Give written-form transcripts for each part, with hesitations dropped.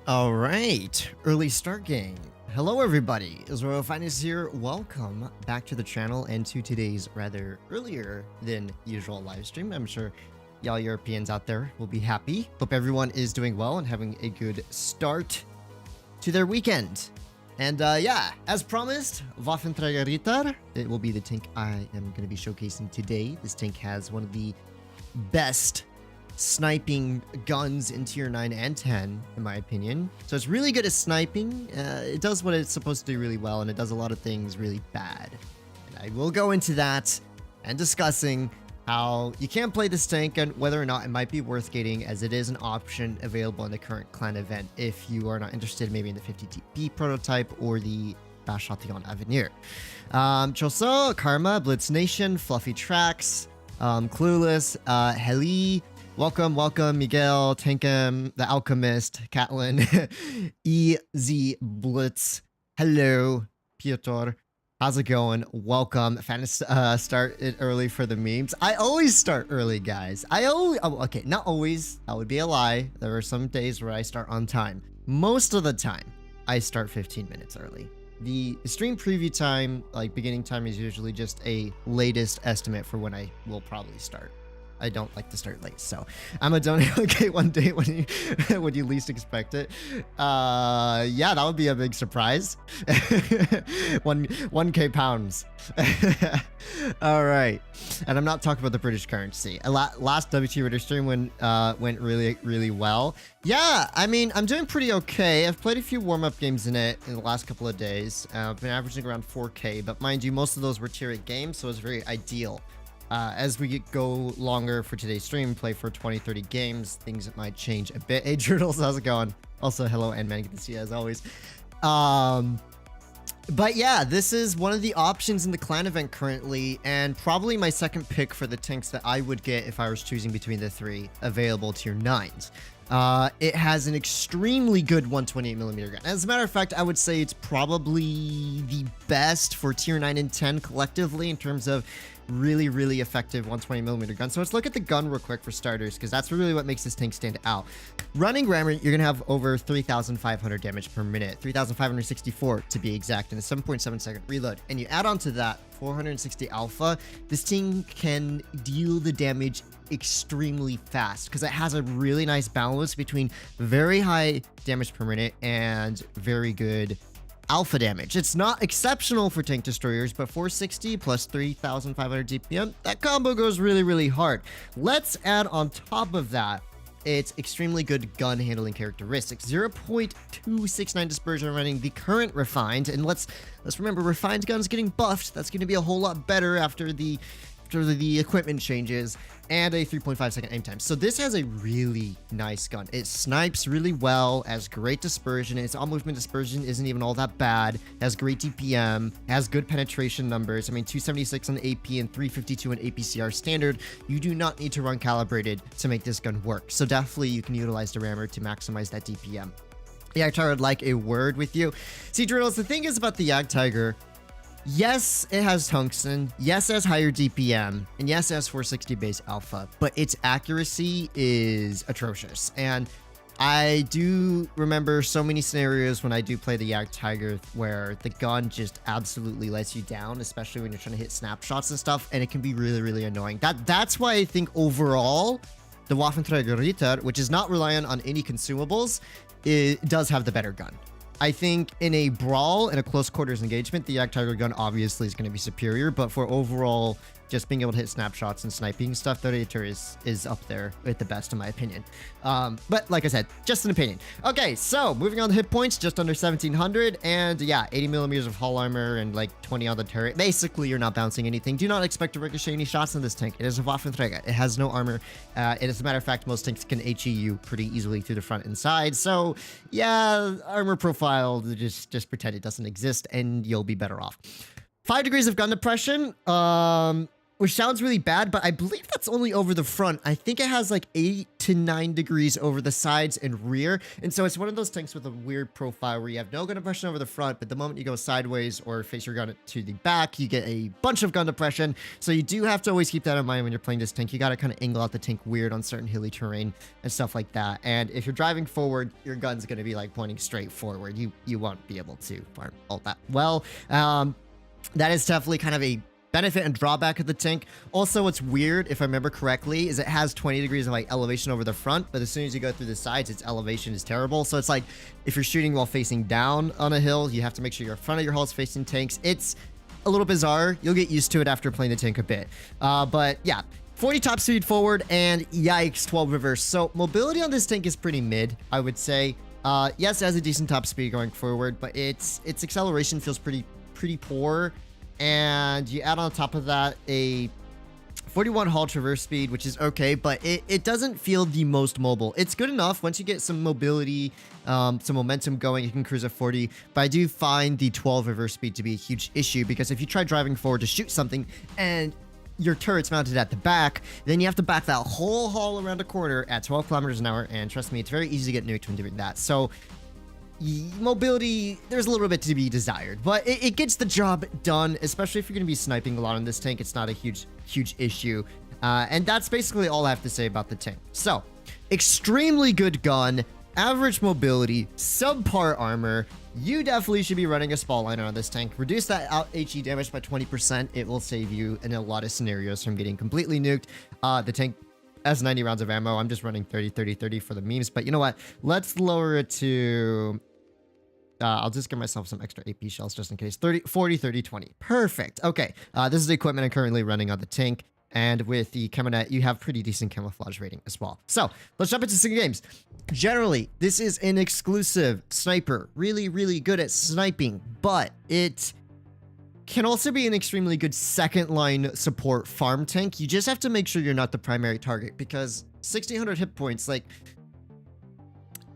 All right, early start game. Hello everybody, HisRoyalFatness here. Welcome back to the channel and to today's rather earlier than usual live stream. I'm sure y'all Europeans out there will be happy. Hope everyone is doing well and having a good start to their weekend. And yeah, as promised, WT Ritter. It will be the tank I am going to be showcasing today. This tank has one of the best sniping guns in tier 9 and 10 in my opinion, so it's really good at sniping. It does what it's supposed to do really well, and it does a lot of things really bad, and I will go into that and discussing how you can play this tank and whether or not it might be worth getting, as it is an option available in the current clan event if you are not interested maybe in the 50 TP prototype or the Bashation Avenir. Choso, Karma, Blitz Nation, Fluffy Tracks, Clueless, Heli, welcome, Miguel, Tankem, The Alchemist, Catlin, EZ Blitz, hello, Piotr, how's it going? Welcome. Fatness start it early for the memes. I always start early, guys. Okay, not always, that would be a lie. There are some days where I start on time. Most of the time, I start 15 minutes early. The stream preview time, like beginning time, is usually just a latest estimate for when I will probably start. I don't like to start late, so I'm a donate okay one day when you when you least expect it. Yeah, that would be a big surprise. 1K pounds. All right, and I'm not talking about the British currency. Last WT Ritter stream went really well. Yeah, I mean, I'm doing pretty okay. I've played a few warm-up games in it in the last couple of days. I've been averaging around 4K, but mind you, most of those were tier 8 games, so it's very ideal. As we go longer for today's stream, play for 20-30 games, things might change a bit. Hey, Drudels, how's it going? Also, hello, and man, good to see you as always. But yeah, this is one of the options in the clan event currently, and probably my second pick for the tanks that I would get if I was choosing between the three available tier 9s. It has an extremely good 128mm gun. As a matter of fact, I would say it's probably the best for tier 9 and 10 collectively in terms of really effective 120mm gun. So let's look at the gun real quick for starters, because that's really what makes this tank stand out. Running rammer, you're gonna have over 3,500 damage per minute, 3,564 to be exact, and a 7.7 second reload. And you add on to that 460 alpha, this thing can deal the damage extremely fast because it has a really nice balance between very high damage per minute and very good alpha damage. It's not exceptional for tank destroyers, but 460 plus 3,500 DPM, that combo goes really hard. Let's add on top of that its extremely good gun handling characteristics. 0.269 dispersion running the current refined, and let's remember, refined guns getting buffed. That's going to be a whole lot better after the equipment changes, and a 3.5 second aim time. So this has a really nice gun. It snipes really well, has great dispersion. Its on-movement dispersion isn't even all that bad. Has great DPM, has good penetration numbers. I mean, 276 on AP and 352 on APCR standard. You do not need to run calibrated to make this gun work. So definitely you can utilize the rammer to maximize that DPM. Jagdtiger would like a word with you. See, Drudels, the thing is about the Jagdtiger, yes, it has tungsten, yes, it has higher DPM, and yes, it has 460 base alpha, but its accuracy is atrocious. And I do remember so many scenarios when I do play the Jagdtiger where the gun just absolutely lets you down, especially when you're trying to hit snapshots and stuff, and it can be really annoying. That's why I think overall, the WT Ritter, which is not reliant on any consumables, it does have the better gun. I think in a brawl, in a close quarters engagement, the Jagdtiger gun obviously is going to be superior, but for overall just being able to hit snapshots and sniping stuff, the Ritter is up there with the best in my opinion. But like I said, just an opinion. Okay, so moving on to hit points, just under 1,700, and yeah, 80mm of hull armor and like 20 on the turret. Basically, you're not bouncing anything. Do not expect to ricochet any shots in this tank. It is a WT Ritter. It has no armor. As a matter of fact, most tanks can HE you pretty easily through the front and side. So yeah, armor profile, just pretend it doesn't exist and you'll be better off. 5 degrees of gun depression. which sounds really bad, but I believe that's only over the front. I think it has like 8 to 9 degrees over the sides and rear. And so it's one of those tanks with a weird profile where you have no gun depression over the front, but the moment you go sideways or face your gun to the back, you get a bunch of gun depression. So you do have to always keep that in mind when you're playing this tank. You got to kind of angle out the tank weird on certain hilly terrain and stuff like that. And if you're driving forward, your gun's going to be like pointing straight forward. You won't be able to farm all that well. That is definitely kind of a benefit and drawback of the tank. Also, what's weird, if I remember correctly, is it has 20 degrees of like elevation over the front, but as soon as you go through the sides, its elevation is terrible. So it's like if you're shooting while facing down on a hill, you have to make sure your front of your hull is facing tanks. It's a little bizarre. You'll get used to it after playing the tank a bit. But yeah, 40 top speed forward and yikes, 12 reverse. So mobility on this tank is pretty mid, I would say. Yes, it has a decent top speed going forward, but its acceleration feels pretty poor. And you add on top of that a 41 hull traverse speed, which is okay, but it doesn't feel the most mobile. It's good enough. Once you get some mobility, some momentum going, you can cruise at 40. But I do find the 12 reverse speed to be a huge issue, because if you try driving forward to shoot something and your turret's mounted at the back, then you have to back that whole haul around a corner at 12 kilometers an hour. And trust me, it's very easy to get nuked when doing that. So mobility, there's a little bit to be desired, but it gets the job done, especially if you're going to be sniping a lot on this tank. It's not a huge issue. And that's basically all I have to say about the tank. So, extremely good gun, average mobility, subpar armor. You definitely should be running a spaliner on this tank. Reduce that out HE damage by 20%. It will save you in a lot of scenarios from getting completely nuked. The tank has 90 rounds of ammo. I'm just running 30, 30, 30 for the memes. But you know what? Let's lower it to... I'll just give myself some extra AP shells just in case. 30, 40, 30, 20. Perfect. Okay. This is the equipment I'm currently running on the tank. And with the Camonet, you have pretty decent camouflage rating as well. So let's jump into some games. Generally, this is an exclusive sniper. Really, really good at sniping. But it can also be an extremely good second line support farm tank. You just have to make sure you're not the primary target, because 1600 hit points, like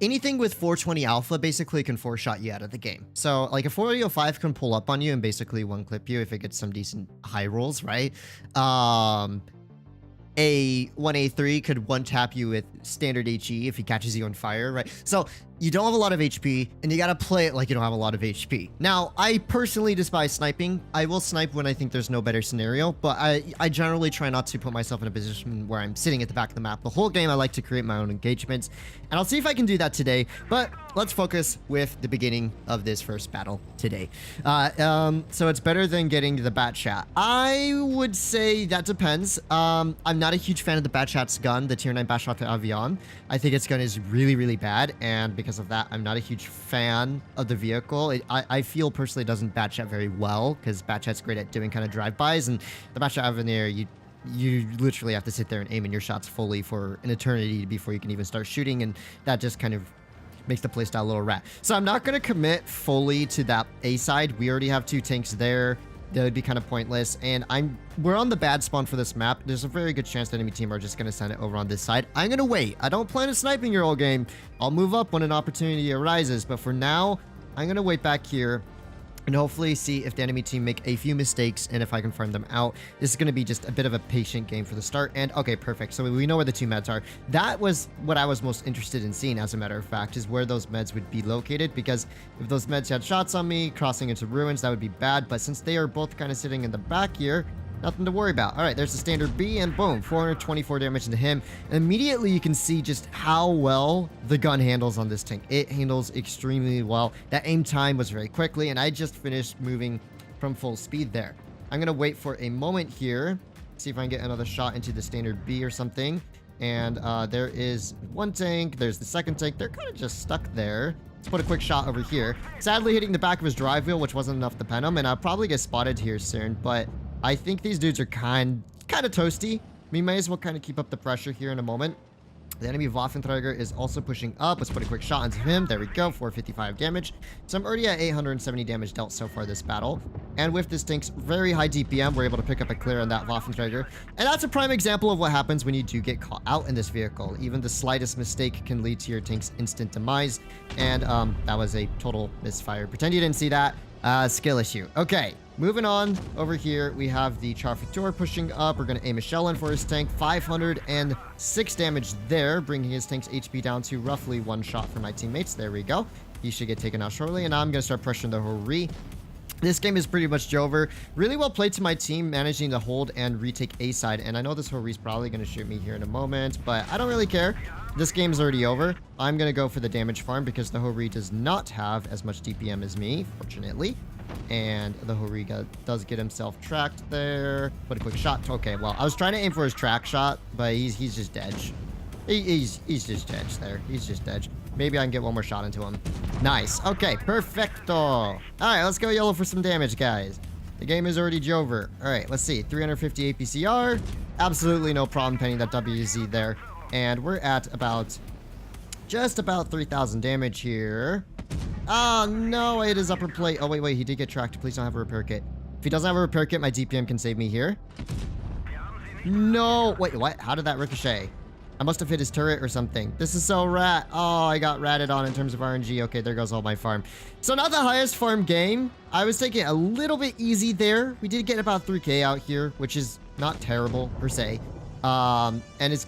anything with 420 alpha basically can 4-shot you out of the game. So like a 405 can pull up on you and basically one clip you if it gets some decent high rolls, right? A 1A3 could one tap you with standard HE if he catches you on fire, right? So you don't have a lot of HP, and you gotta play it like you don't have a lot of HP. Now, I personally despise sniping. I will snipe when I think there's no better scenario, but I generally try not to put myself in a position where I'm sitting at the back of the map. The whole game, I like to create my own engagements, and I'll see if I can do that today, but let's focus with the beginning of this first battle today. So it's better than getting the bat shot. I would say that depends. I'm not a huge fan of the bat shot's gun, the tier 9 bat shot to Avion. I think its gun is really, really bad, and because of that, I'm not a huge fan of the vehicle. I feel personally it doesn't bat shot very well, because bat shot's great at doing kind of drive-bys, and the bat shot Avenir, you literally have to sit there and aim in your shots fully for an eternity before you can even start shooting, and that just kind of makes the playstyle a little rat. So I'm not going to commit fully to that A side. We already have 2 tanks there. That would be kind of pointless, and we're on the bad spawn for this map. There's a very good chance the enemy team are just going to send it over on this side. I'm going to wait. I don't plan on sniping your whole game. I'll move up when an opportunity arises, but for now, I'm going to wait back here and hopefully see if the enemy team make a few mistakes, and if I can farm them out. This is going to be just a bit of a patient game for the start, and okay, perfect. So we know where the 2 meds are. That was what I was most interested in seeing, as a matter of fact, is where those meds would be located, because if those meds had shots on me crossing into ruins, that would be bad, but since they are both kind of sitting in the back here, nothing to worry about. All right, there's the standard B, and boom, 424 damage into him. And immediately you can see just how well the gun handles on this tank. It handles extremely well. That aim time was very quickly, and I just finished moving from full speed there. I'm going to wait for a moment here, see if I can get another shot into the standard B or something. And there is one tank, there's the second tank. They're kind of just stuck there. Let's put a quick shot over here. Sadly hitting the back of his drive wheel, which wasn't enough to pen him, and I'll probably get spotted here soon, but I think these dudes are kind of toasty. We may as well kind of keep up the pressure here in a moment. The enemy Waffenträger is also pushing up. Let's put a quick shot into him. There we go, 455 damage. So I'm already at 870 damage dealt so far this battle. And with this tank's very high DPM, we're able to pick up a clear on that Waffenträger. And that's a prime example of what happens when you do get caught out in this vehicle. Even the slightest mistake can lead to your tank's instant demise. And that was a total misfire. Pretend you didn't see that. Skill issue. Okay, moving on. Over here, we have the Charfator pushing up. We're going to aim a shell in for his tank. 506 damage there, bringing his tank's HP down to roughly 1 shot for my teammates. There we go. He should get taken out shortly, and now I'm going to start pressuring the Hori. This game is pretty much over. Really well played to my team, managing to hold and retake A side. And I know this Hori's probably going to shoot me here in a moment, but I don't really care. This game's already over. I'm going to go for the damage farm because the Hori does not have as much DPM as me, fortunately. And the Hori does get himself tracked there. Put a quick shot. Okay, well, I was trying to aim for his track shot, but he's just dead. He's just dead there. He's just dead. Maybe I can get one more shot into him. Nice. Okay, perfecto. All right, let's go yellow for some damage, guys. The game is already over. All right, let's see. 350 APCR. Absolutely no problem penning that WZ there. And we're at just about 3,000 damage here. Oh, no, it is upper plate. Oh, wait, he did get tracked. Please don't have a repair kit. If he doesn't have a repair kit, my DPM can save me here. No, wait, what? How did that ricochet? I must have hit his turret or something. This is so rat. Oh, I got ratted on in terms of RNG. Okay, there goes all my farm. So not the highest farm game. I was taking it a little bit easy there. We did get about 3K out here, which is not terrible per se. And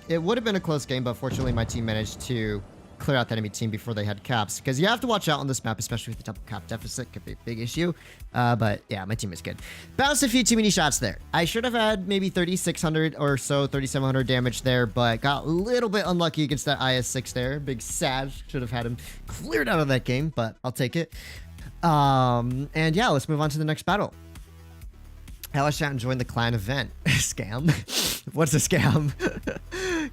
it would have been a close game, but fortunately my team managed to clear out the enemy team before they had caps, because you have to watch out on this map, especially with the double cap deficit. Could be a big issue. But yeah, my team is good. Bounced a few too many shots there. I should have had maybe 3,600 or so, 3,700 damage there, but got a little bit unlucky against that IS-6 there. Big sad. Should have had him cleared out of that game, but I'll take it. And yeah, let's move on to the next battle. Hellish chat and join the clan event. Scam. What's a scam?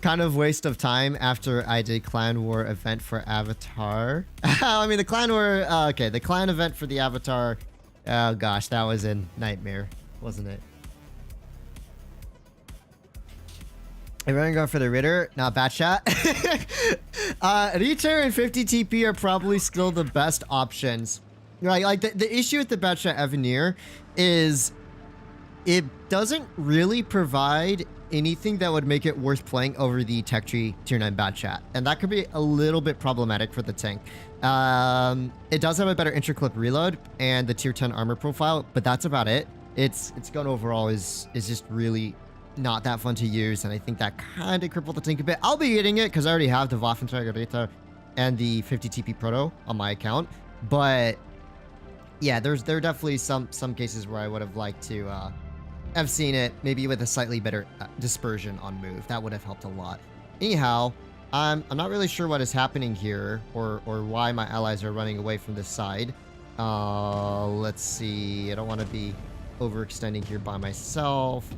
Kind of waste of time after I did clan war event for Avatar. I mean, the clan war, okay, the clan event for the Avatar. Oh gosh, that was a nightmare, wasn't it? Everyone going for the Ritter, not bad shot. Ritter and 50 TP are probably still the best options. Right, like the issue with the Batshot Avenir is it doesn't really provide anything that would make it worth playing over the Tech Tree Tier 9 Batchat. And that could be a little bit problematic for the tank. It does have a better intra-clip reload and the Tier 10 armor profile, but that's about it. Its gun overall is just really not that fun to use, and I think that kind of crippled the tank a bit. I'll be getting it because I already have the WT Ritter and the 50 TP Proto on my account. But yeah, there are definitely some cases where I would have liked to have seen it maybe with a slightly better dispersion on move. That would have helped a lot. Anyhow, I'm not really sure what is happening here or why my allies are running away from this side. Let's see. I don't want to be overextending here by myself.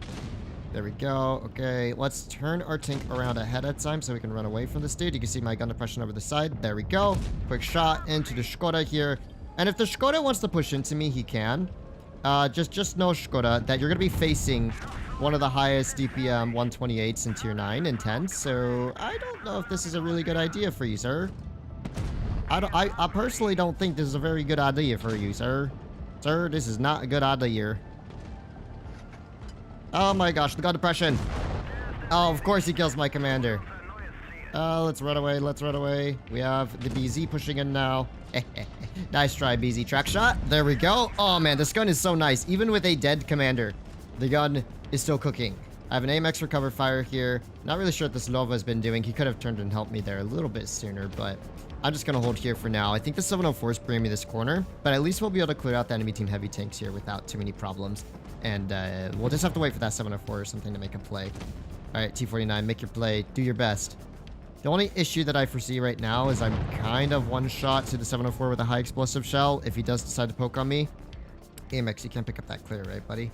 There we go. Okay, let's turn our tank around ahead of time so we can run away from this dude. You can see my gun depression over the side. There we go. Quick shot into the Skoda here. And if the Skoda wants to push into me, he can. Just know, Skoda, that you're going to be facing one of the highest DPM 128s in Tier 9 and 10. So I don't know if this is a really good idea for you, sir. I personally don't think this is a very good idea for you, sir. Sir, this is not a good idea. Oh my gosh, the gun depression. Oh, of course he kills my commander. Let's run away. Let's run away. We have the BZ pushing in now. Nice try, BZ. Track shot. There we go. Oh, man. This gun is so nice. Even with a dead commander, the gun is still cooking. I have an AMX for cover fire here. Not really sure what this Nova has been doing. He could have turned and helped me there a little bit sooner, but I'm just going to hold here for now. I think the 704 is bringing me this corner, but at least we'll be able to clear out the enemy team heavy tanks here without too many problems. And we'll just have to wait for that 704 or something to make a play. All right, T49, make your play. Do your best. The only issue that I foresee right now is I'm kind of one shot to the 704 with a high explosive shell if he does decide to poke on me. AMX, you can't pick up that clear, right, buddy?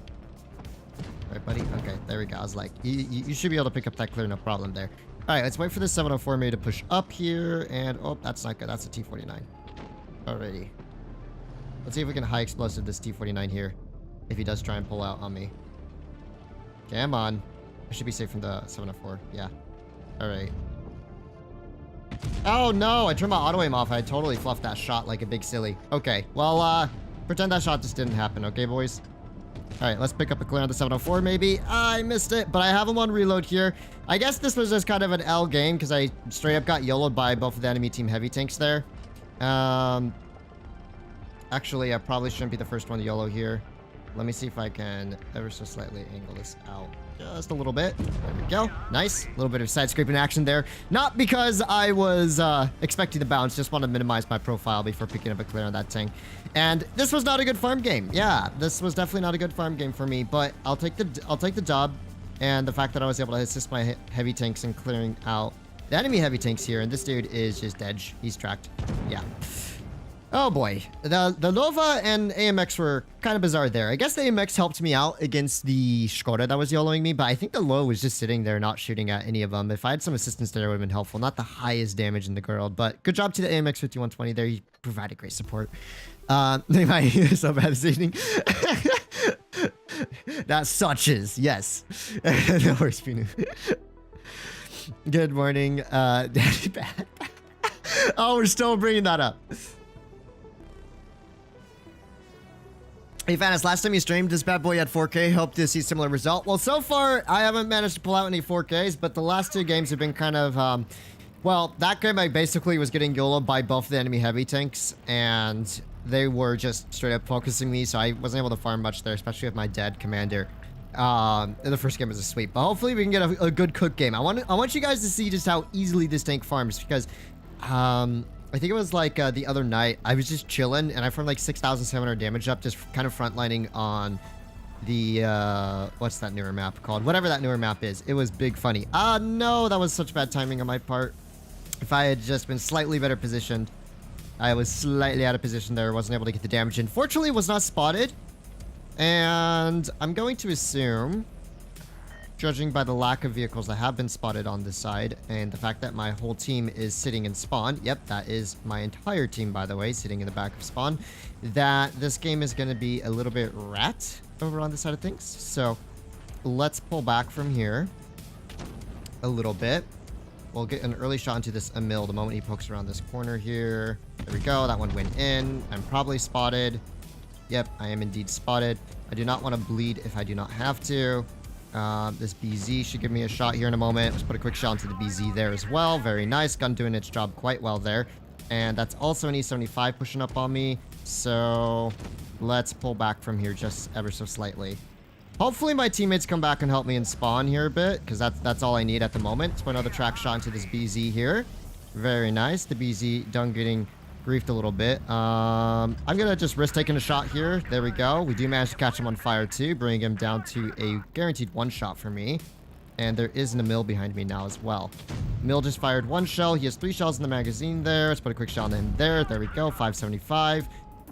Right, buddy? Okay, there we go. I was like, you should be able to pick up that clear, no problem there. All right, let's wait for the 704 maybe to push up here. And, oh, that's not good. That's a T49. Alrighty. Let's see if we can high explosive this T49 here if he does try and pull out on me. Come on. I should be safe from the 704. Yeah. All right. Oh, no. I turned my auto aim off. I totally fluffed that shot like a big silly. Okay. Well, pretend that shot just didn't happen. Okay, boys? All right. Let's pick up a clear on the 704, maybe. I missed it, but I have him on reload here. I guess this was just kind of an L game because I straight up got YOLO'd by both of the enemy team heavy tanks there. Actually, I probably shouldn't be the first one to YOLO here. Let me see if I can ever so slightly angle this out just a little bit. There we go. Nice. A little bit of side scraping action there. Not because I was expecting the bounce. Just want to minimize my profile before picking up a clear on that tank. And this was not a good farm game. Yeah, this was definitely not a good farm game for me. But I'll take the dub. And the fact that I was able to assist my heavy tanks in clearing out the enemy heavy tanks here. And this dude is just dead. He's tracked. Yeah. Oh boy, the Nova and AMX were kind of bizarre there. I guess the AMX helped me out against the Skoda that was YOLOing me, but I think the Low was just sitting there not shooting at any of them. If I had some assistance there, it would have been helpful. Not the highest damage in the world, but good job to the AMX 5120 there. He provided great support. They might so bad this evening. That's suches, yes. No worries, Pinu. Good morning, Daddy Bad. Oh, we're still bringing that up. Hey, Fatness, last time you streamed, this bad boy had 4K. Hope to see similar result. Well, so far, I haven't managed to pull out any 4Ks, but the last two games have been kind of, well, that game I basically was getting YOLO'd by both the enemy heavy tanks, and they were just straight up focusing me, so I wasn't able to farm much there, especially with my dead commander. The first game was a sweep, but hopefully we can get a good cook game. I want you guys to see just how easily this tank farms, because, I think it was like the other night, I was just chilling and I farmed like 6,700 damage up, just kind of frontlining on the, what's that newer map called? Whatever that newer map is. It was big funny. No, that was such bad timing on my part. If I had just been slightly better positioned, I was slightly out of position there, wasn't able to get the damage in. Fortunately, was not spotted. And I'm going to assume, judging by the lack of vehicles that have been spotted on this side, and the fact that my whole team is sitting in spawn, yep, that is my entire team, by the way, sitting in the back of spawn, that this game is going to be a little bit rat over on this side of things. So let's pull back from here a little bit. We'll get an early shot into this Emil the moment he pokes around this corner here. There we go. That one went in. I'm probably spotted. Yep, I am indeed spotted. I do not want to bleed if I do not have to. This BZ should give me a shot here in a moment. Let's put a quick shot into the BZ there as well. Very nice. Gun doing its job quite well there. And that's also an E75 pushing up on me. So let's pull back from here just ever so slightly. Hopefully my teammates come back and help me in spawn here a bit, because that's all I need at the moment. Let's put another track shot into this BZ here. Very nice. The BZ done getting griefed a little bit. I'm gonna just risk taking a shot here. There we go. We do manage to catch him on fire too, bringing him down to a guaranteed one shot for me. And there is an Emil behind me now as well. Emil just fired one shell. He has 3 shells in the magazine there. Let's put a quick shot on him there. There we go. 575.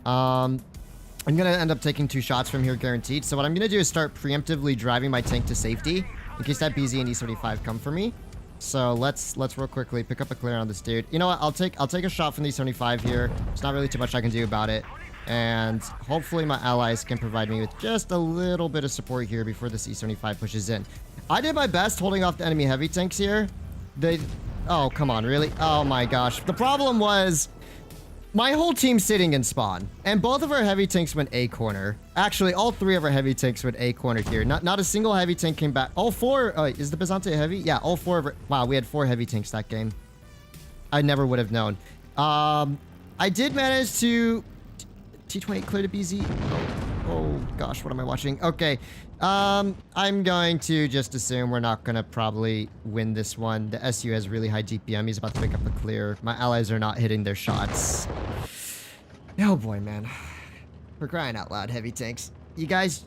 I'm gonna end up taking 2 shots from here guaranteed. So what I'm gonna do is start preemptively driving my tank to safety in case that BZ and E75 come for me. So let's real quickly pick up a clear on this dude. You know what? I'll take a shot from the E75 here. There's not really too much I can do about it. And hopefully my allies can provide me with just a little bit of support here before this E75 pushes in. I did my best holding off the enemy heavy tanks here. Oh, come on, really? Oh my gosh. The problem was my whole team sitting in spawn, and both of our heavy tanks went A corner. Actually, all 3 of our heavy tanks went A corner here. Not a single heavy tank came back. All 4. Is the Bizante heavy? Yeah, all 4 of our. Wow, we had 4 heavy tanks that game. I never would have known. I did manage to T28 clear to BZ. Oh gosh, what am I watching? Okay. I'm going to just assume we're not gonna probably win this one. The SU has really high DPM. He's about to pick up the clear. My allies are not hitting their shots. Oh boy, man. For crying out loud, heavy tanks. You guys...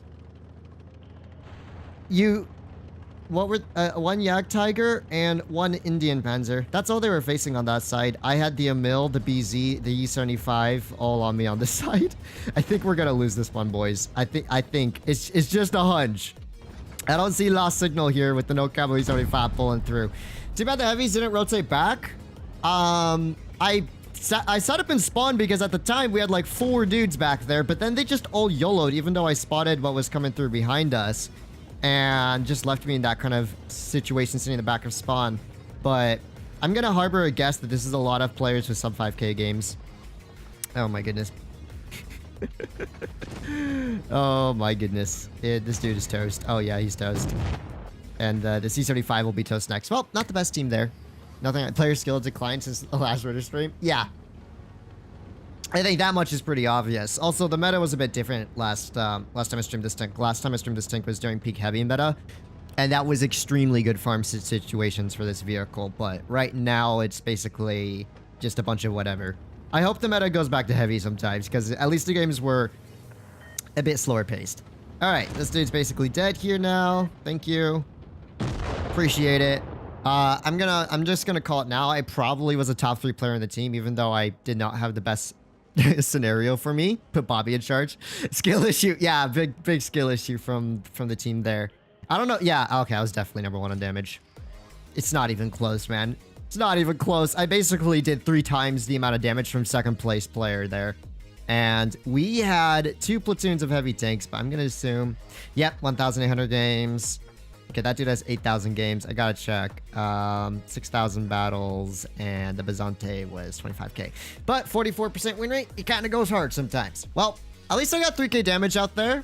What were... 1 Yak Tiger and 1 Indian Panzer. That's all they were facing on that side. I had the Emil, the BZ, the E75 all on me on this side. I think we're gonna lose this one, boys. I think it's just a hunch. I don't see lost signal here with the no camo E75 pulling through. Too bad the heavies didn't rotate back. I set up in spawn because at the time we had like 4 dudes back there, but then they just all YOLO'd even though I spotted what was coming through behind us. And just left me in that kind of situation sitting in the back of spawn. But I'm going to harbor a guess that this is a lot of players with sub 5k games. Oh my goodness. Oh my goodness. This dude is toast. Oh yeah, he's toast. And the C75 will be toast next. Well, not the best team there. Nothing. Player skill declined since the last Ritter stream. Yeah. I think that much is pretty obvious. Also, the meta was a bit different last time I streamed this tank. Last time I streamed this tank was during peak heavy meta, and that was extremely good farm situations for this vehicle. But right now, it's basically just a bunch of whatever. I hope the meta goes back to heavy sometimes, because at least the games were a bit slower paced. All right, this dude's basically dead here now. Thank you. Appreciate it. I'm just gonna call it now. I probably was a top 3 player in the team, even though I did not have the best scenario for me. Put Bobby in charge. Skill issue. Yeah, big skill issue from the team there. I don't know. Yeah, okay, I was definitely number 1 on damage. It's not even close, man. It's not even close. I basically did 3 times the amount of damage from second place player there. And we had 2 platoons of heavy tanks, but I'm gonna assume, yep, 1,800 games. Okay, that dude has 8,000 games. I gotta check. 6,000 battles, and the Bazante was 25k. But 44% win rate, it kind of goes hard sometimes. Well, at least I got 3k damage out there.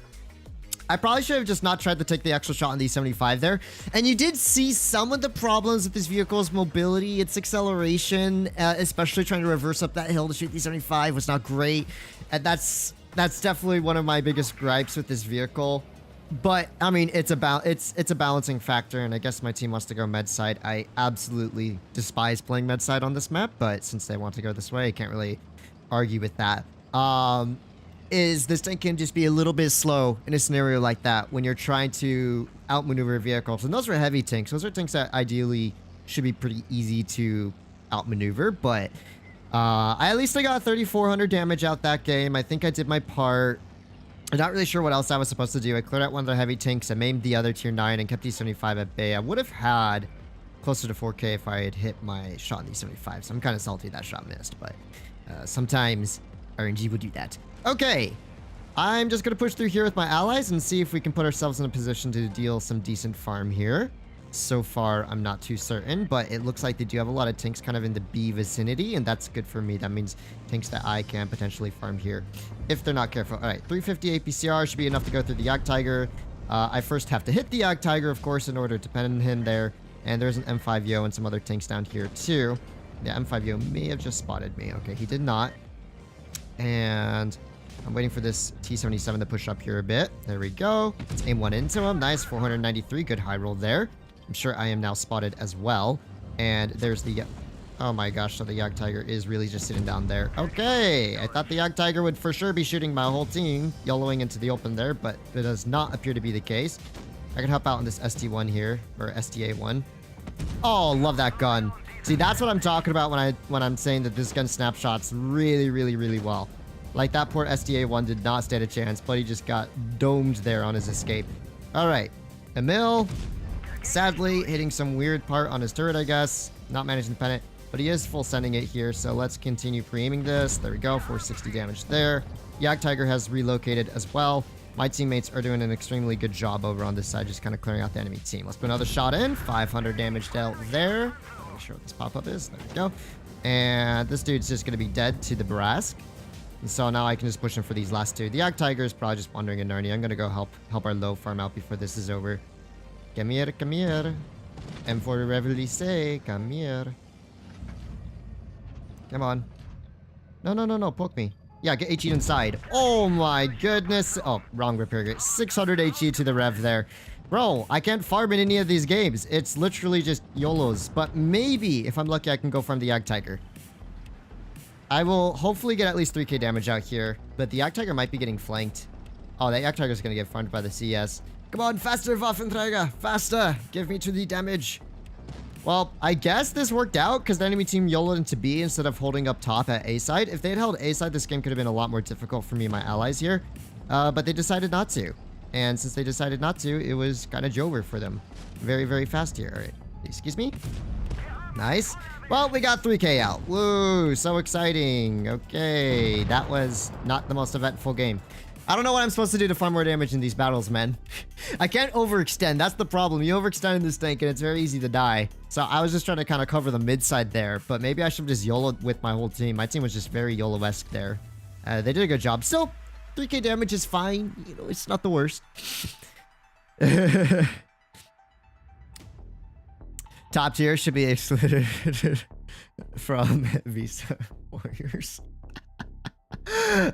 I probably should have just not tried to take the extra shot on the 75 there. And you did see some of the problems with this vehicle's mobility, its acceleration, especially trying to reverse up that hill to shoot the 75 was not great. And that's definitely one of my biggest gripes with this vehicle. But I mean, it's a balancing factor, and I guess my team wants to go med side. I absolutely despise playing med side on this map, but since they want to go this way, I can't really argue with that. Is this tank can just be a little bit slow in a scenario like that when you're trying to outmaneuver vehicles, and those are heavy tanks. Those are tanks that ideally should be pretty easy to outmaneuver, but at least I got 3,400 damage out that game. I think I did my part. I'm not really sure what else I was supposed to do. I cleared out one of the heavy tanks. I maimed the other tier 9 and kept the 75 at bay. I would have had closer to 4k if I had hit my shot in the 75. So I'm kind of salty that shot missed, but sometimes RNG would do that. Okay, I'm just going to push through here with my allies and see if we can put ourselves in a position to deal some decent farm here. So far, I'm not too certain, but it looks like they do have a lot of tanks kind of in the B vicinity, and that's good for me. That means tanks that I can potentially farm here if they're not careful. All right, 350 APCR should be enough to go through the Yak Tiger. I first have to hit the Yak Tiger, of course, in order to pen him there. And there's an M5 Yo and some other tanks down here, too. Yeah, M5 Yo may have just spotted me. Okay, he did not. And I'm waiting for this T-77 to push up here a bit. There we go. Let's aim one into him. Nice, 493. Good high roll there. I'm sure I am now spotted as well. And there's the... Oh my gosh, so the Yak Tiger is really just sitting down there. Okay, I thought the Yak Tiger would for sure be shooting my whole team, YOLOing into the open there, but it does not appear to be the case. I can help out on this ST1 here, or STA1. Oh, love that gun. See, that's what I'm talking about when I'm saying that this gun snapshots really, really, really well. Like, that poor STA1 did not stand a chance, but he just got domed there on his escape. All right, Emil... Sadly, hitting some weird part on his turret, I guess. Not managing to pen it, but he is full sending it here, so let's continue pre-aiming this. There we go, 460 damage there. Yak Tiger has relocated as well. My teammates are doing an extremely good job over on this side, just kind of clearing out the enemy team. Let's put another shot in. 500 damage dealt there. Let me show what this pop-up is. There we go. And this dude's just going to be dead to the Brask. And so now I can just push him for these last two. The Yak Tiger is probably just wandering in Narnia. I'm going to go help our low farm out before this is over. Come here, come here. And for reverently say, come here. Come on. No, poke me. Yeah, get HE inside. Oh my goodness. Oh, wrong repair gate. 600 HE to the rev there. Bro, I can't farm in any of these games. It's literally just YOLOs. But maybe, if I'm lucky, I can go farm the Yak Tiger. I will hopefully get at least 3k damage out here. But the Yak Tiger might be getting flanked. Oh, that Yak Tiger is going to get farmed by the CS. Come on, faster, Waffenträger! Faster! Give me to the damage! Well, I guess this worked out because the enemy team YOLO'd into B instead of holding up top at A side. If they had held A side, this game could have been a lot more difficult for me and my allies here. But they decided not to. And since they decided not to, it was kind of Jover for them. Very, very fast here. All right. Excuse me? Nice. Well, we got 3k out. Woo! So exciting. Okay. That was not the most eventful game. I don't know what I'm supposed to do to farm more damage in these battles, man. I can't overextend. That's the problem. You overextend in this tank, and it's very easy to die. So I was just trying to kind of cover the mid side there, but maybe I should have just YOLO'd with my whole team. My team was just very YOLO-esque there. They did a good job. Still, 3k damage is fine. You know, it's not the worst. Top tier should be excluded from Visa Warriors.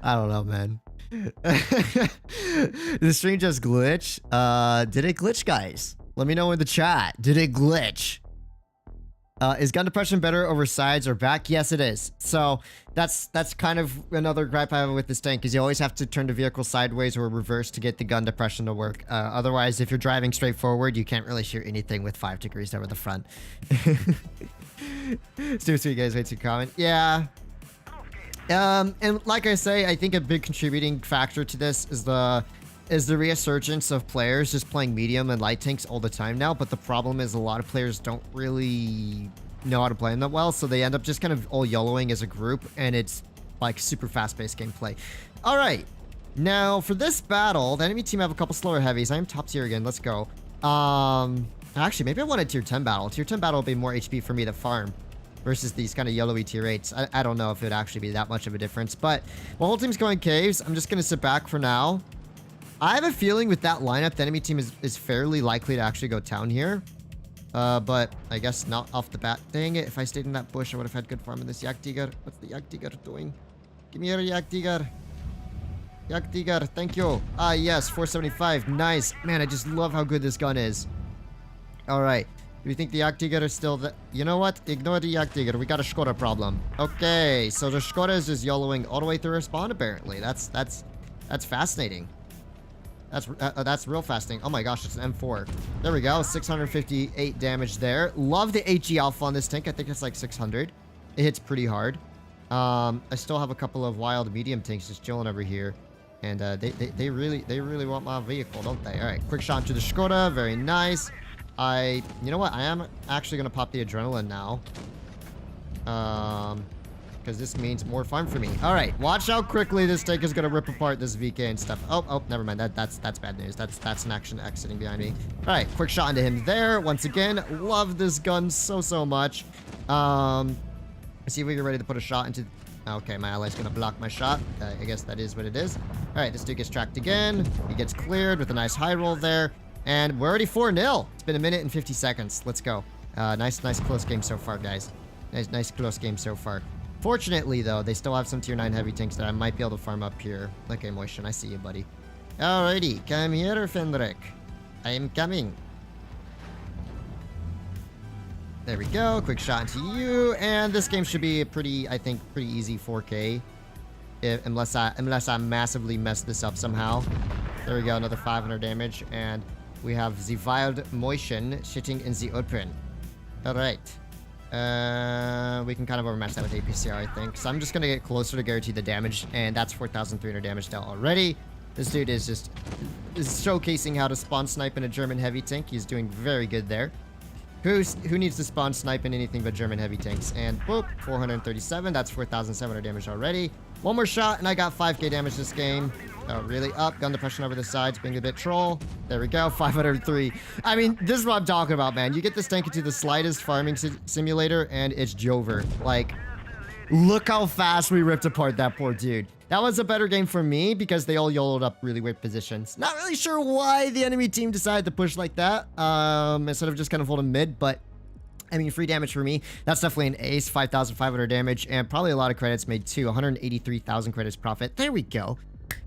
I don't know, man. The stream just glitch. Did it glitch, guys? Let me know in the chat. Did it glitch? Is gun depression better over sides or back? Yes, it is. So that's kind of another gripe I have with this tank, is you always have to turn the vehicle sideways or reverse to get the gun depression to work. Otherwise, if you're driving straight forward, you can't really shoot anything with 5 degrees over the front. It's too sweet, guys. Wait to comment. Yeah. And like I say, I think a big contributing factor to this is the resurgence of players just playing medium and light tanks all the time now. But the problem is a lot of players don't really know how to play them that well, so they end up just kind of all YOLOing as a group, and it's like super fast-paced gameplay. All right, now for this battle, the enemy team have a couple slower heavies. I am top tier again. Let's go. Actually, maybe I want a tier 10 battle. Tier 10 battle will be more HP for me to farm versus these kind of yellowy tier 8s. I don't know if it would actually be that much of a difference, but while whole team's going caves, I'm just going to sit back for now. I have a feeling with that lineup, the enemy team is fairly likely to actually go town here. But I guess not off the bat. Dang it, if I stayed in that bush, I would have had good farm in this Yak Tiger. What's the Yak Tiger doing? Give me your Yak Tiger. Yak Tiger, thank you. Ah, yes, 475. Nice. Man, I just love how good this gun is. All right. Do we think the Yak Tiger is still the... You know what? Ignore the Yak Tiger. We got a Skoda problem. Okay, so the Skoda is just YOLOing all the way through her spawn, apparently. That's fascinating. That's real fascinating. Oh my gosh, it's an M4. There we go. 658 damage there. Love the HE alpha on this tank. I think it's like 600. It hits pretty hard. I still have a couple of wild medium tanks just chilling over here. And they really want my vehicle, don't they? All right, quick shot to the Skoda. Very nice. You know what? I am actually going to pop the adrenaline now. Because this means more farm for me. All right, watch how quickly this tank is going to rip apart this VK and stuff. Oh, never mind. That's bad news. That's an action X sitting behind me. All right, quick shot into him there. Once again, love this gun so much. Let's see if we get ready to put a shot into... Okay, my ally's going to block my shot. I guess that is what it is. All right, this dude gets tracked again. He gets cleared with a nice high roll there. And we're already 4-0. It's been 1 minute and 50 seconds. Let's go. Nice close game so far, guys. Nice close game so far. Fortunately, though, they still have some tier 9 heavy tanks that I might be able to farm up here. Okay, Motion, I see you, buddy. Alrighty, come here, Fenric. I am coming. There we go. Quick shot into you. And this game should be a pretty easy 4K. Unless I massively mess this up somehow. There we go, another 500 damage. And we have the wild Motion sitting in the open. Alright. We can kind of overmatch that with APCR, I think. So I'm just going to get closer to guarantee the damage. And that's 4,300 damage dealt already. This dude is just showcasing how to spawn snipe in a German heavy tank. He's doing very good there. Who needs to spawn snipe in anything but German heavy tanks? And whoop, 437. That's 4,700 damage already. One more shot, and I got 5k damage this game. Oh, really? Up. Gun depression over the sides, being a bit troll. There we go. 503. I mean, this is what I'm talking about, man. You get this tank into the slightest farming simulator, and it's Jover. Like, look how fast we ripped apart that poor dude. That was a better game for me because they all YOLO'd up really weird positions. Not really sure why the enemy team decided to push like that. Instead of just kind of holding mid, but I mean, free damage for me. That's definitely an ace. 5,500 damage, and probably a lot of credits made too. 183,000 credits profit. There we go.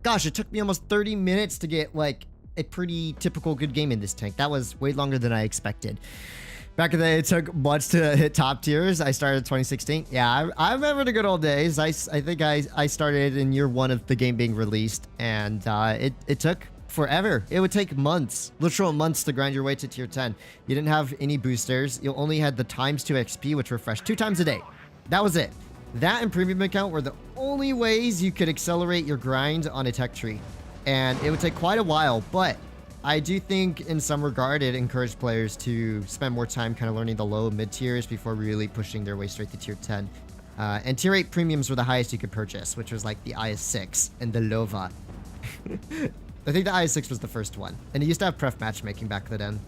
Gosh, it took me almost 30 minutes to get like a pretty typical good game in this tank. That was way longer than I expected. Back in the day, it took months to hit top tiers. I started in 2016. Yeah, I remember the good old days. I think I started in year 1 of the game being released, and it took forever. It would take months, literal months, to grind your way to tier 10. You didn't have any boosters. You only had the times 2 XP, which refreshed 2 times a day. That was it. That and premium account were the only ways you could accelerate your grind on a tech tree. And it would take quite a while, but I do think in some regard it encouraged players to spend more time kind of learning the low mid tiers before really pushing their way straight to tier 10. And tier 8 premiums were the highest you could purchase, which was like the IS-6 and the Lova. I think the IS-6 was the first one. And it used to have pref matchmaking back then.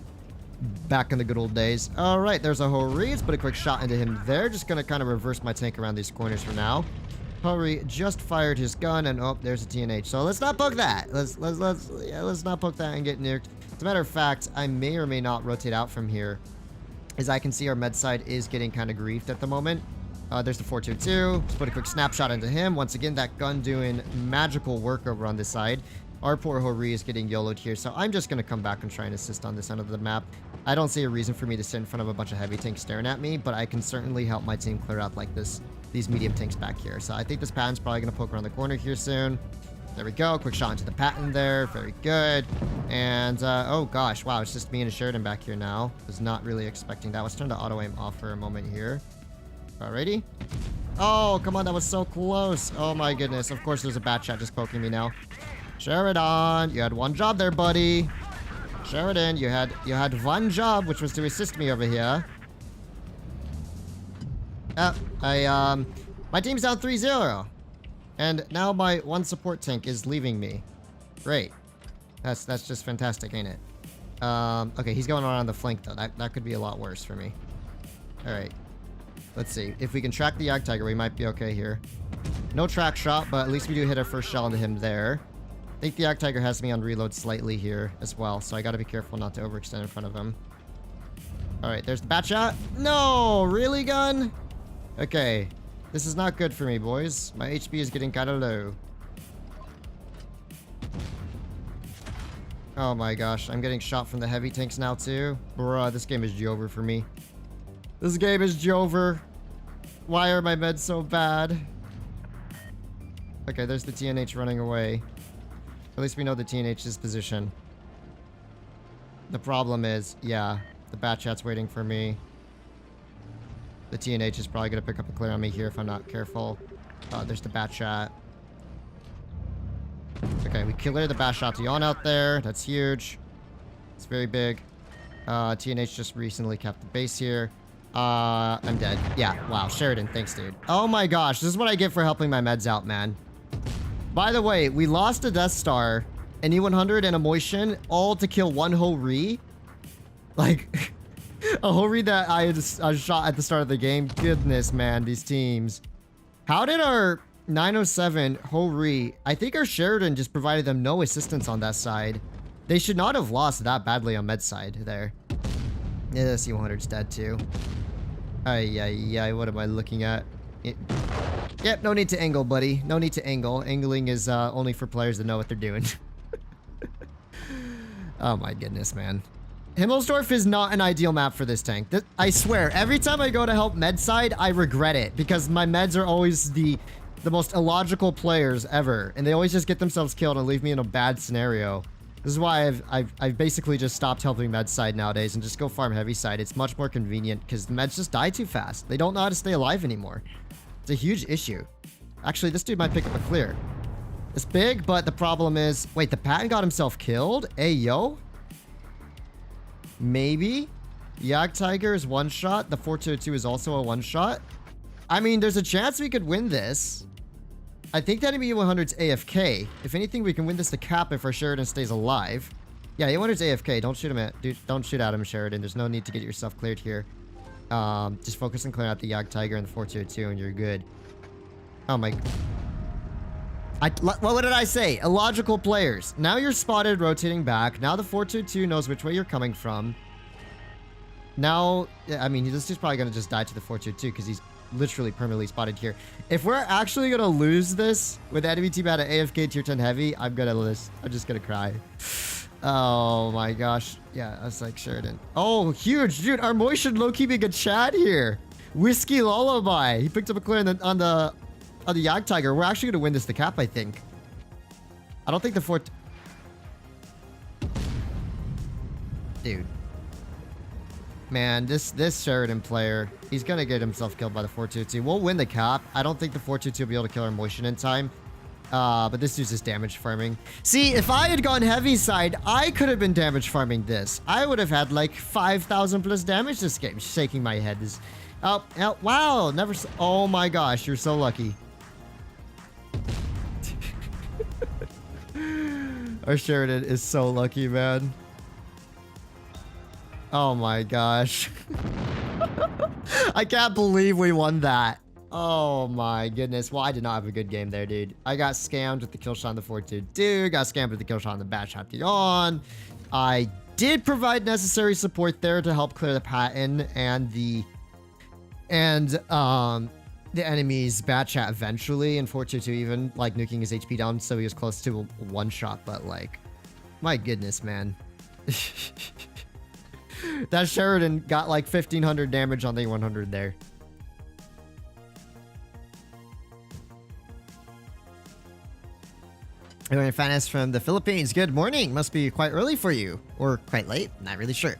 Back in the good old days. All right, there's a Hori. Let's put a quick shot into him there. Just going to kind of reverse my tank around these corners for now. Hori just fired his gun, and oh, there's a TNH. So let's not poke that. Let's not poke that and get nuked. As a matter of fact, I may or may not rotate out from here, as I can see our med side is getting kind of griefed at the moment. There's the 422. Let's put a quick snapshot into him. Once again, that gun doing magical work over on this side. Our poor Hori is getting YOLO'd here, so I'm just going to come back and try and assist on this end of the map. I don't see a reason for me to sit in front of a bunch of heavy tanks staring at me, but I can certainly help my team clear out like these medium tanks back here. So I think this Patton's probably going to poke around the corner here soon. There we go. Quick shot into the Patton there. Very good. And, oh gosh, wow, it's just me and a Sheridan back here now. Was not really expecting that. Let's turn the auto-aim off for a moment here. Alrighty. Oh, come on, that was so close. Oh my goodness. Of course, there's a bat chat just poking me now. Sheridan, you had one job there, buddy. Sheridan, you had one job, which was to assist me over here. My team's down 3-0. And now my one support tank is leaving me. Great. That's just fantastic, ain't it? Okay, he's going around the flank, though. That could be a lot worse for me. Alright. Let's see. If we can track the Yak Tiger, we might be okay here. No track shot, but at least we do hit our first shell into him there. I think the Yak Tiger has me on reload slightly here as well, so I gotta be careful not to overextend in front of him. Alright, there's the bat shot. No! Really, gun? Okay. This is not good for me, boys. My HP is getting kind of low. Oh my gosh, I'm getting shot from the heavy tanks now too. Bruh, this game is Jover for me. This game is Jover. Why are my meds so bad? Okay, there's the TNH running away. At least we know the TNH's position. The problem is, yeah, the bat chat's waiting for me. The TNH is probably going to pick up a clear on me here if I'm not careful. There's the bat chat. Okay, we clear the bat shot on out there. That's huge. It's very big. TNH just recently kept the base here. I'm dead. Yeah, wow. Sheridan, thanks, dude. Oh my gosh, this is what I get for helping my meds out, man. By the way, we lost a Death Star, an E100, and a Moishin, all to kill one Hori. Like, a Hori that I shot at the start of the game. Goodness, man, these teams. How did our 907 Hori... I think our Sheridan just provided them no assistance on that side. They should not have lost that badly on med side there. Yeah, the C100's dead too. Ay, what am I looking at? Yep, no need to angle, buddy. No need to angle. Angling is only for players that know what they're doing. Oh my goodness, man. Himmelsdorf is not an ideal map for this tank. I swear, every time I go to help med side, I regret it. Because my meds are always the most illogical players ever. And they always just get themselves killed and leave me in a bad scenario. This is why I've basically just stopped helping med side nowadays and just go farm heavy side. It's much more convenient because the meds just die too fast. They don't know how to stay alive anymore. It's a huge issue. Actually, this dude might pick up a clear. It's big, but the problem is... Wait, the Patton got himself killed? Hey, yo? Maybe? Yak Tiger is one shot. The 422 is also a one shot. I mean, there's a chance we could win this. I think that E100's AFK. If anything, we can win this to cap if our Sheridan stays alive. Yeah, E100's AFK. Don't shoot him at... Dude, don't shoot at him, Sheridan. There's no need to get yourself cleared here. Just focus on clearing out the Yak Tiger and the 422 and you're good. Oh my... what did I say? Illogical players. Now you're spotted rotating back. Now the 422 knows which way you're coming from. Now... I mean, this dude's probably going to just die to the 422 because he's literally permanently spotted here. If we're actually going to lose this with enemy team at an AFK tier 10 heavy, I'm just going to cry. Oh my gosh. Yeah, I was like, Sheridan. Oh, huge. Dude, our Moishin low-key being a chat here. Whiskey Lullaby. He picked up a clear on the Yak Tiger. We're actually going to win this to cap, I think. I don't think the fort... Dude. Man, this Sheridan player, he's going to get himself killed by the 422. We'll win the cap. I don't think the 422 will be able to kill our Moishin in time. But this dude's just damage farming. See, if I had gone heavy side, I could have been damage farming this. I would have had like 5,000 plus damage this game. Shaking my head. Oh, wow. Never. Oh my gosh. You're so lucky. Our Sheridan is so lucky, man. Oh my gosh. I can't believe we won that. Oh my goodness. Well, I did not have a good game there, dude. I got scammed with the kill shot on the 422. Got scammed with the kill shot on the bat shot on. I did provide necessary support there to help clear the Patton and the... And, the enemy's bad chat eventually, and 422 even, like, nuking his HP down so he was close to a one-shot, but, like, my goodness, man. That Sheridan got, like, 1,500 damage on the 100 there. HisRoyalFatness from the Philippines. Good morning. Must be quite early for you. Or quite late. Not really sure.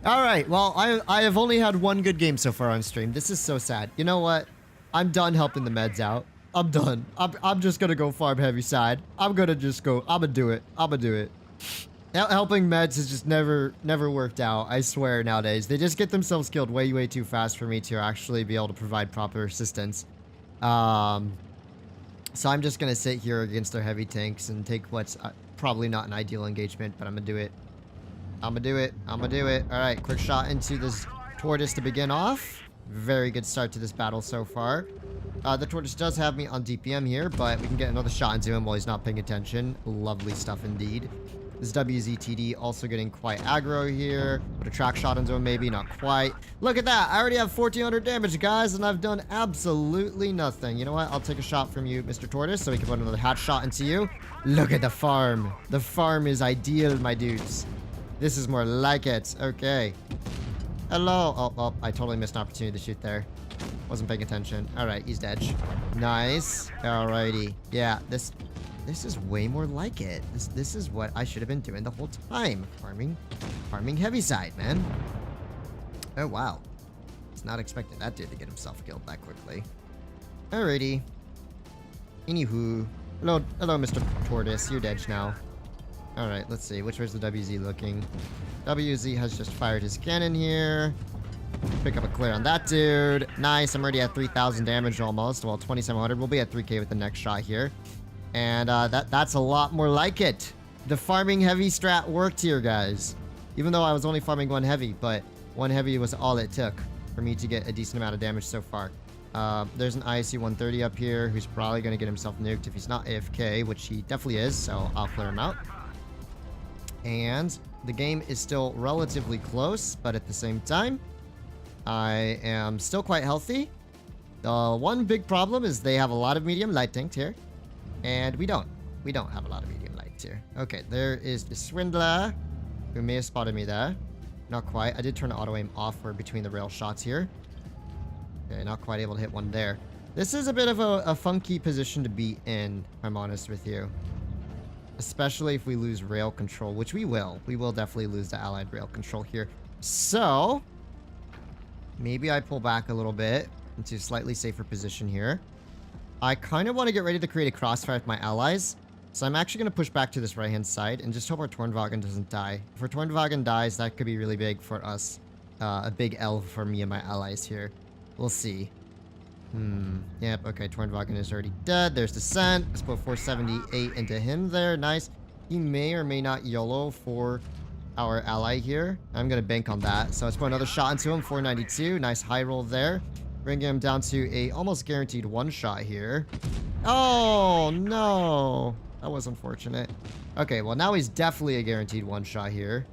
Alright, well, I have only had one good game so far on stream. This is so sad. You know what? I'm done helping the meds out. I'm done. I'm just gonna go farm heavy side. I'm gonna just go. I'm gonna do it. I'm gonna do it. Helping meds has just never worked out. I swear nowadays. They just get themselves killed way too fast for me to actually be able to provide proper assistance. So I'm just going to sit here against their heavy tanks and take what's probably not an ideal engagement, but I'm going to do it. I'm going to do it. I'm going to do it. All right, quick shot into this Tortoise to begin off. Very good start to this battle so far. The Tortoise does have me on DPM here, but we can get another shot into him while he's not paying attention. Lovely stuff indeed. This WZTD also getting quite aggro here. Put a track shot into him, maybe. Not quite. Look at that. I already have 1,400 damage, guys, and I've done absolutely nothing. You know what? I'll take a shot from you, Mr. Tortoise, so we can put another hat shot into you. Look at the farm. The farm is ideal, my dudes. This is more like it. Okay. Hello. Oh, I totally missed an opportunity to shoot there. Wasn't paying attention. All right, he's dead. Nice. Alrighty. Yeah, this is way more like it. This is what I should have been doing the whole time. Farming heavy side, man. Oh, wow. Was not expecting that dude to get himself killed that quickly. Alrighty. Anywho. Hello, Mr. Tortoise. You're dead now. Alright, let's see. Which way's the WZ looking? WZ has just fired his cannon here. Pick up a clear on that dude. Nice. I'm already at 3,000 damage almost. Well, 2,700. We'll be at 3K with the next shot here. And that's a lot more like it. The farming heavy strat worked here, guys. Even though I was only farming one heavy, but one heavy was all it took for me to get a decent amount of damage so far. There's an ISU 130 up here who's probably going to get himself nuked if he's not AFK, which he definitely is, so I'll clear him out. And the game is still relatively close, but at the same time, I am still quite healthy. The one big problem is they have a lot of medium light tanked here. And we don't have a lot of medium lights here. Okay, there is the Swindler, who may have spotted me there. Not quite. I did turn the auto aim off for between the rail shots here. Okay, not quite able to hit one there. This is a bit of a funky position to be in, if I'm honest with you. Especially if we lose rail control, which we will. We will definitely lose the allied rail control here. So, maybe I pull back a little bit into a slightly safer position here. I kind of want to get ready to create a crossfire with my allies. So I'm actually going to push back to this right-hand side and just hope our Tornwagen doesn't die. If our Tornwagen dies, that could be really big for us. A big L for me and my allies here. We'll see. Yep, okay, Tornwagen is already dead. There's Descent. Let's put 478 into him there. Nice. He may or may not YOLO for our ally here. I'm going to bank on that. So let's put another shot into him. 492. Nice high roll there. Bringing him down to a almost guaranteed one shot here. Oh, no. That was unfortunate. Okay, well, now he's definitely a guaranteed one shot here.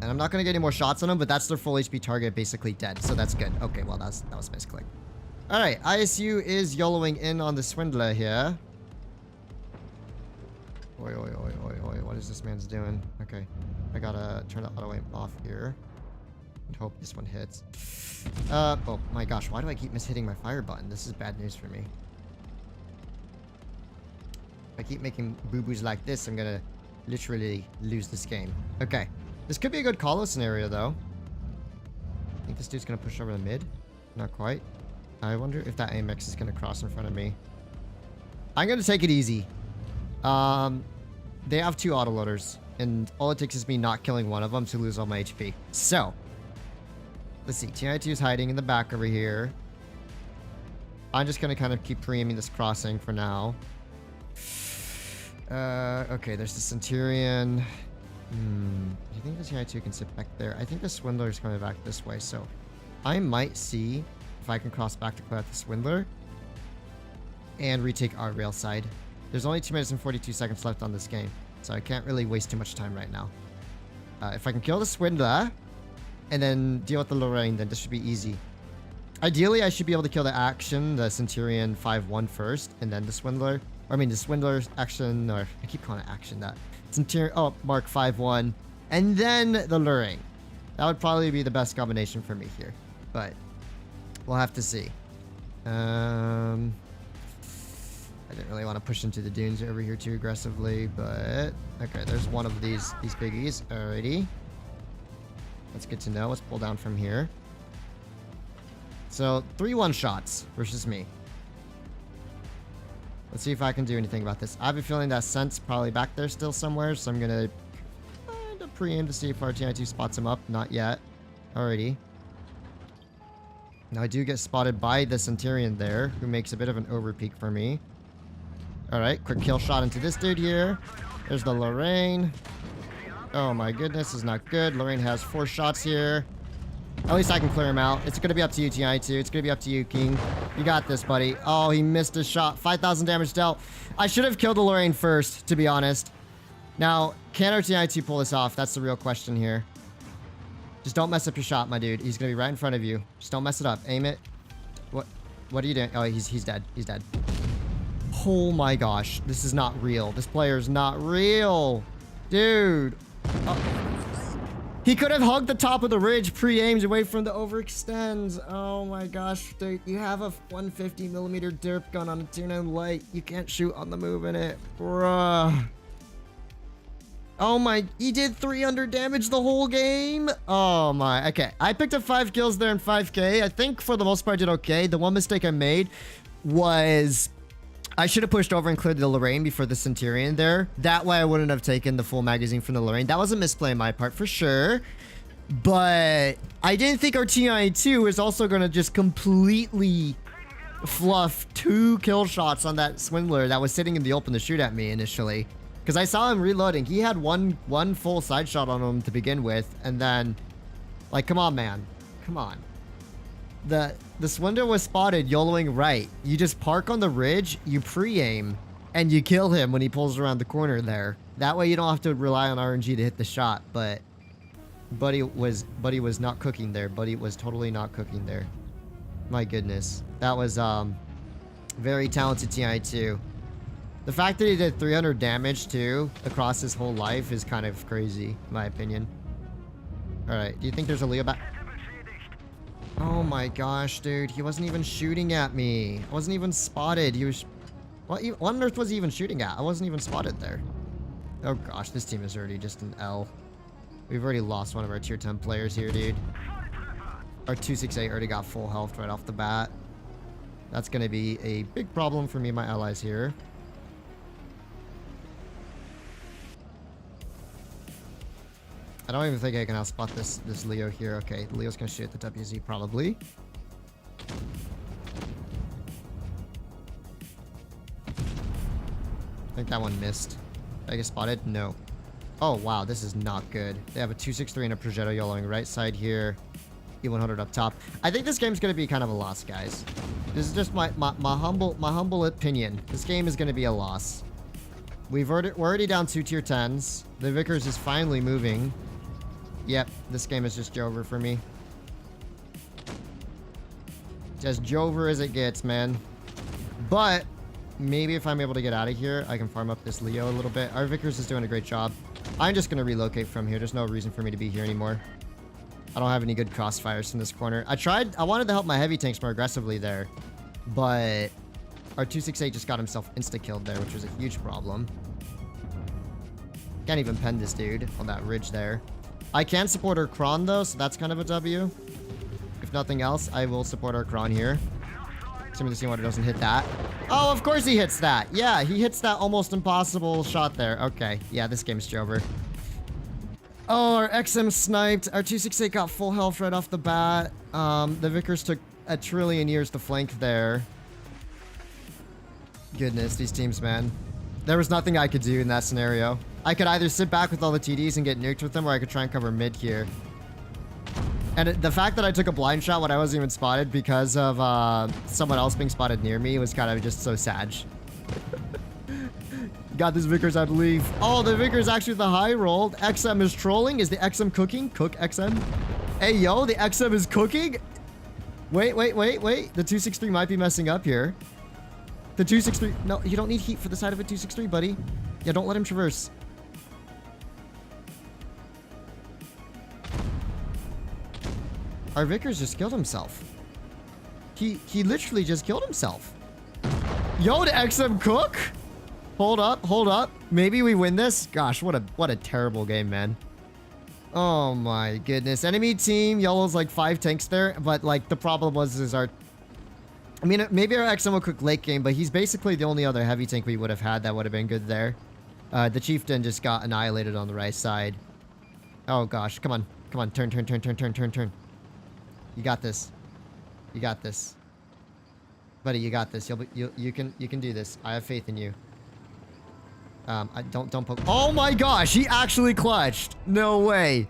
And I'm not going to get any more shots on him, but that's their full HP target basically dead. So that's good. Okay, well, that was misclick. All right, ISU is YOLOing in on the Swindler here. Oi. What is this man's doing? Okay, I got to turn the auto aim off here. And hope this one hits. Oh my gosh, why do I keep mishitting my fire button? This is bad news for me. If I keep making boo-boos like this, I'm gonna literally lose this game. Okay. This could be a good call-out scenario, though. I think this dude's gonna push over the mid. Not quite. I wonder if that AMX is gonna cross in front of me. I'm gonna take it easy. They have two autoloaders, and all it takes is me not killing one of them to lose all my HP. So, let's see. TI2 is hiding in the back over here. I'm just gonna kind of keep pre-aiming this crossing for now. Okay, there's the Centurion. Do you think the TI2 can sit back there? I think the Swindler is coming back this way, so I might see if I can cross back to clear out the Swindler and retake our rail side. There's only 2 minutes and 42 seconds left on this game, so I can't really waste too much time right now. If I can kill the Swindler and then deal with the Lorraine, then this should be easy. Ideally, I should be able to kill the action, the Centurion 5-1 first, and then the Swindler. Or, I mean, the Swindler's action, or I keep calling it action, that. Centurion, oh, Mark 5-1, and then the Luring. That would probably be the best combination for me here, but we'll have to see. I didn't really want to push into the dunes over here too aggressively, but okay, there's one of these piggies. Alrighty. That's good to know. Let's pull down from here. So 3 one-shots versus me. Let's see if I can do anything about this. I have a feeling that Scent's probably back there still somewhere, so I'm gonna kind of pre-aim to see if our TI2 spots him up. Not yet. Alrighty. Now I do get spotted by the Centurion there, who makes a bit of an overpeak for me. Alright, quick kill shot into this dude here. There's the Lorraine. Oh my goodness, is not good. Lorraine has 4 shots here. At least I can clear him out. It's gonna be up to you, TI2. It's gonna be up to you, King. You got this, buddy. Oh, he missed his shot. 5,000 damage dealt. I should have killed the Lorraine first, to be honest. Now, can our TI2 pull this off? That's the real question here. Just don't mess up your shot, my dude. He's gonna be right in front of you. Just don't mess it up. Aim it. What are you doing? Oh, he's dead. He's dead. Oh my gosh. This is not real. This player is not real. Dude. He could have hugged the top of the ridge, pre-aimed away from the overextends. Oh my gosh, dude. You have a 150mm derp gun on a 2.9 light. You can't shoot on the move in it. Bruh. Oh my, he did 300 damage the whole game? Oh my, okay. I picked up 5 kills there in 5k. I think for the most part I did okay. The one mistake I made was I should have pushed over and cleared the Lorraine before the Centurion there. That way I wouldn't have taken the full magazine from the Lorraine. That was a misplay on my part for sure. But I didn't think our TI2 is also going to just completely fluff 2 kill shots on that Swindler that was sitting in the open to shoot at me initially. Because I saw him reloading. He had one full side shot on him to begin with. And then, like, come on, man. Come on. The Swindler was spotted YOLOing right. You just park on the ridge, you pre-aim, and you kill him when he pulls around the corner there. That way you don't have to rely on RNG to hit the shot. But Buddy was not cooking there. Buddy was totally not cooking there. My goodness. That was very talented TI2. The fact that he did 300 damage, too, across his whole life is kind of crazy, in my opinion. Alright, do you think there's a Leo back? Oh my gosh, dude. He wasn't even shooting at me. I wasn't even spotted. He was... What on earth was he even shooting at? I wasn't even spotted there. Oh gosh, this team is already just an L. We've already lost one of our tier 10 players here, dude. Our 268 already got full health right off the bat. That's going to be a big problem for me and my allies here. I don't even think I can outspot this Leo here. Okay, Leo's gonna shoot at the WZ probably. I think that one missed. Did I get spotted? No. Oh wow, this is not good. They have a 263 and a Progetto YOLOing right side here. E100 up top. I think this game's gonna be kind of a loss, guys. This is just my humble opinion. This game is gonna be a loss. We're already down 2 tier 10s. The Vickers is finally moving. Yep, this game is just Jover for me. Just Jover as it gets, man. But maybe if I'm able to get out of here, I can farm up this Leo a little bit. Our Vickers is doing a great job. I'm just going to relocate from here. There's no reason for me to be here anymore. I don't have any good crossfires from this corner. I wanted to help my heavy tanks more aggressively there. But our 268 just got himself insta-killed there, which was a huge problem. Can't even pen this dude on that ridge there. I can support our Kron though, so that's kind of a W. If nothing else, I will support our Kron here. Assuming the Seawater doesn't hit that. Oh, of course he hits that. Yeah, he hits that almost impossible shot there. Okay, yeah, this game's Jover. Oh, our XM sniped. Our 268 got full health right off the bat. The Vickers took a trillion years to flank there. Goodness, these teams, man. There was nothing I could do in that scenario. I could either sit back with all the TDs and get nuked with them, or I could try and cover mid here. And the fact that I took a blind shot when I wasn't even spotted because of someone else being spotted near me was kind of just so sad. Got this Vickers, I believe. Oh, the Vickers actually the high rolled. XM is trolling. Is the XM cooking? Cook XM. Hey, yo, the XM is cooking. Wait. The 263 might be messing up here. The 263. No, you don't need heat for the side of a 263, buddy. Yeah, don't let him traverse. Our Vickers just killed himself. He literally just killed himself. Yo, to XM Cook? Hold up. Maybe we win this? Gosh, what a terrible game, man. Oh my goodness. Enemy team, yellow's like 5 tanks there, but like the problem is our... I mean, maybe our XM will cook late game, but he's basically the only other heavy tank we would have had that would have been good there. The Chieftain just got annihilated on the right side. Oh gosh, come on. Turn. You got this. Buddy, you got this. You can do this. I have faith in you. Don't poke. Oh my gosh, he actually clutched. No way.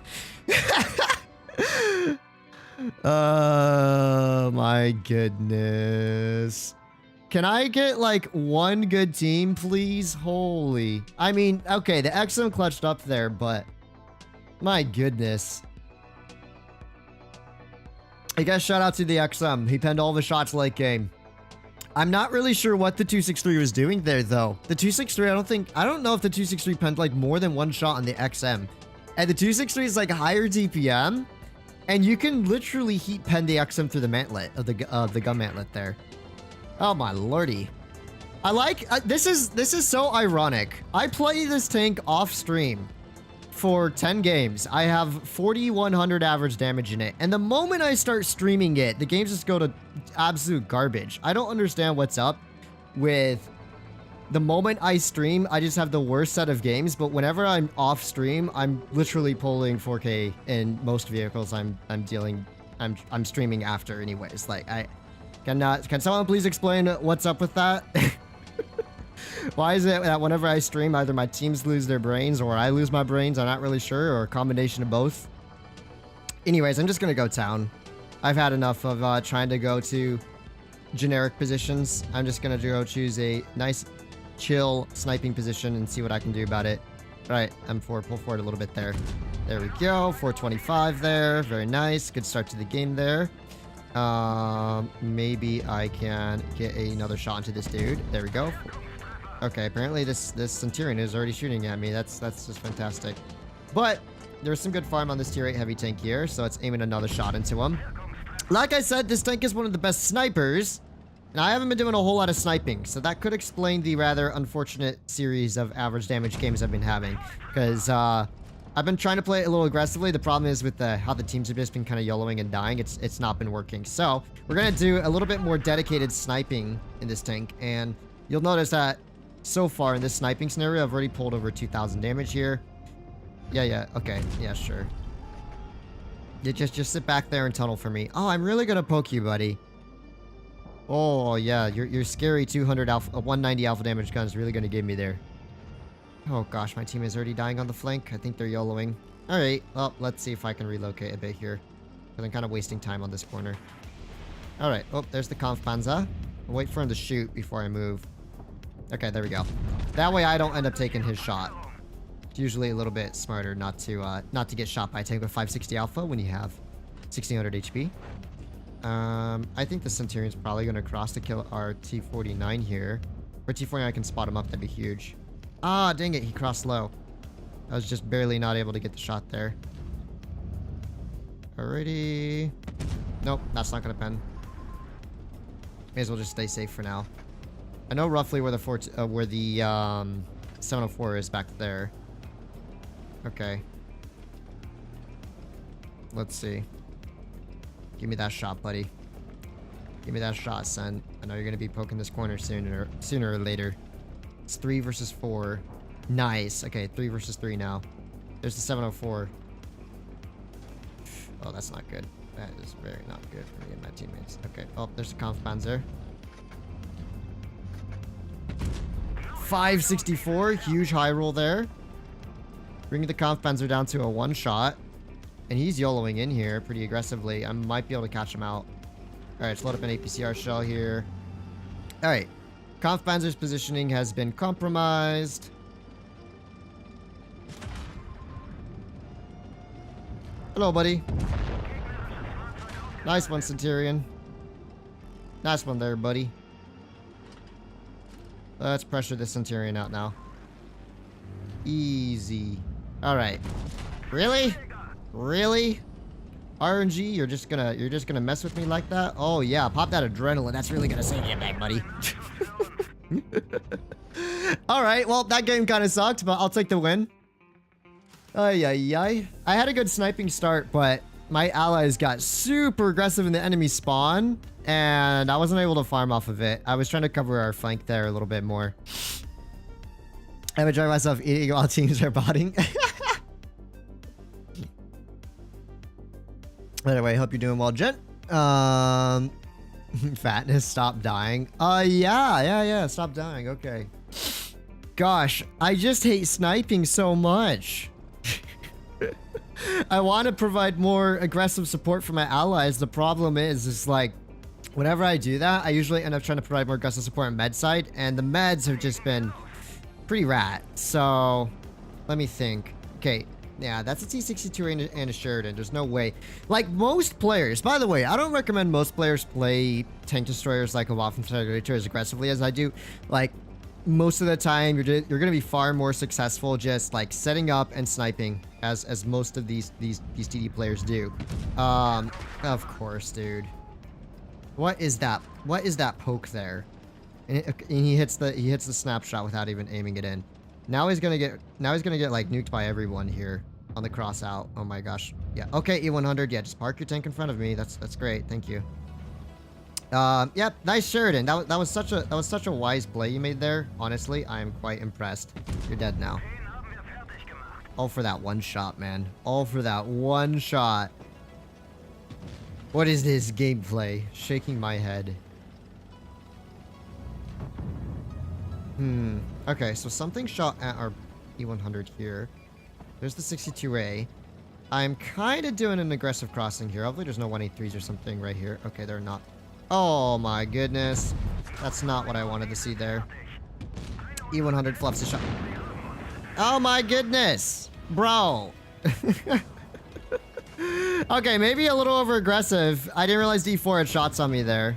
Oh my goodness. Can I get like one good team, please? Holy. I mean, okay, the XM clutched up there, but my goodness. I guess shout out to the XM. He penned all the shots late game. I'm not really sure what the 263 was doing there, though. The 263, I don't know if the 263 penned like more than one shot on the XM. And the 263 is like higher DPM, and you can literally heat pen the XM through the mantlet of the gun mantlet there. Oh my lordy. I like this is so ironic. I play this tank off stream for 10 games. I have 4,100 average damage in it. And the moment I start streaming it, the games just go to absolute garbage. I don't understand what's up with the moment I stream, I just have the worst set of games. But whenever I'm off stream, I'm literally pulling 4K in most vehicles I'm streaming after anyways. Like can someone please explain what's up with that? Why is it that whenever I stream, either my teams lose their brains or I lose my brains? I'm not really sure, or a combination of both. Anyways, I'm just going to go town. I've had enough of trying to go to generic positions. I'm just going to go choose a nice, chill sniping position and see what I can do about it. All right, pull forward a little bit there. There we go, 425 there. Very nice. Good start to the game there. Maybe I can get another shot into this dude. There we go. Okay, apparently this Centurion is already shooting at me. That's just fantastic. But there's some good farm on this tier 8 heavy tank here, so it's aiming another shot into him. Like I said, this tank is one of the best snipers, and I haven't been doing a whole lot of sniping, so that could explain the rather unfortunate series of average damage games I've been having, because I've been trying to play it a little aggressively. The problem is with how the teams have just been kind of YOLOing and dying, it's not been working. So we're gonna do a little bit more dedicated sniping in this tank, and you'll notice that so far in this sniping scenario, I've already pulled over 2,000 damage here. Yeah, okay. Yeah, sure. You just sit back there and tunnel for me. Oh, I'm really gonna poke you, buddy. Oh, yeah, your scary 190 alpha damage gun is really gonna give me there. Oh gosh, my team is already dying on the flank. I think they're YOLOing. Alright, well, let's see if I can relocate a bit here, because I'm kind of wasting time on this corner. Alright, oh, there's the Kampfpanzer. I'll wait for him to shoot before I move. Okay, there we go. That way I don't end up taking his shot. It's usually a little bit smarter not to get shot by a tank with 560 alpha when you have 1600 HP. I think the Centurion's probably going to cross to kill our T49 here. For T49 I can spot him up, that'd be huge. Ah, dang it, he crossed low. I was just barely not able to get the shot there. Alrighty. Nope, that's not going to pen. May as well just stay safe for now. I know roughly where the 704 is back there. Okay. Let's see. Give me that shot, buddy. Give me that shot, son. I know you're gonna be poking this corner sooner or later. It's 3 versus 4. Nice. Okay, 3 versus 3 now. There's the 704. Oh, that's not good. That is very not good for me and my teammates. Okay. Oh, there's the Kampfpanzer. 564, huge high roll there. Bringing the Kampfpanzer down to a 1 shot. And he's YOLOing in here pretty aggressively. I might be able to catch him out. Alright, let's load up an APCR shell here. Alright. Kampfpanzer's positioning has been compromised. Hello, buddy. Nice one, Centurion. Nice one there, buddy. Let's pressure this Centurion out now. Easy. Alright. Really? Really? RNG, you're just gonna mess with me like that? Oh yeah, pop that adrenaline. That's really gonna save you back, buddy. Alright, well, that game kind of sucked, but I'll take the win. Ay, ay, ay. I had a good sniping start, but my allies got super aggressive in the enemy spawn, and I wasn't able to farm off of it. I was trying to cover our flank there a little bit more. I've enjoyed myself eating while teams are botting. Anyway, hope you're doing well, gent. Fatness, stop dying. Yeah, stop dying. Okay. Gosh, I just hate sniping so much. I want to provide more aggressive support for my allies. The problem is like, whenever I do that, I usually end up trying to provide more aggressive support on med side, and the meds have just been pretty rat. So, let me think. Okay. Yeah, that's a T-62 and a Sheridan. There's no way. Like, most players... By the way, I don't recommend most players play tank destroyers like a WT Ritter as aggressively as I do. Like, most of the time, you're going to be far more successful just, like, setting up and sniping as most of these TD players do. Of course, dude. What is that? What is that poke there? And he hits the snapshot without even aiming it in. Now he's gonna get like nuked by everyone here on the cross out. Oh my gosh. Yeah. Okay, E100. Yeah, just park your tank in front of me. That's great. Thank you. Yep. Nice Sheridan. That was such a wise play you made there. Honestly, I am quite impressed. You're dead now. All for that one shot, man. All for that one shot. What is this gameplay? Shaking my head. Okay, so something shot at our E100 here. There's the 62A. I'm kind of doing an aggressive crossing here. Hopefully there's no 183s or something right here. Okay, they're not. Oh my goodness. That's not what I wanted to see there. E100 fluffs a shot. Oh my goodness. Bro. Okay, maybe a little over aggressive. I didn't realize D4 had shots on me there.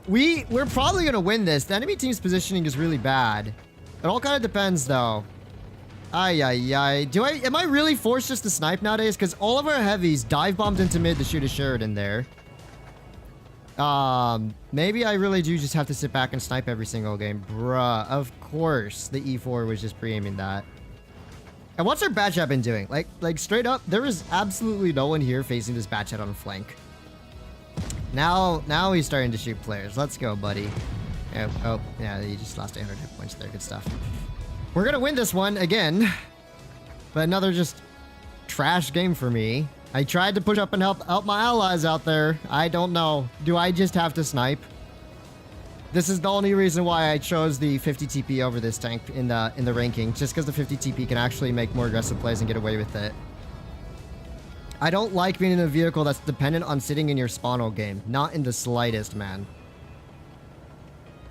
We're probably gonna win this. The enemy team's positioning is really bad. It all kind of depends, though. Ay, ay, ay. Am I really forced just to snipe nowadays? Because all of our heavies dive bombed into mid to shoot a Sheridan there. Maybe I really do just have to sit back and snipe every single game. Bruh, of course the E4 was just pre-aiming that. And what's our batch been doing? Like straight up, there is absolutely no one here facing this batch on flank. Now he's starting to shoot players. Let's go, buddy. Oh, yeah, he just lost 800 hit points there. Good stuff. We're gonna win this one again. But another just trash game for me. I tried to push up and help my allies out there. I don't know. Do I just have to snipe? This is the only reason why I chose the 50 TP over this tank in the ranking. Just because the 50 TP can actually make more aggressive plays and get away with it. I don't like being in a vehicle that's dependent on sitting in your spawn all game. Not in the slightest, man.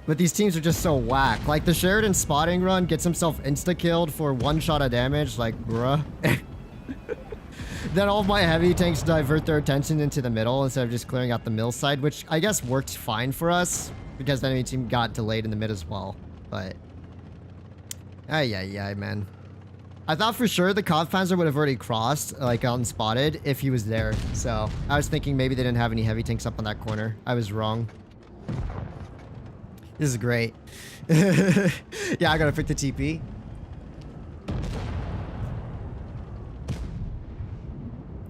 But these teams are just so whack. Like, the Sheridan spotting run gets himself insta-killed for one shot of damage. Like, bruh. Then all of my heavy tanks divert their attention into the middle instead of just clearing out the mill side, which I guess worked fine for us. Because the enemy team got delayed in the mid as well. But... ay, ay, ay, man. I thought for sure the Kampfpanzer would have already crossed, like, unspotted, if he was there. So, I was thinking maybe they didn't have any heavy tanks up on that corner. I was wrong. This is great. Yeah, I gotta pick the TP.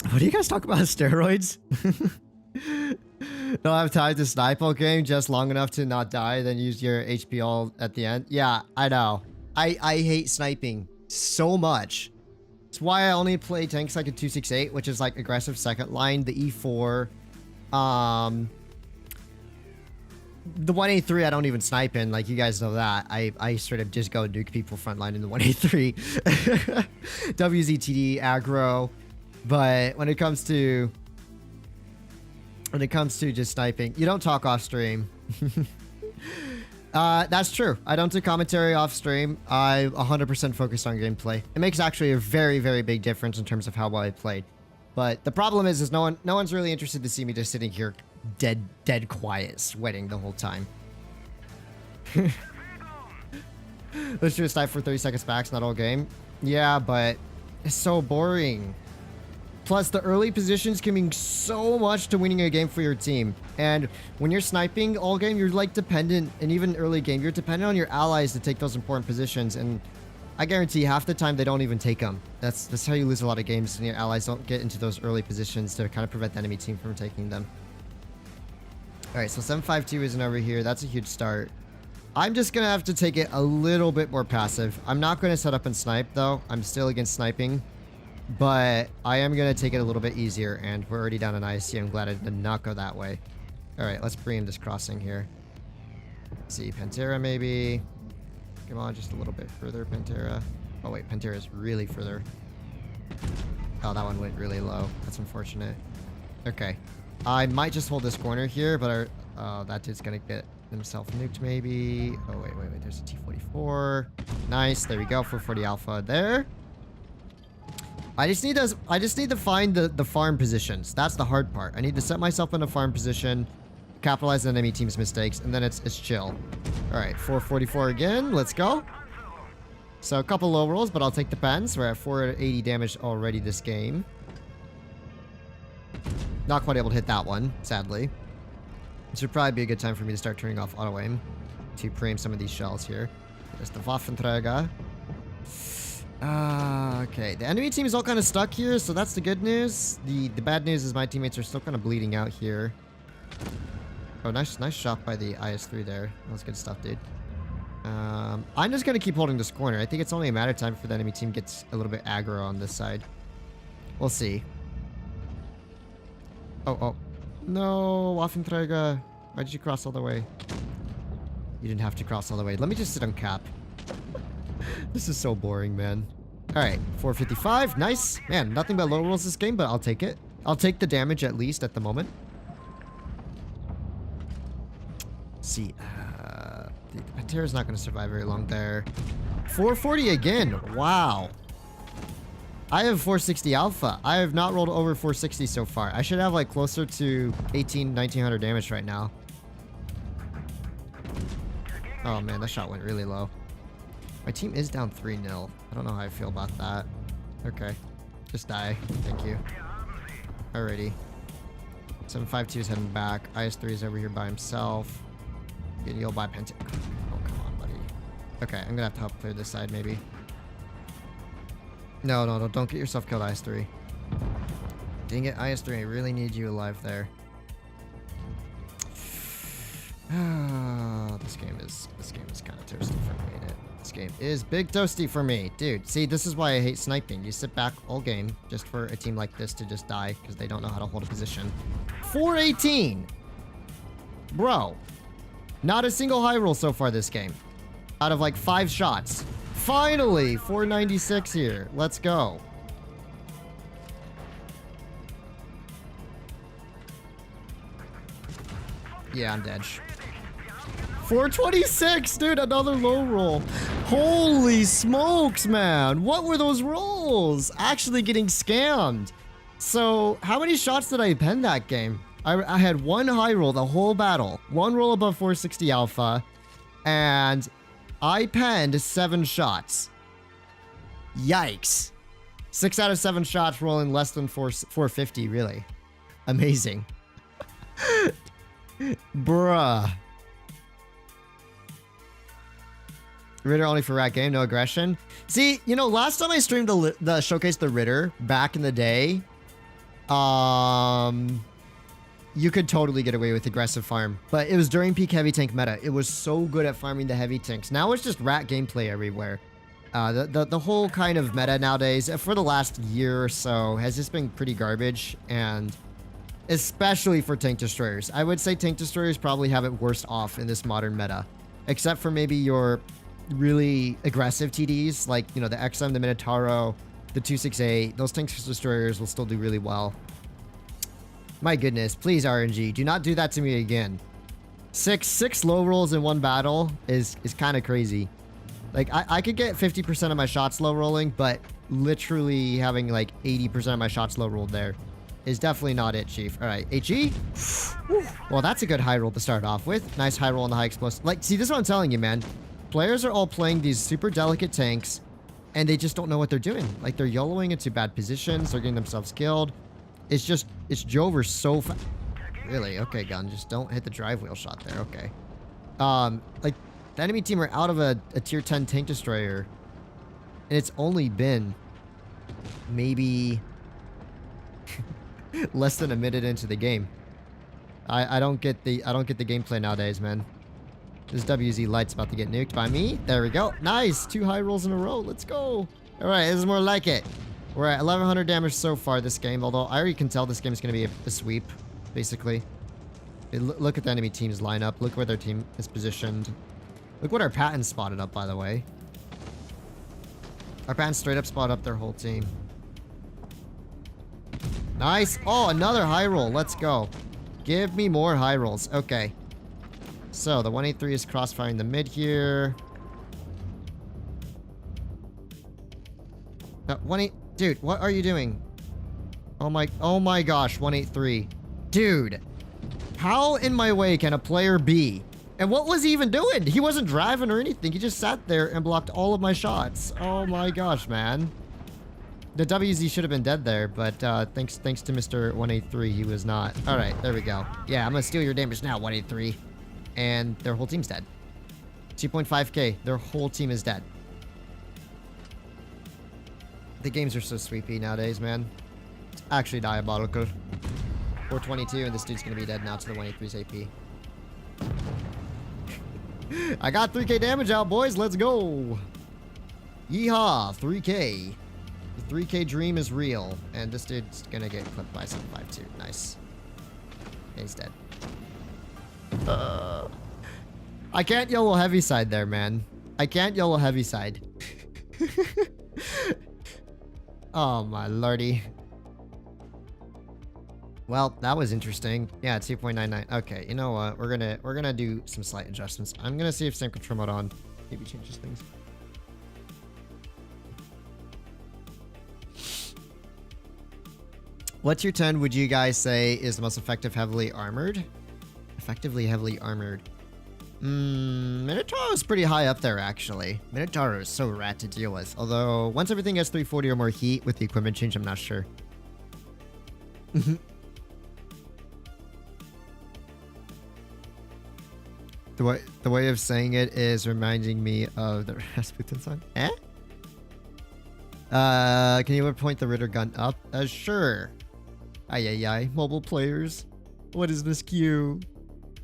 What do you guys talk about? Steroids? Don't have time to snipe all game, just long enough to not die, then use your HP all at the end. Yeah, I know. I hate sniping so much. It's why I only play tanks like a 268, which is like aggressive second line, the E4. The 183 I don't even snipe in, like you guys know that. I straight up just go nuke people frontline in the 183. WZTD, aggro. But when it comes to just sniping, you don't talk off stream. That's true. I don't do commentary off stream. I 100% focus on gameplay. It makes actually a very, very big difference in terms of how well I played. But the problem is no one's really interested to see me just sitting here dead quiet, sweating the whole time. Let's do a snipe for 30 seconds max, not all game. Yeah, but it's so boring. Plus, the early positions can mean so much to winning a game for your team. And when you're sniping all game, you're like dependent, and even early game, you're dependent on your allies to take those important positions. And I guarantee half the time they don't even take them. That's how you lose a lot of games, and your allies don't get into those early positions to kind of prevent the enemy team from taking them. All right, so 752 isn't over here. That's a huge start. I'm just going to have to take it a little bit more passive. I'm not going to set up and snipe, though. I'm still against sniping. But I am going to take it a little bit easier, and we're already down an IC. I'm glad I did not go that way. All right, let's bring in this crossing here. Let's see, Pantera maybe. Come on, just a little bit further, Pantera. Oh, wait, Pantera is really further. Oh, that one went really low. That's unfortunate. Okay. I might just hold this corner here, but that dude's going to get himself nuked maybe. Oh, wait. There's a T-44. Nice. There we go. 440 Alpha there. I just need to find the farm positions. That's the hard part. I need to set myself in a farm position, capitalize on enemy team's mistakes, and then it's chill. All right, 444 again. Let's go. So a couple low rolls, but I'll take the pens. We're at 480 damage already this game. Not quite able to hit that one, sadly. This would probably be a good time for me to start turning off auto aim to pre-aim some of these shells here. There's the Waffenträger. Okay, the enemy team is all kind of stuck here, so that's the good news. The bad news is my teammates are still kind of bleeding out here. Oh, nice shot by the IS-3 there. That was good stuff, dude. I'm just going to keep holding this corner. I think it's only a matter of time for the enemy team gets a little bit aggro on this side. We'll see. Oh. No, Waffenträger. Why did you cross all the way? You didn't have to cross all the way. Let me just sit on cap. This is so boring, man. Alright, 455. Nice. Man, nothing but low rolls this game, but I'll take it. I'll take the damage at least at the moment. Let's see. The Pantera's not going to survive very long there. 440 again. Wow. I have 460 Alpha. I have not rolled over 460 so far. I should have like closer to 1900 damage right now. Oh man, that shot went really low. My team is down 3-0. I don't know how I feel about that. Okay. Just die. Thank you. Alrighty. 752 is heading back. IS-3 is over here by himself. Getting healed by Penta. Oh, come on, buddy. Okay, I'm gonna have to help clear this side, maybe. No. Don't get yourself killed, IS-3. Dang it, IS-3. I really need you alive there. This game is kind of toasty for me, ain't it? This game is big toasty for me. Dude, see, this is why I hate sniping. You sit back all game just for a team like this to just die because they don't know how to hold a position. 418! Bro. Not a single high roll so far this game. Out of like 5 shots. Finally! 496 here. Let's go. Yeah, I'm dead. 426, dude, another low roll. Holy smokes, man. What were those rolls? Actually getting scammed. So, how many shots did I pen that game? I had 1 high roll the whole battle. 1 roll above 460 Alpha. And I penned 7 shots. Yikes. 6 out of 7 shots rolling less than 450, really. Amazing. Bruh. Ritter only for rat game, no aggression. See, you know, last time I streamed the showcase the Ritter back in the day, you could totally get away with aggressive farm, but it was during peak heavy tank meta. It was so good at farming the heavy tanks. Now it's just rat gameplay everywhere. The whole kind of meta nowadays, for the last year or so, has just been pretty garbage, and especially for tank destroyers. I would say tank destroyers probably have it worst off in this modern meta, except for maybe your really aggressive TDs, like, you know, the XM, the Minotauro, the 268. Those tank destroyers will still do really well. My goodness, please RNG, do not do that to me again. Six low rolls in one battle is kind of crazy. Like, I could get 50% of my shots low rolling, but literally having like 80% of my shots low rolled there is definitely not it, Chief. All right, HE. Well, that's a good high roll to start off with. Nice high roll on the high explosive. Like, see, this is what I'm telling you, man. Players are all playing these super delicate tanks, and they just don't know what they're doing. Like, they're YOLOing into bad positions. They're getting themselves killed. It's Jover so fast. Really? Okay, gun. Just don't hit the drive wheel shot there. Okay. Like, the enemy team are out of a tier 10 tank destroyer, and it's only been maybe less than a minute into the game. I don't get the gameplay nowadays, man. This WZ Light's about to get nuked by me. There we go. Nice. 2 high rolls in a row. Let's go. All right, this is more like it. We're at 1100 damage so far this game, although I already can tell this game is going to be a sweep, basically. Look at the enemy team's lineup. Look where their team is positioned. Look what our Patton spotted up, by the way. Our Patton straight up spotted up their whole team. Nice. Oh, another high roll. Let's go. Give me more high rolls. Okay. So, the 183 is crossfiring the mid here. Dude, what are you doing? Oh my gosh, 183. Dude. How in my way can a player be? And what was he even doing? He wasn't driving or anything. He just sat there and blocked all of my shots. Oh my gosh, man. The WZ should have been dead there, but thanks to Mr. 183, he was not. All right, there we go. Yeah, I'm gonna steal your damage now, 183. And their whole team's dead. 2.5k. Their whole team is dead. The games are so sweepy nowadays, man. It's actually diabolical. 422, and this dude's gonna be dead now to the 183's AP. I got 3k damage out, boys. Let's go. Yeehaw, 3k. The 3k dream is real. And this dude's gonna get clipped by 752. Nice. Yeah, he's dead. I can't YOLO heavy side there, man. I can't YOLO heavy side. Oh my lordy. Well, that was interesting. Yeah, 2.99. Okay, you know what? We're gonna do some slight adjustments. I'm gonna see if same control mode on maybe changes things. What tier 10 would you guys say is the most effective heavily armored? Effectively heavily armored. Minotaur is pretty high up there, actually. Minotaur is so rad to deal with. Although, once everything has 340 or more heat with the equipment change, I'm not sure. The way of saying it is reminding me of the Rasputin song. Eh? Can you point the Ritter gun up? Sure. Ay. Mobile players. What is this queue?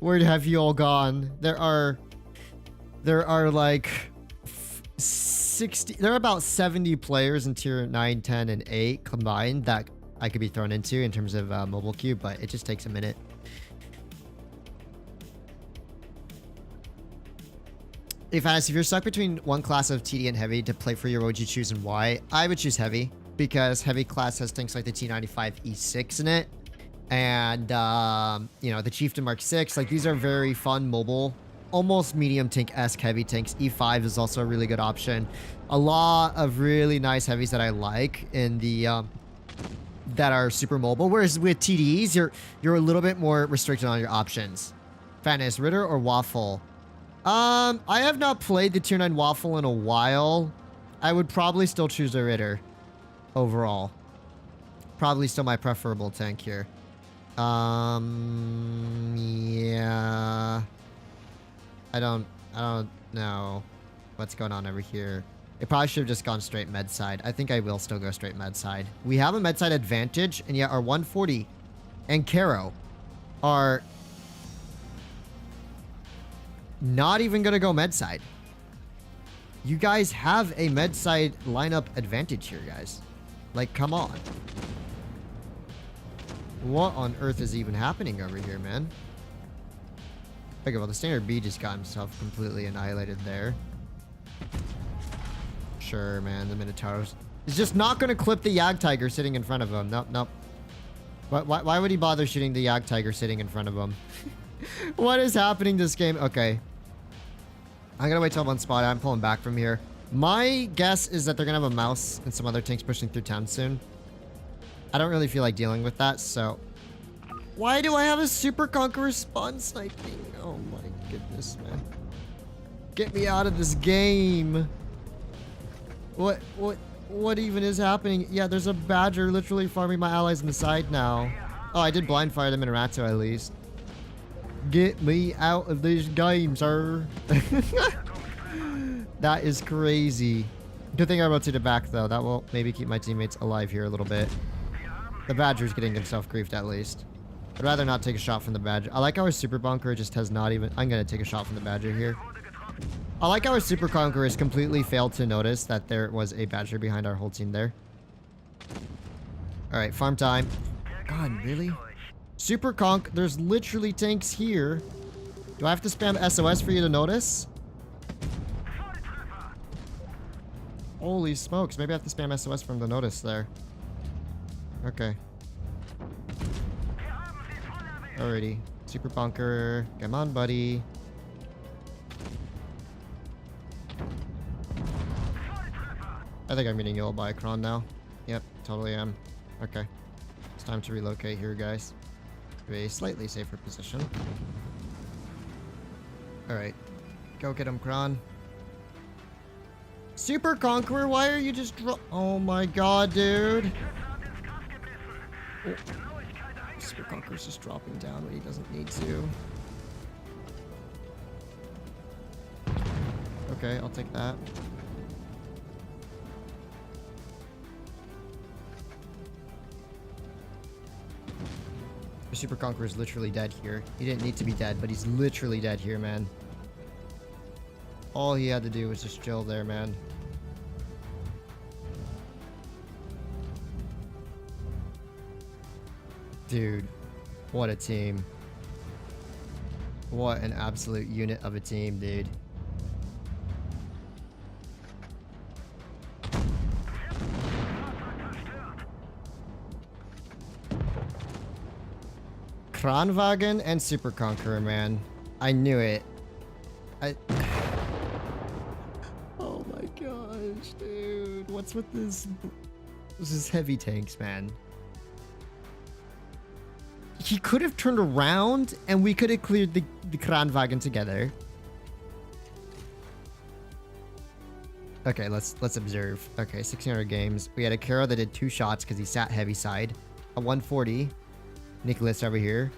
Where have you all gone? There are like 60. There are about 70 players in tier 9, 10, and 8 combined that I could be thrown into in terms of mobile queue, but it just takes a minute. Hey, Fatness, if you're stuck between one class of TD and Heavy to play for your, what would you choose and why? I would choose Heavy, because Heavy class has things like the T95E6 in it. And, you know, the Chieftain Mark 6. Like, these are very fun, mobile, almost medium tank-esque heavy tanks. E5 is also a really good option. A lot of really nice heavies that I like in the, that are super mobile. Whereas with TDs, you're a little bit more restricted on your options. Fatness, Ritter or Waffle? I have not played the tier 9 Waffle in a while. I would probably still choose the Ritter overall. Probably still my preferable tank here. Yeah. I don't know what's going on over here. It probably should have just gone straight med side. I think I will still go straight med side. We have a med side advantage, and yet our 140 and Caro are not even gonna go med side. You guys have a med side lineup advantage here, guys. Like, come on. What on earth is even happening over here, man? Okay, well, the standard B just got himself completely annihilated there. Sure, man, the Minotaur's is just not gonna clip the Yag Tiger sitting in front of him. Nope. Why would he bother shooting the Yag Tiger sitting in front of him? What is happening this game? Okay. I'm gonna wait till I'm on spot. I'm pulling back from here. My guess is that they're gonna have a mouse and some other tanks pushing through town soon. I don't really feel like dealing with that, so... Why do I have a Super Conqueror spawn sniping? Oh my goodness, man. Get me out of this game. What even is happening? Yeah, there's a Badger literally farming my allies on the side now. Oh, I did blind fire them in Ratto at least. Get me out of this game, sir. That is crazy. Good thing I rotated back, though. That will maybe keep my teammates alive here a little bit. The Badger's getting himself griefed, at least. I'd rather not take a shot from the Badger. I like how our Super Bunker just has not even... I'm going to take a shot from the Badger here. I like how our Super Conqueror has completely failed to notice that there was a Badger behind our whole team there. Alright, farm time. God, really? Super Conk, there's literally tanks here. Do I have to spam SOS for you to notice? Holy smokes, maybe I have to spam SOS for him to notice there. Okay. Alrighty. Super Bunker. Come on, buddy. I think I'm getting yelled by a Kron now. Yep, totally am. Okay. It's time to relocate here, guys. To a slightly safer position. Alright. Go get him, Kron. Super Conqueror, why are you just oh my god, dude. Oh. Super Conqueror's just dropping down when he doesn't need to. Okay, I'll take that. The Super Conqueror is literally dead here. He didn't need to be dead, but he's literally dead here, man. All he had to do was just chill there, man. Dude, what a team. What an absolute unit of a team, dude. Kranwagen and Super Conqueror, man. I knew it. Oh my gosh, dude. What's with this? This is heavy tanks, man. He could have turned around and we could have cleared the Kranwagen together. Okay, let's observe. Okay, 1600 games. We had a Kara that did 2 shots because he sat heavy side. A 140. Nicholas over here.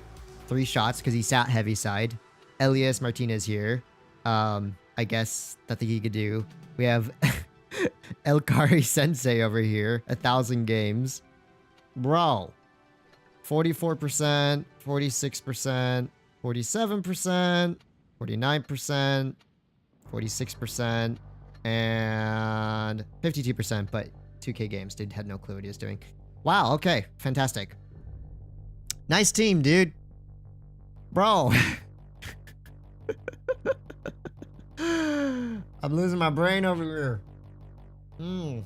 3 shots because he sat heavy side. Elias Martinez here. I guess nothing he could do. We have El Kari Sensei over here. 1000 games. Bro. 44%, 46%, 47%, 49%, 46%, and 52%, but 2K games. Dude had no clue what he was doing. Wow, okay. Fantastic. Nice team, dude. Bro. I'm losing my brain over here. You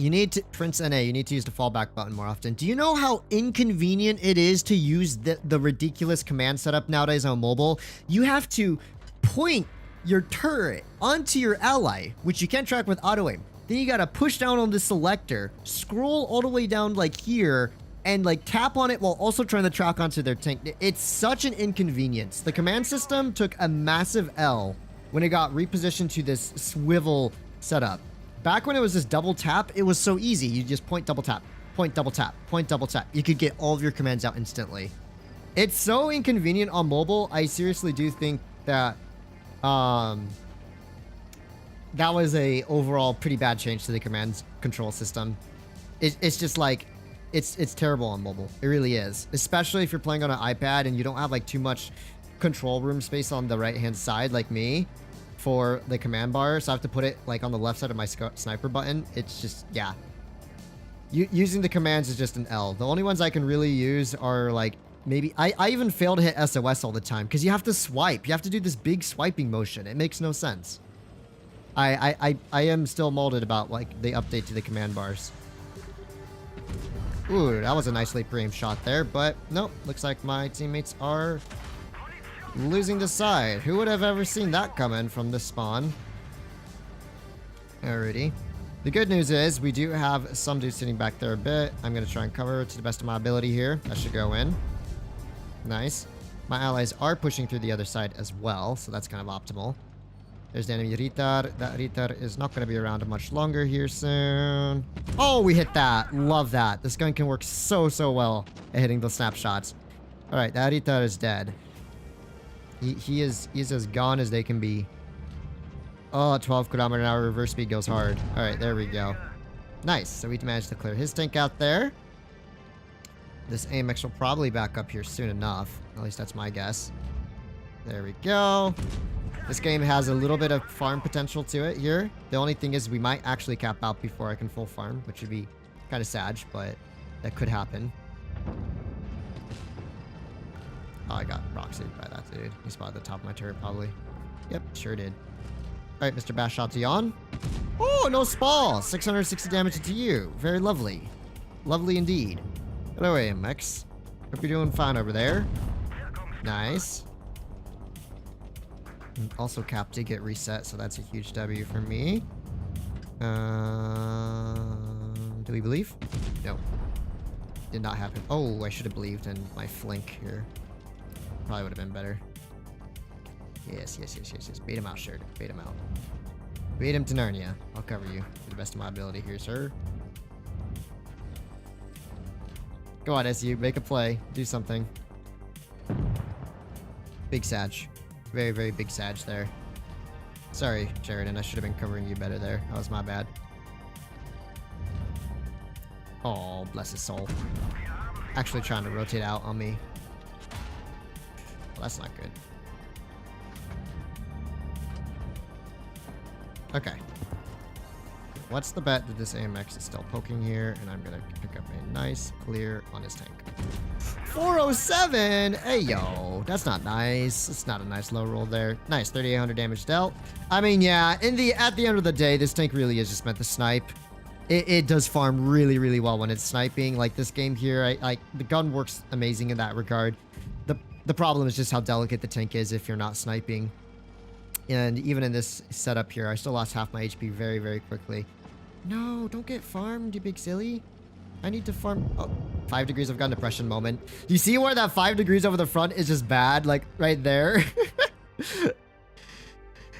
need to, Prince NA, you need to use the fallback button more often. Do you know how inconvenient it is to use the ridiculous command setup nowadays on mobile? You have to point your turret onto your ally, which you can't track with auto aim. Then you gotta push down on the selector, scroll all the way down like here, and like tap on it while also trying to track onto their tank. It's such an inconvenience. The command system took a massive L when it got repositioned to this swivel setup. Back when it was just double tap, it was so easy. You just point, double tap, point, double tap, point, double tap. You could get all of your commands out instantly. It's so inconvenient on mobile. I seriously do think that that was a overall pretty bad change to the command control system. It's just like, it's terrible on mobile. It really is. Especially if you're playing on an iPad and you don't have like too much control room space on the right-hand side like me for the command bar, so I have to put it like on the left side of my sniper button. It's just, yeah. Using the commands is just an L. The only ones I can really use are like, maybe, I even fail to hit SOS all the time because you have to swipe. You have to do this big swiping motion. It makes no sense. I am still molded about like the update to the command bars. Ooh, that was a nicely pre-aimed shot there, but nope. Looks like my teammates are Losing the side. Who would have ever seen that coming from this spawn? Alrighty. The good news is we do have some dude sitting back there a bit. I'm going to try and cover to the best of my ability here. That should go in. Nice. My allies are pushing through the other side as well, so that's kind of optimal. There's the enemy Ritter. That Ritter is not going to be around much longer here soon. Oh, we hit that. Love that. This gun can work so well at hitting the snapshots. Alright, that Ritter is dead. He's as gone as they can be. Oh, 12 kilometer an hour reverse speed goes hard. Alright, there we go. Nice. So we managed to clear his tank out there. This AMX will probably back up here soon enough. At least that's my guess. There we go. This game has a little bit of farm potential to it here. The only thing is we might actually cap out before I can full farm, which would be kind of sad, but that could happen. Oh, I got roxied by that dude. He spotted the top of my turret probably. Yep, sure did. Alright, Mr. Bashotzion. Oh, no spall! 660 damage to you. Very lovely. Lovely indeed. Hello, AMX. Hope you're doing fine over there. Nice. And also, cap did get reset, so that's a huge W for me. Do we believe? No. Did not happen. Oh, I should have believed in my flank here. Probably would have been better. Yes. Bait him out, Sherd. Bait him out. Bait him to Narnia. I'll cover you to the best of my ability here, sir. Go on, SU. Make a play. Do something. Big Sag. Very big Sag there. Sorry, Sheridan. I should have been covering you better there. That was my bad. Oh, bless his soul. Actually trying to rotate out on me. Well, that's not good. Okay. What's the bet that this AMX is still poking here? And I'm going to pick up a nice clear on his tank. 407! Hey, yo. That's not nice. It's not a nice low roll there. Nice. 3,800 damage dealt. I mean, yeah. At the end of the day, this tank really is just meant to snipe. It does farm really well when it's sniping. Like this game here, the gun works amazing in that regard. The problem is just how delicate the tank is if you're not sniping. And even in this setup here, I still lost half my HP very quickly. No, don't get farmed, you big silly. I need to farm. Oh, 5 degrees of gun depression moment. Do you see where that 5 degrees over the front is just bad? Like right there.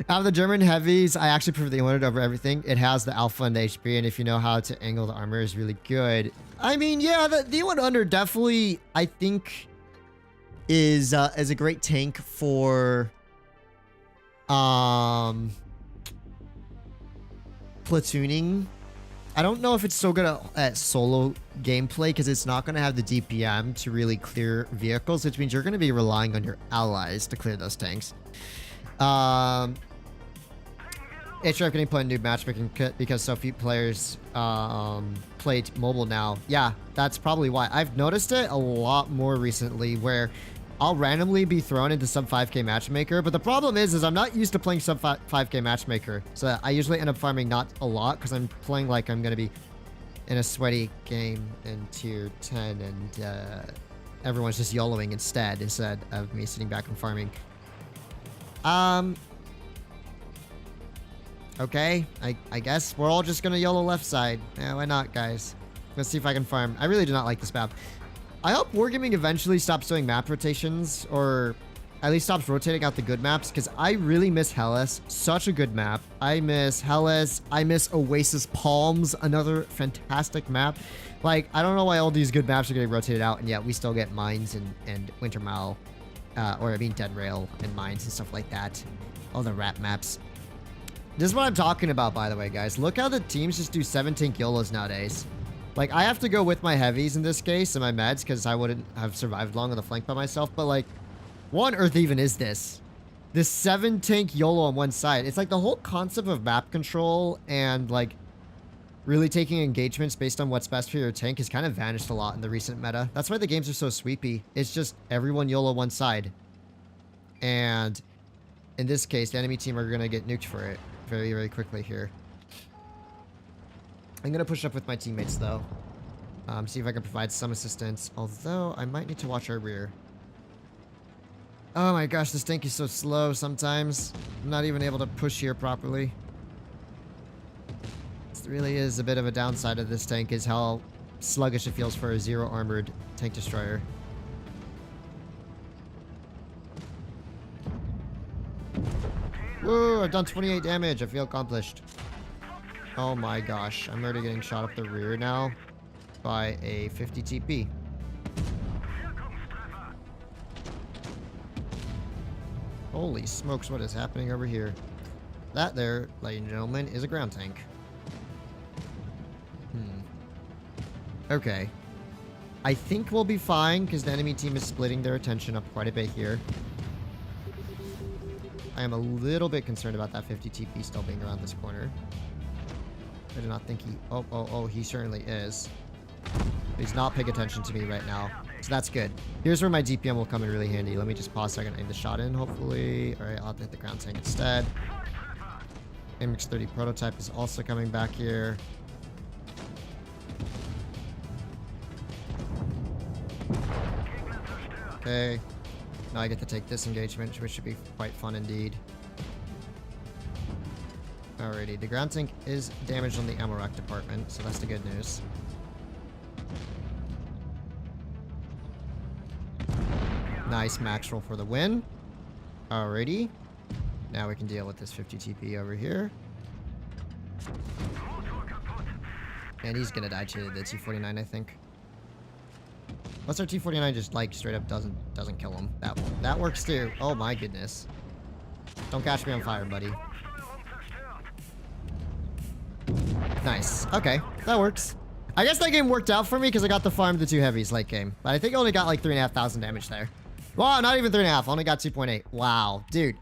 Out of the German heavies, I actually prefer the E100 over everything. It has the alpha and the HP, and if you know how to angle the armor is really good. I mean, yeah, the E100 definitely, I think, is a great tank for platooning. I don't know if it's so good at solo gameplay because it's not going to have the DPM to really clear vehicles, which means you're going to be relying on your allies to clear those tanks. HRF getting put in new matchmaking kit because so few players play mobile now. Yeah, that's probably why. I've noticed it a lot more recently where I'll randomly be thrown into sub 5k matchmaker, but the problem is I'm not used to playing sub 5k matchmaker, so I usually end up farming not a lot because I'm playing like I'm gonna be in a sweaty game in tier 10 and everyone's just YOLOing instead of me sitting back and farming. Okay, I guess we're all just gonna YOLO left side. Yeah, why not, guys? Let's see if I can farm. I really do not like this map. I hope Wargaming eventually stops doing map rotations, or at least stops rotating out the good maps, because I really miss Hellas. Such a good map. I miss Hellas. I miss Oasis Palms, another fantastic map. Like, I don't know why all these good maps are getting rotated out, and yet we still get Mines and Winter Mile, or I mean Dead Rail and Mines and stuff like that. All the rap maps. This is what I'm talking about, by the way, guys. Look how the teams just do 7 tank YOLOs nowadays. Like, I have to go with my heavies in this case and my meds because I wouldn't have survived long on the flank by myself. But, like, what on earth even is this? This 7 tank YOLO on one side. It's like the whole concept of map control and, like, really taking engagements based on what's best for your tank has kind of vanished a lot in the recent meta. That's why the games are so sweepy. It's just everyone YOLO one side. And in this case, the enemy team are going to get nuked for it very quickly here. I'm going to push up with my teammates, though. See if I can provide some assistance. Although, I might need to watch our rear. Oh my gosh, this tank is so slow sometimes. I'm not even able to push here properly. This really is a bit of a downside of this tank, is how sluggish it feels for a zero armored tank destroyer. Woo, I've done 28 damage. I feel accomplished. Oh my gosh, I'm already getting shot up the rear now by a 50 TP. Holy smokes, what is happening over here? That there, ladies and gentlemen, is a ground tank. Okay. I think we'll be fine, because the enemy team is splitting their attention up quite a bit here. I am a little bit concerned about that 50 TP still being around this corner. I do not think he... Oh, he certainly is. But he's not paying attention to me right now. So that's good. Here's where my DPM will come in really handy. Let me just pause so I can aim the shot in, hopefully. Alright, I'll have to hit the ground tank instead. MX-30 prototype is also coming back here. Okay. Now I get to take this engagement, which should be quite fun indeed. Alrighty, the ground tank is damaged on the ammo rack department, so that's the good news. Nice max roll for the win. Alrighty. Now we can deal with this 50 TP over here. And he's gonna die to the T-49, I think. Unless our T-49 just, like, straight up doesn't kill him. That works too. Oh my goodness. Don't catch me on fire, buddy. Nice. Okay, that works. I guess that game worked out for me because I got the farm of the 2 heavies late game. But I think I only got like 3,500 damage there. Well, not even 3.5. Only got 2.8. Wow, dude.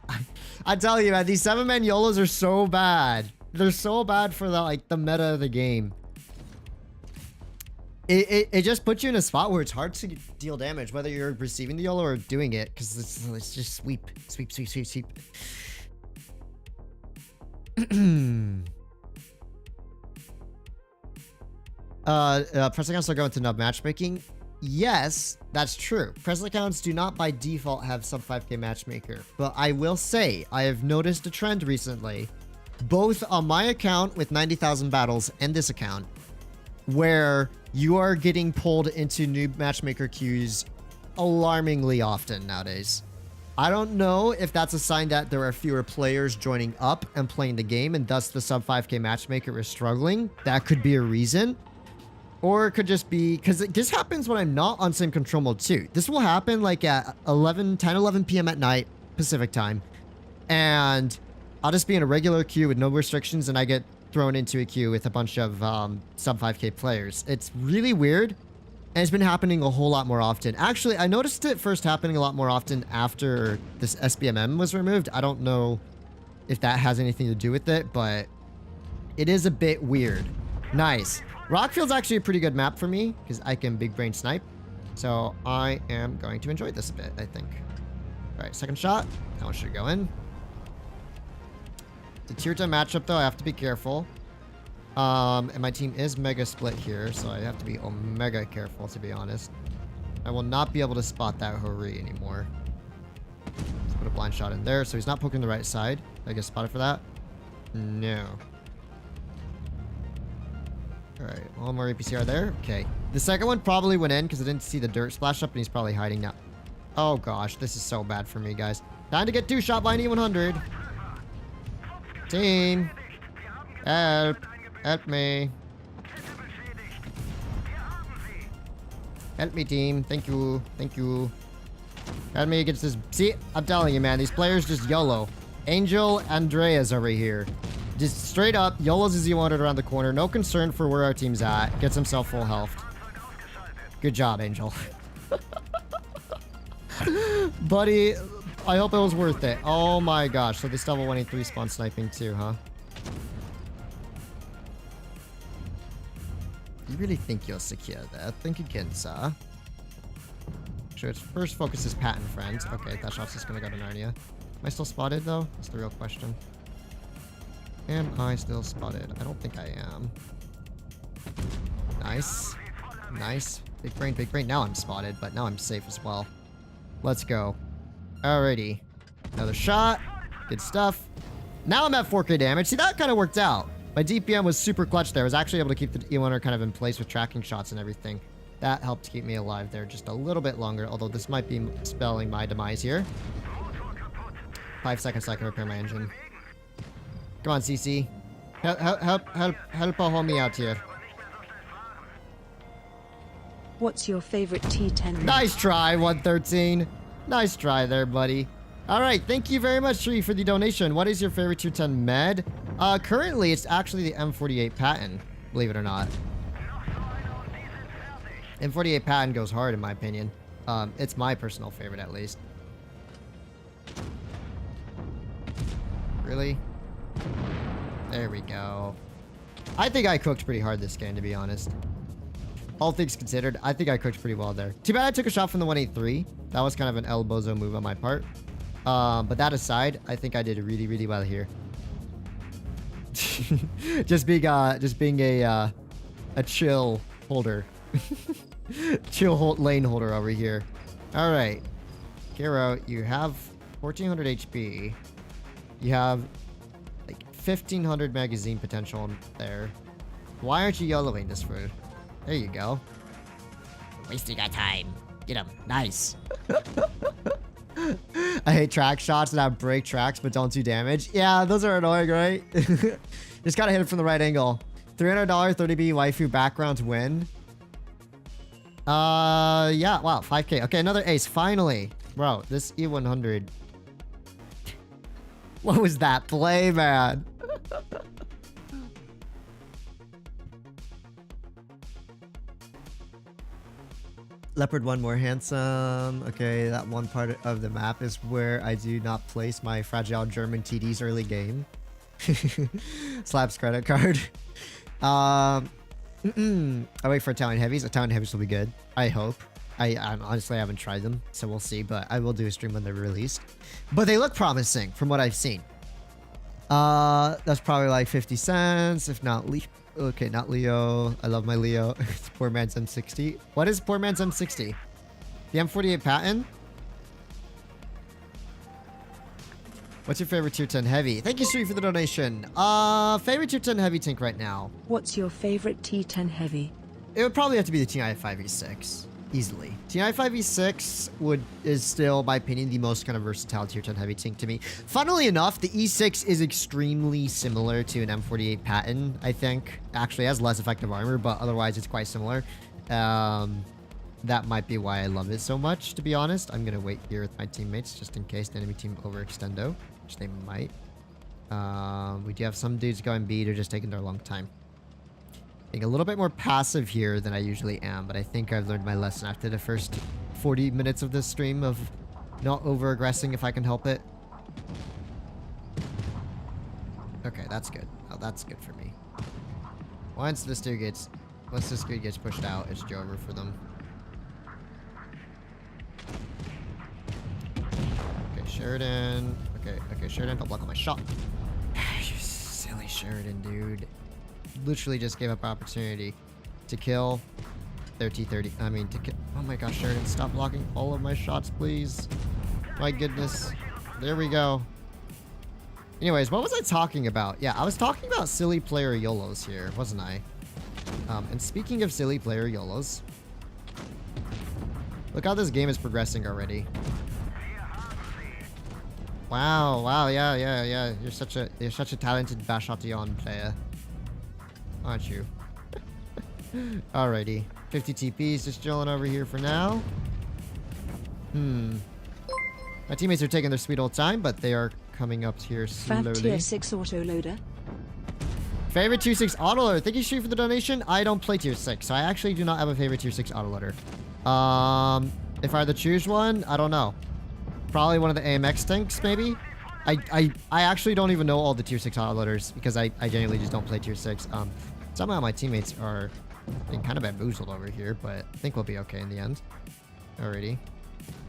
I tell you, man, these 7-man YOLOs are so bad. They're so bad for the meta of the game. It just puts you in a spot where it's hard to deal damage, whether you're receiving the YOLO or doing it, because it's just sweep. Press accounts are going to nub matchmaking. Yes, that's true. Press accounts do not by default have sub 5k matchmaker, but I will say I have noticed a trend recently, both on my account with 90,000 battles and this account, where you are getting pulled into new matchmaker queues alarmingly often nowadays. I don't know if that's a sign that there are fewer players joining up and playing the game, and thus the sub 5k matchmaker is struggling. That could be a reason. Or it could just be because this happens when I'm not on same control mode too. This will happen like at 10, 11 p.m. at night Pacific time, and I'll just be in a regular queue with no restrictions, and I get thrown into a queue with a bunch of sub 5k players. It's really weird, and it's been happening a whole lot more often. Actually, I noticed it first happening a lot more often after this SBMM was removed. I don't know if that has anything to do with it, but it is a bit weird. Nice. Rockfield's actually a pretty good map for me because I can big brain snipe. So I am going to enjoy this a bit, I think. All right, second shot. That one should go in. The tier 10 matchup, though, I have to be careful. And my team is mega split here, so I have to be omega careful, to be honest. I will not be able to spot that Hori anymore. Let's put a blind shot in there, so he's not poking the right side. I get spotted for that? No. Alright, one more APCR there. Okay. The second one probably went in because I didn't see the dirt splash up, and he's probably hiding now. Oh gosh, this is so bad for me, guys. Time to get 2-shot by an E100. Team. Help. Help me. Help me, team. Thank you. Thank you. Help me get this. See, I'm telling you, man, these players just YOLO. Angel Andreas over here. Just straight up, YOLOs as he wanted around the corner. No concern for where our team's at. Gets himself full health. Good job, Angel. Buddy, I hope it was worth it. Oh my gosh. So this double 183 spawn sniping too, huh? You really think you'll secure that? Think again, sir. Sure, its first focus is Pat and friends. Okay, that shot's just gonna go to Narnia. Am I still spotted though? That's the real question. Am I still spotted? I don't think I am. Nice. Nice. Big brain, big brain. Now I'm spotted, but now I'm safe as well. Let's go. Alrighty. Another shot. Good stuff. Now I'm at 4k damage. See, that kind of worked out. My DPM was super clutch there. I was actually able to keep the E1er kind of in place with tracking shots and everything. That helped keep me alive there just a little bit longer, although this might be spelling my demise here. 5 seconds so I can repair my engine. Come on, CC. Help a homie out here. What's your favorite T10? Nice try, 113. Nice try there, buddy. All right, thank you very much, Tree, for the donation. What is your favorite Tier 10 med? Currently, it's actually the M48 Patton, believe it or not. M48 Patton goes hard, in my opinion. It's my personal favorite, at least. Really? There we go. I think I cooked pretty hard this game, to be honest. All things considered, I think I cooked pretty well there. Too bad I took a shot from the 183. That was kind of an El Bozo move on my part. But that aside, I think I did really, really well here. just being a chill holder. Lane holder over here. All right. Kiro, you have 1400 HP. You have like 1500 magazine potential there. Why aren't you YOLOing this food? There you go. Wasting our time. Get him. Nice. I hate track shots that break tracks but don't do damage. Yeah, those are annoying, right? Just gotta hit it from the right angle. $300 30B waifu background win. Yeah, wow, 5k. Okay, another ace, finally. Bro, this E100. What was that play, man? Leopard 1 more handsome. Okay, that one part of the map is where I do not place my fragile German TD's early game. Slaps credit card. I wait for Italian heavies. Italian heavies will be good. I hope. I honestly haven't tried them, so we'll see. But I will do a stream when they're released. But they look promising from what I've seen. That's probably like 50 cents, if not Leo. Okay, not Leo. I love my Leo. It's poor man's M60. What is poor man's M60? The M48 Patton? What's your favorite Tier 10 heavy? Thank you, Sri, for the donation. Favorite Tier 10 heavy tank right now? What's your favorite T10 heavy? It would probably have to be the TI-5E6. Easily. TI-5E6 is still, in my opinion, the most kind of versatile Tier 10 heavy tank to me. Funnily enough, the E6 is extremely similar to an M48 Patton, I think. Actually, it has less effective armor, but otherwise it's quite similar. That might be why I love it so much, to be honest. I'm going to wait here with my teammates just in case the enemy team overextendo, which they might. We do have some dudes going B. They're just taking their long time. Being a little bit more passive here than I usually am, but I think I've learned my lesson after the first 40 minutes of this stream of not over-aggressing if I can help it. Okay, that's good. Oh, that's good for me. Once this dude gets pushed out, it's over for them. Okay, Sheridan. Okay, Sheridan, don't block on my shot. You silly Sheridan, dude. Literally just gave up opportunity to kill their T30. I mean, to kill. Oh my gosh, Sheridan, stop blocking all of my shots, please. My goodness. There we go. Anyways, what was I talking about? Yeah, I was talking about silly player YOLOs here, wasn't I? And speaking of silly player YOLOs, look how this game is progressing already. Wow, yeah. You're such a talented Bashation player. Aren't you? Alrighty. 50 TPs just chilling over here for now. My teammates are taking their sweet old time, but they are coming up here slowly. Fav Tier 6 autoloader. Favorite Tier 6 autoloader. Thank you, Street, for the donation. I don't play Tier 6, so I actually do not have a favorite Tier 6 autoloader. If I had to choose one, I don't know. Probably one of the AMX tanks, maybe? I actually don't even know all the Tier 6 autoloaders because I genuinely just don't play Tier 6. Somehow my teammates are being kind of bamboozled over here, but I think we'll be okay in the end. Alrighty.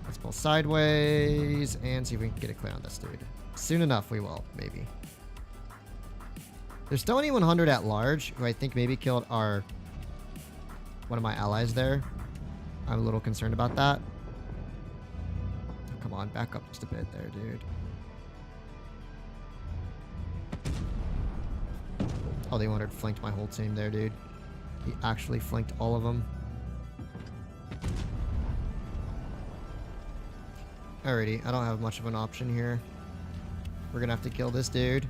Let's pull sideways and see if we can get a clear on this dude. Soon enough, we will, maybe. There's still only 100 at large, who I think maybe killed one of my allies there. I'm a little concerned about that. come on, back up just a bit there, dude. Oh, the 100 flanked my whole team there, dude. He actually flanked all of them. Alrighty, I don't have much of an option here. We're gonna have to kill this dude.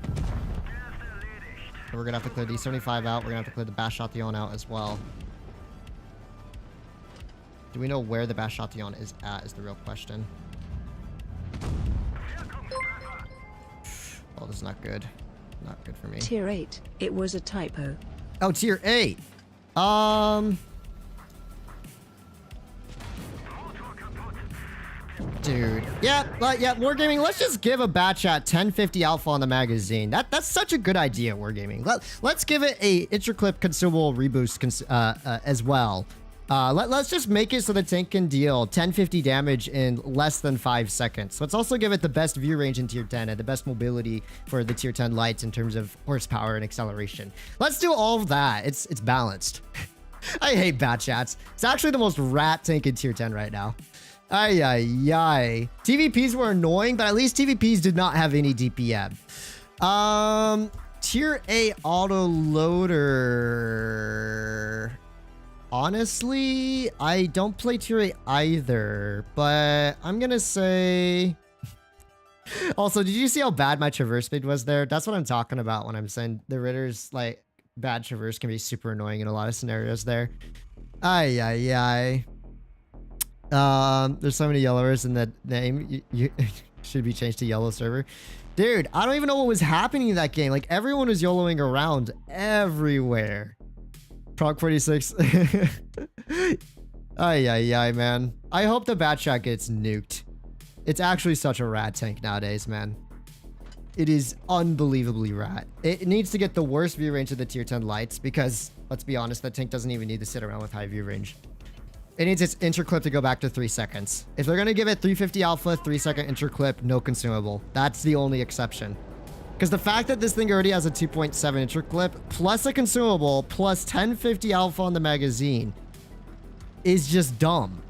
And we're gonna have to clear D75 out. We're gonna have to clear the Bashation out as well. Do we know where the Bashation is at is the real question. Oh, this is not good. Not good for me. Tier 8. It was a typo. Oh, tier 8. Dude. Yeah, Wargaming, let's just give a batch at 1050 alpha on the magazine. That's such a good idea, Wargaming. Let's give it a interclip consumable reboost as well. Let's just make it so the tank can deal 1050 damage in less than 5 seconds. Let's also give it the best view range in tier 10 and the best mobility for the tier 10 lights in terms of horsepower and acceleration. Let's do all of that. It's balanced. I hate bat chats. It's actually the most rat tank in tier 10 right now. Ay, ay, ay. TVPs were annoying, but at least TVPs did not have any DPM. Tier A auto loader. Honestly, I don't play tier A either, but I'm gonna say... Also, did you see how bad my traverse speed was there? That's what I'm talking about when I'm saying the Ritter's, like, bad traverse can be super annoying in a lot of scenarios there. Ay, ay, ay. There's so many yellowers in the name. You should be changed to yellow server. Dude, I don't even know what was happening in that game. Like, everyone was YOLOing around everywhere. Proc 46. Ay, ay, ay, man. I hope the bat shot gets nuked. It's actually such a rat tank nowadays, man. It is unbelievably rat. It needs to get the worst view range of the tier 10 lights because, let's be honest, that tank doesn't even need to sit around with high view range. It needs its interclip to go back to 3 seconds. If they're going to give it 350 alpha, 3-second interclip, no consumable. That's the only exception. Because the fact that this thing already has a 2.7 interclip, plus a consumable, plus 1050 alpha on the magazine, is just dumb.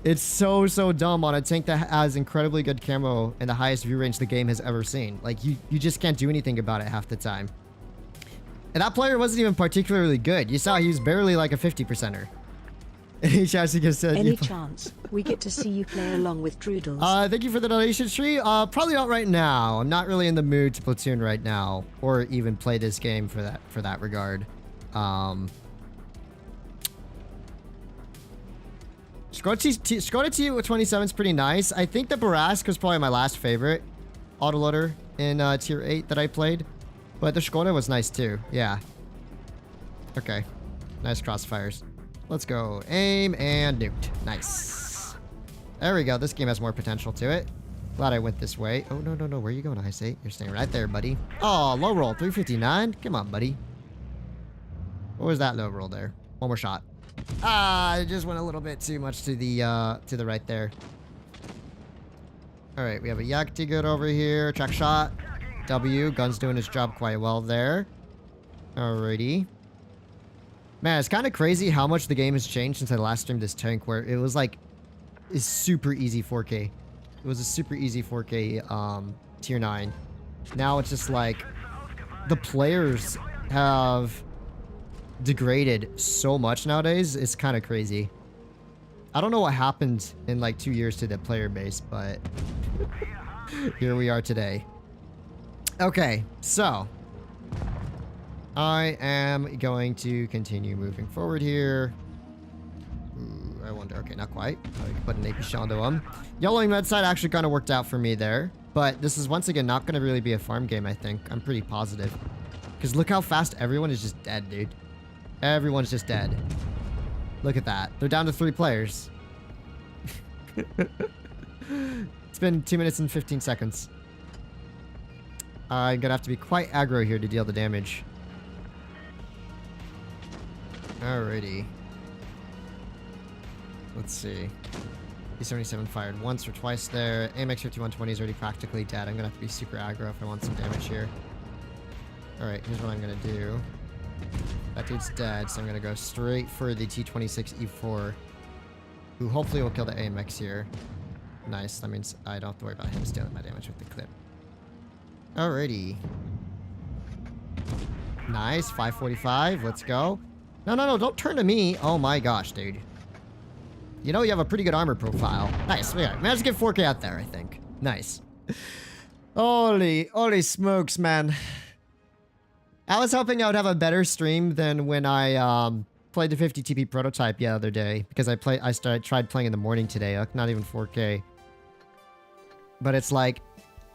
It's so, so dumb on a tank that has incredibly good camo and the highest view range the game has ever seen. Like, you just can't do anything about it half the time. And that player wasn't even particularly good. You saw he was barely like a 50%er. Any chance you can send Any chance we get to see you play along with Droodles? Thank you for the donation, Tree. Probably not right now. I'm not really in the mood to platoon right now, or even play this game for that regard. Skoda T27 is pretty nice. I think the Barask was probably my last favorite autoloader in tier 8 that I played, but the Skoda was nice too. Yeah. Okay. Nice crossfires. Let's go. Aim and nuked. Nice. There we go. This game has more potential to it. Glad I went this way. Oh, no, no, no. Where are you going, Ice 8? You're staying right there, buddy. Oh, low roll. 359. Come on, buddy. What was that low roll there? One more shot. Ah, it just went a little bit too much to the right there. All right, we have a Yaktigut over here. Track shot. W. Gun's doing his job quite well there. Alrighty. Man, it's kind of crazy how much the game has changed since I last streamed this tank, where it was like, it's super easy 4K. It was a super easy 4K tier 9. Now it's just like, the players have degraded so much nowadays. It's kind of crazy. I don't know what happened in like 2 years to the player base, but here we are today. Okay, so I am going to continue moving forward here. Ooh, I wonder. Okay, not quite. Oh, we can put an AP shell into him. Yellowing med side actually kind of worked out for me there. But this is once again not going to really be a farm game, I think. I'm pretty positive. Because look how fast everyone is just dead, dude. Everyone's just dead. Look at that. They're down to 3 players. It's been 2 minutes and 15 seconds. I'm going to have to be quite aggro here to deal the damage. Alrighty. Let's see. P77 fired once or twice there. AMX 5120 is already practically dead. I'm gonna have to be super aggro if I want some damage here. Alright, here's what I'm gonna do. That dude's dead, so I'm gonna go straight for the T26 E4, who hopefully will kill the AMX here. Nice. That means I don't have to worry about him stealing my damage with the clip. Alrighty. Nice. 545. Let's go. No, no, no. Don't turn to me. Oh my gosh, dude. You know, you have a pretty good armor profile. Nice. Yeah, managed to get 4K out there, I think. Nice. Holy smokes, man. I was hoping I would have a better stream than when I played the 50 TP prototype the other day, because I tried playing in the morning today. Like, not even 4K. But it's like,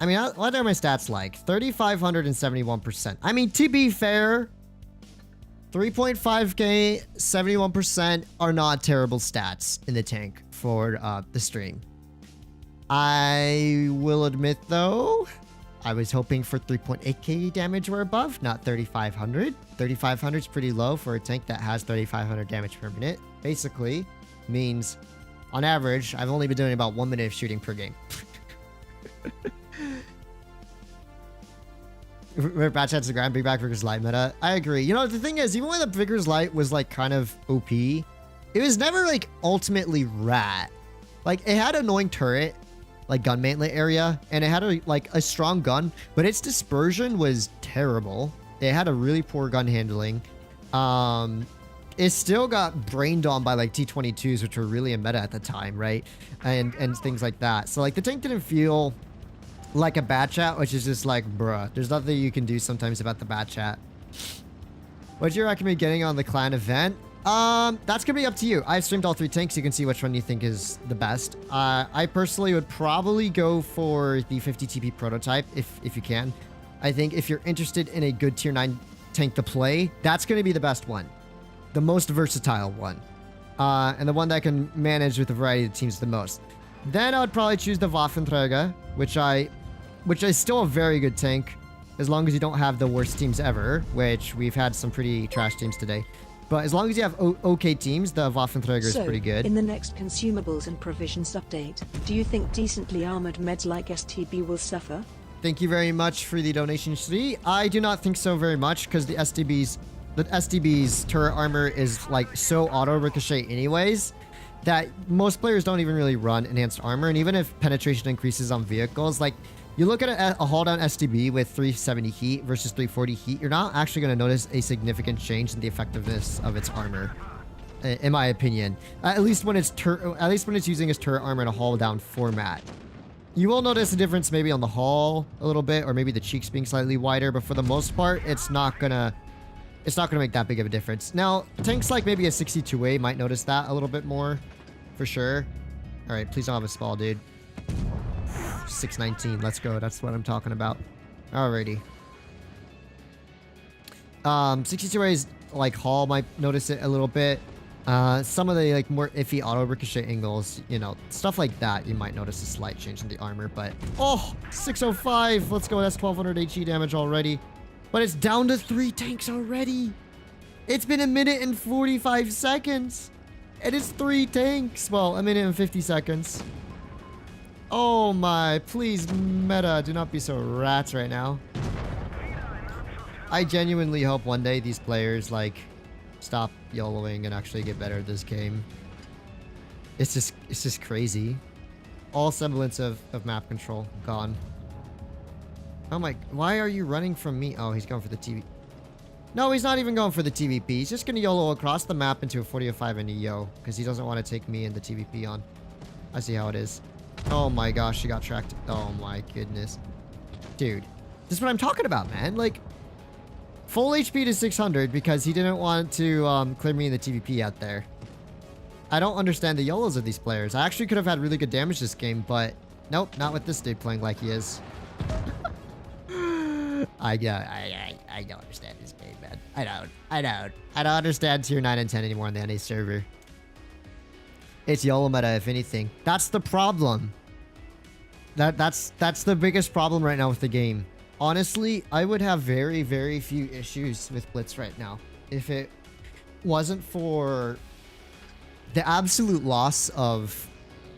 I mean, what are my stats like? 3,571%. I mean, to be fair, 3.5K, 71% are not terrible stats in the tank for the stream. I will admit, though, I was hoping for 3.8K damage or above, not 3,500. 3,500 is pretty low for a tank that has 3,500 damage per minute. Basically, means, on average, I've only been doing about 1 minute of shooting per game. Bad chance to grind, big back Vigor's Light meta. I agree. You know, the thing is, even when the Vigor's Light was, like, kind of OP, it was never, like, ultimately rat. Like, it had annoying turret, like gun mantlet area, and it had a strong gun, but its dispersion was terrible. It had a really poor gun handling. It still got brained on by like T22s, which were really a meta at the time, right? And things like that. So like the tank didn't feel like a bad chat, which is just like, bruh, there's nothing you can do sometimes about the bad chat. What do you recommend getting on the clan event? That's gonna be up to you. I've streamed all 3 tanks. You can see which one you think is the best. I personally would probably go for the 50 TP prototype if you can. I think if you're interested in a good tier 9 tank to play, that's gonna be the best one. The most versatile one. And the one that can manage with a variety of teams the most. Then I would probably choose the Waffenträger, which is still a very good tank, as long as you don't have the worst teams ever, which we've had some pretty trash teams today. But as long as you have okay teams, the Waffenträger is pretty good. In the next consumables and provisions update, do you think decently armored meds like STB will suffer? Thank you very much for the donation, Shri. I do not think so very much, because the STB's turret armor is like so auto ricochet anyways, that most players don't even really run enhanced armor. And even if penetration increases on vehicles, like you look at a hull down STB with 370 heat versus 340 heat, you're not actually going to notice a significant change in the effectiveness of its armor, in my opinion. At least when it's using its turret armor in a hull down format. You will notice a difference maybe on the hull a little bit, or maybe the cheeks being slightly wider, but for the most part, it's not gonna make that big of a difference. Now, tanks like maybe a 62A might notice that a little bit more, for sure. All right, please don't have a spall, dude. 619, let's go. That's what I'm talking about. Alrighty. 62A's like hull might notice it a little bit. Some of the like more iffy auto ricochet angles, you know, stuff like that, you might notice a slight change in the armor. But 605, let's go. That's 1200 HE damage already. But it's down to 3 tanks already. It's been 1 minute and 45 seconds. And it's 3 tanks. Well, 1 minute and 50 seconds. Oh my, please meta, do not be so rats right now. I genuinely hope one day these players like stop YOLOing and actually get better at this game. It's just crazy. All semblance of map control gone. Oh my, why are you running from me? Oh, he's going for the TV. No, he's not even going for the TVP. He's just gonna YOLO across the map into a 40-05 and a yo, because he doesn't want to take me and the TVP on. I see how it is. Oh my gosh, she got tracked. Oh my goodness. Dude, this is what I'm talking about, man. Like, full HP to 600 because he didn't want to clear me in the TVP out there. I don't understand the YOLOs of these players. I actually could have had really good damage this game, but nope, not with this dude playing like he is. I don't understand this game, man. I don't understand tier 9 and 10 anymore on the NA server. It's YOLO meta, if anything. That's the problem. That's the biggest problem right now with the game. Honestly, I would have very, very few issues with Blitz right now if it wasn't for the absolute loss of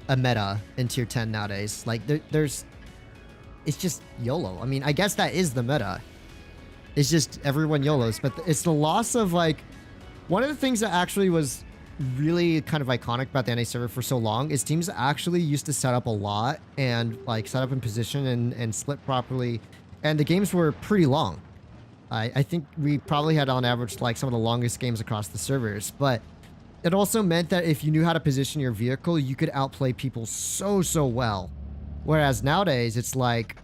a meta in tier 10 nowadays. Like, it's just YOLO. I mean, I guess that is the meta. It's just everyone YOLOs, but it's the loss of, like, one of the things that actually was really kind of iconic about the NA server for so long is teams actually used to set up a lot and like set up in position and split properly. And the games were pretty long. I think we probably had on average like some of the longest games across the servers, but it also meant that if you knew how to position your vehicle, you could outplay people so well. Whereas nowadays, it's like,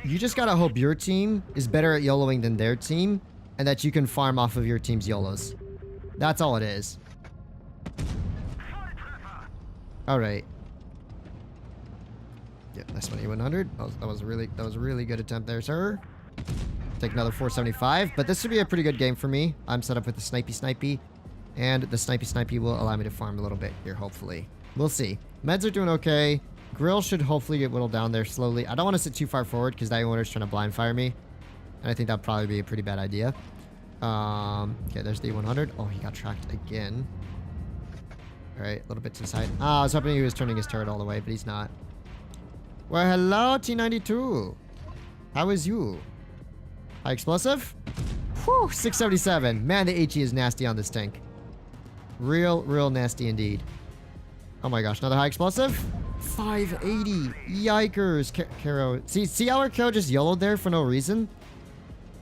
you just gotta hope your team is better at YOLOing than their team, and that you can farm off of your team's YOLOs. That's all it is. Alright. Yep, nice one, E100. That was a really good attempt there, sir. Take another 475, but this should be a pretty good game for me. I'm set up with the snipey, and the snipey will allow me to farm a little bit here, hopefully. We'll see. Meds are doing okay. Grill should hopefully get whittled down there slowly. I don't want to sit too far forward because that owner's trying to blind fire me, and I think that'd probably be a pretty bad idea. Okay, there's the 100. Oh, he got tracked again. All right, a little bit to the side. I was hoping he was turning his turret all the way, but he's not. Well, hello, T92. How is you? High explosive? Whew, 677. Man, the HE is nasty on this tank. Real nasty indeed. Oh my gosh, another high explosive? 580. Yikers. Caro. See how our Caro just YOLO'd there for no reason?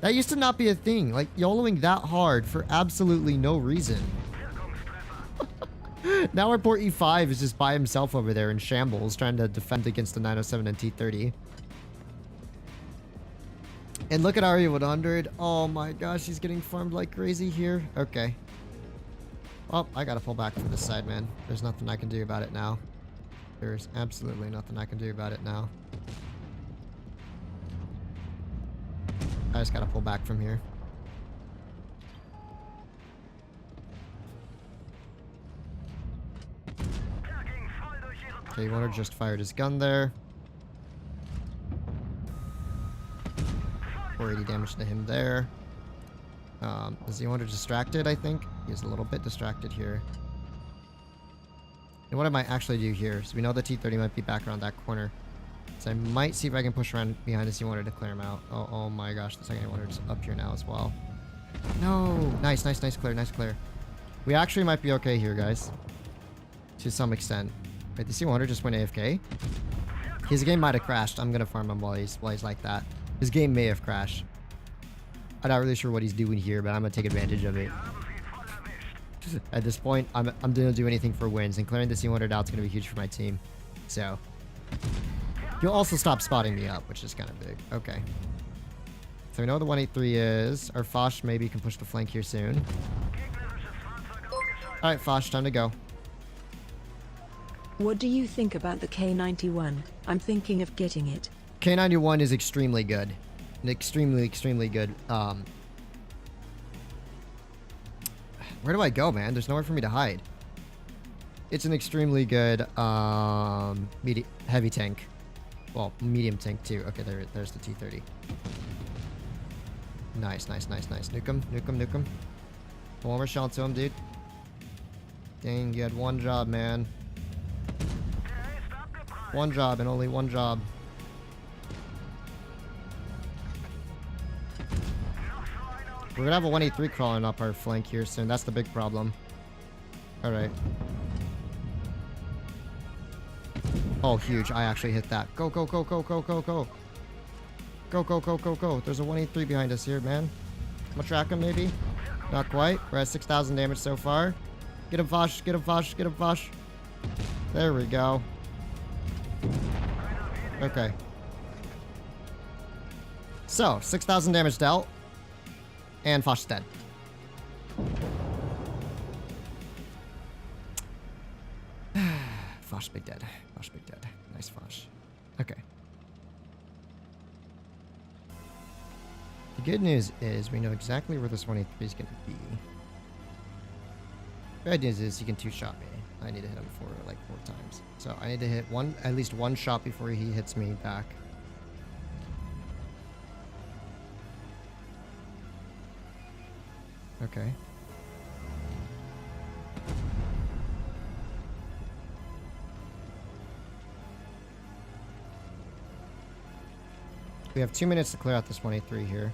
That used to not be a thing. Like, YOLOing that hard for absolutely no reason. Now our poor E5 is just by himself over there in shambles, trying to defend against the 907 and T30. And look at our E100. Oh my gosh, he's getting farmed like crazy here. Okay. Well, I gotta pull back from this side, man. There's nothing I can do about it now. There's absolutely nothing I can do about it now. I just gotta pull back from here. Okay, E100 just fired his gun there. 480 damage to him there. Is the E100 distracted, I think? He's a little bit distracted here. And what I might actually do here, so we know the T30 might be back around that corner. So I might see if I can push around behind this E100 to clear him out. Oh my gosh, the second E100 is up here now as well. No! Nice clear. We actually might be okay here, guys. To some extent. Wait, the C100 just went AFK? His game might have crashed. I'm gonna farm him while he's like that. His game may have crashed. I'm not really sure what he's doing here, but I'm gonna take advantage of it. At this point, I'm gonna do anything for wins, and clearing the C100 out is gonna be huge for my team. So he'll also stop spotting me up, which is kind of big. Okay. So we know the 183 is. Our Foch maybe can push the flank here soon. Alright, Foch, time to go. What do you think about the K91? I'm thinking of getting it. K91 is extremely good. Extremely good. Where do I go, man? There's nowhere for me to hide. It's an extremely good heavy tank. Well, medium tank too. Okay, there's the T30. Nice. Nuke him. One more shot to him, dude. Dang, you had one job, man. One job and only one job. We're gonna have a 183 crawling up our flank here soon. That's the big problem. Alright. Oh, huge. I actually hit that. Go. Go. There's a 183 behind us here, man. I'm gonna track him, maybe. Not quite. We're at 6,000 damage so far. Get him, Foch. There we go. Okay. So, 6,000 damage dealt. And Foch is dead. Foch big dead. Nice Foch. Okay. The good news is we know exactly where this 183 is going to be. Bad news is he can two-shot me. I need to hit him for like 4 times. So I need to hit at least one shot before he hits me back. Okay. We have 2 minutes to clear out this 183 here.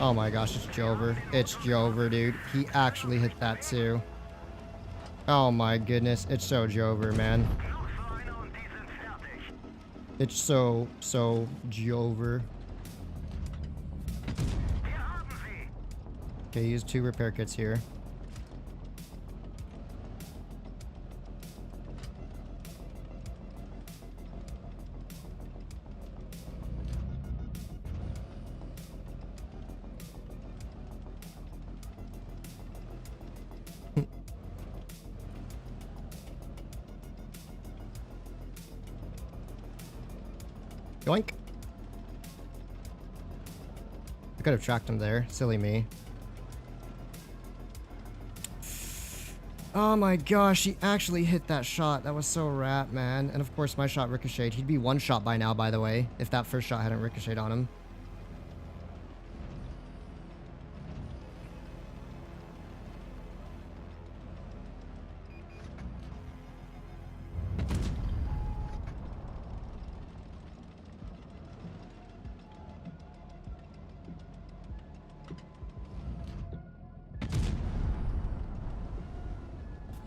Oh my gosh, it's Jover. It's Jover, dude. He actually hit that too. Oh my goodness. It's so Jover, man. It's so Jover. Okay, use 2 repair kits here. Yoink. I could have tracked him there. Silly me. Oh my gosh, he actually hit that shot. That was so rad, man. And of course, my shot ricocheted. He'd be 1 shot by now, by the way, if that first shot hadn't ricocheted on him.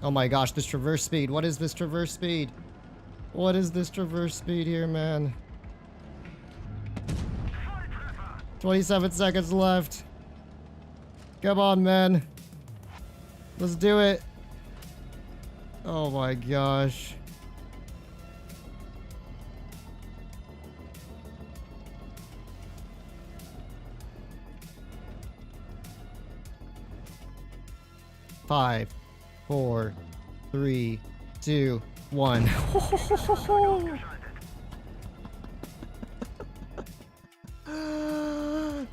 Oh my gosh, this traverse speed. What is this traverse speed? What is this traverse speed here, man? 27 seconds left. Come on, man. Let's do it. Oh my gosh. Five, 4, 3, 2, 1.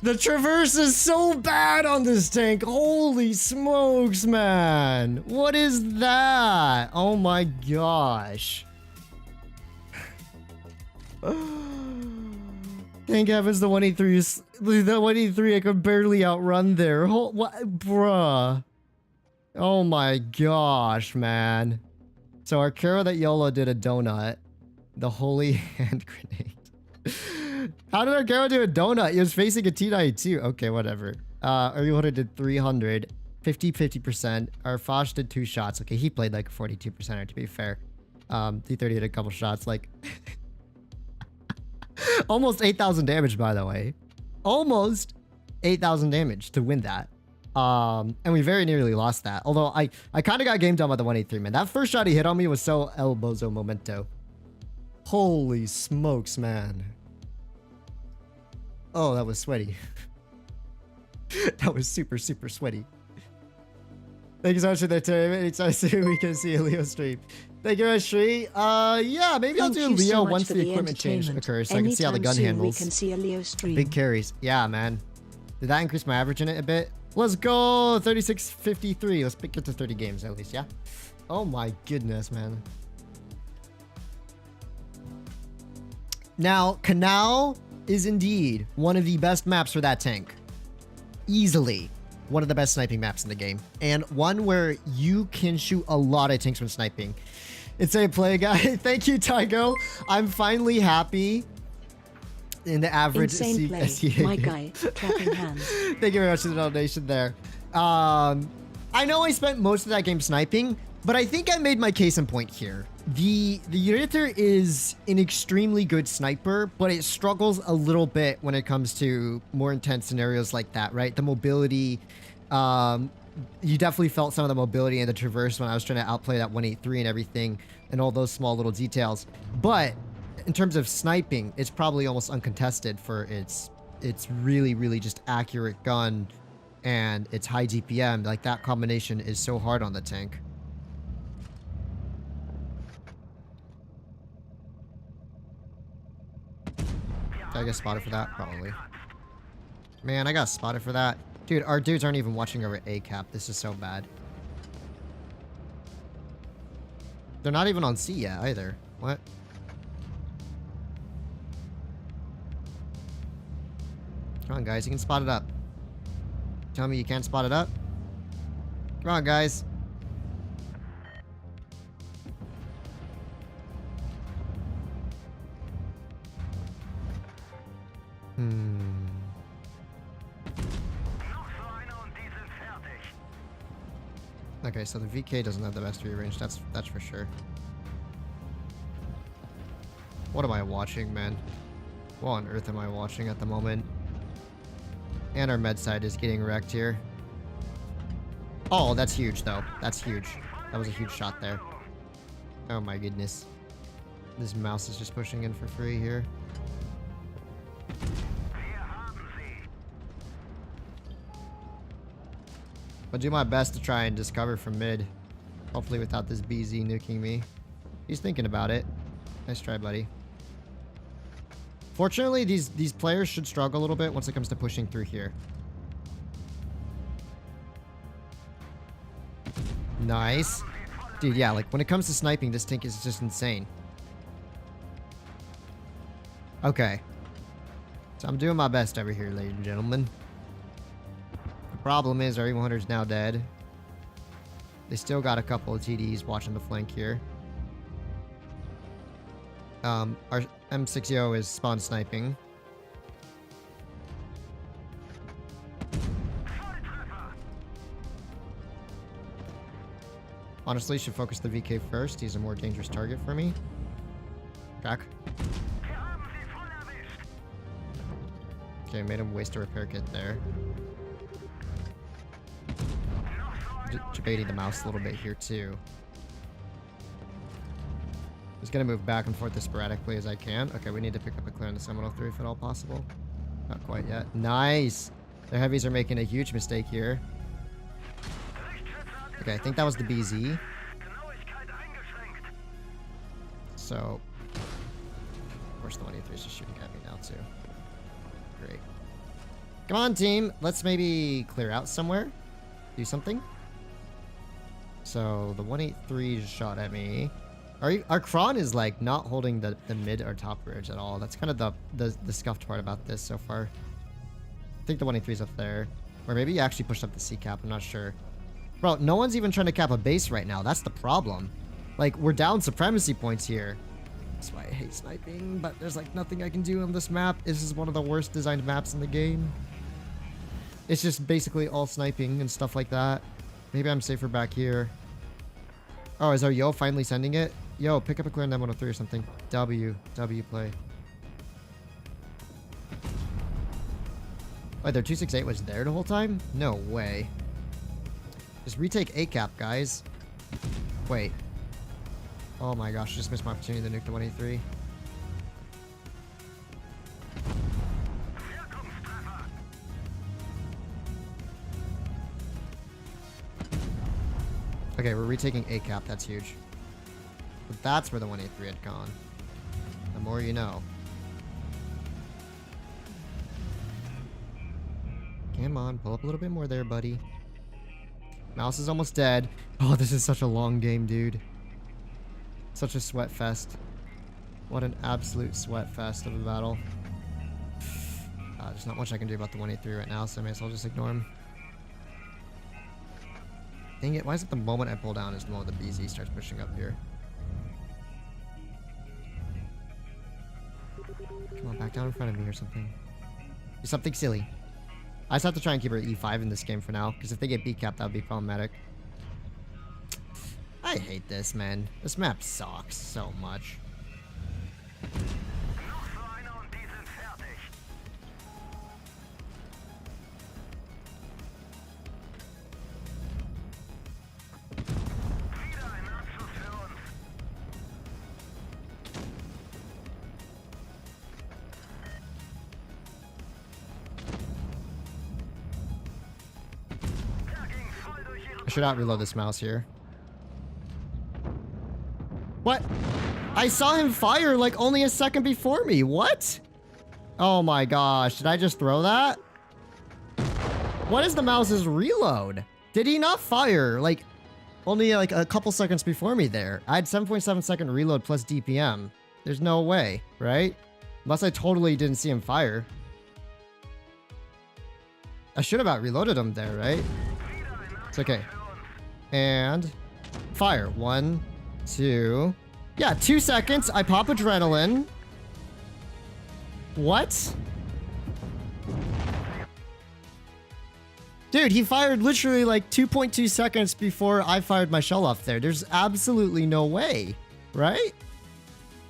The traverse is so bad on this tank. Holy smokes, man. What is that? Oh my gosh. Thank heavens the 183 is the 183 I could barely outrun there. What, bruh. Oh my gosh, man. So our Kara that YOLO did a donut. The holy hand grenade. How did our Kara do a donut? He was facing a T92. Okay, whatever. Our YOLO did 300. 50%. Our Fosh did 2 shots. Okay, he played like a 42%er to be fair. T30 did a couple shots. Like, almost 8,000 damage, by the way. Almost 8,000 damage to win that. And we very nearly lost that. Although I kind of got game done by the 183, man. That first shot he hit on me was so El Bozo Momento. Holy smokes, man. Oh, that was sweaty. That was super sweaty. Thank you so much for that, Terry. Anytime soon we can see a Leo stream. Thank you very much, Shree. Yeah, maybe I'll do Leo once the equipment change occurs so I can see how the gun handles. We can see a Leo stream. Big carries. Yeah, man. Did that increase my average in it a bit? Let's go 36.53. Let's pick it to 30 games at least, yeah? Oh my goodness, man. Now, Canal is indeed one of the best maps for that tank. Easily one of the best sniping maps in the game. And one where you can shoot a lot of tanks when sniping. Insane play, guy. Thank you, Tygo. I'm finally happy in the average Insane play, my guy, clapping hands. Thank you very much for the donation there. I know I spent most of that game sniping, but I think I made my case in point here. The Ritter is an extremely good sniper, but it struggles a little bit when it comes to more intense scenarios like that, right? The mobility, you definitely felt some of the mobility in the traverse when I was trying to outplay that 183 and everything, and all those small little details. But in terms of sniping, it's probably almost uncontested for its really just accurate gun and its high DPM. Like, that combination is so hard on the tank. Did I get spotted for that? Probably. Man, I got spotted for that. Dude, our dudes aren't even watching over A cap. This is so bad. They're not even on C yet either. What? Come on, guys. You can spot it up. Tell me you can't spot it up? Come on, guys. Okay, so the VK doesn't have the best rearrange. That's for sure. What am I watching, man? What on earth am I watching at the moment? And our med side is getting wrecked here. Oh, that's huge, though. That's huge. That was a huge shot there. Oh my goodness. This mouse is just pushing in for free here. I'll do my best to try and discover from mid. Hopefully without this BZ nuking me. He's thinking about it. Nice try, buddy. Fortunately, these players should struggle a little bit once it comes to pushing through here. Nice. Dude, yeah, like when it comes to sniping, this tank is just insane. Okay. So I'm doing my best over here, ladies and gentlemen. The problem is our E100 is now dead. They still got a couple of TDs watching the flank here. Our M60 is spawn sniping. Honestly, should focus the VK first. He's a more dangerous target for me. Crack. Okay, made him waste a repair kit there. Debating the mouse a little bit here too. Just gonna move back and forth as sporadically as I can. Okay, we need to pick up a clear on the 703 if at all possible. Not quite yet. Nice! The heavies are making a huge mistake here. Okay, I think that was the BZ. So, of course the 183 is just shooting at me now too. Great. Come on, team. Let's maybe clear out somewhere. Do something. So the 183 just shot at me. Our Kron is like not holding the mid or top bridge at all. That's kind of the scuffed part about this so far. I think the 183 is up there. Or maybe he actually pushed up the C cap. I'm not sure. Bro, no one's even trying to cap a base right now. That's the problem. Like, we're down supremacy points here. That's why I hate sniping, but there's like nothing I can do on this map. This is one of the worst designed maps in the game. It's just basically all sniping and stuff like that. Maybe I'm safer back here. Oh, is our Yo finally sending it? Yo, pick up a clear in M103 or something. W play. Wait, their 268 was there the whole time? No way. Just retake A cap, guys. Wait. Oh my gosh, just missed my opportunity to nuke the 183. Okay, we're retaking A cap. That's huge. But that's where the 183 had gone. The more you know. Come on, pull up a little bit more there, buddy. Mouse is almost dead. Oh, this is such a long game, dude. Such a sweat fest. What an absolute sweat fest of a battle. There's not much I can do about the 183 right now, so I may as well just ignore him. Dang it, why is it the moment I pull down is the moment the BZ starts pushing up here? Come on, back down in front of me or something. Do something silly. I just have to try and keep her E5 in this game for now, because if they get B-capped, that would be problematic. I hate this, man. This map sucks so much. I should not reload this mouse here. What? I saw him fire like only a second before me. What? Oh my gosh. Did I just throw that? What is the mouse's reload? Did he not fire like only like a couple seconds before me there? I had 7.7 second reload plus DPM. There's no way, right? Unless I totally didn't see him fire. I should have reloaded him there, right? It's okay. And fire. 1, 2. Yeah, 2 seconds. I pop adrenaline. What? Dude, he fired literally like 2.2 seconds before I fired my shell off there. There's absolutely no way, right?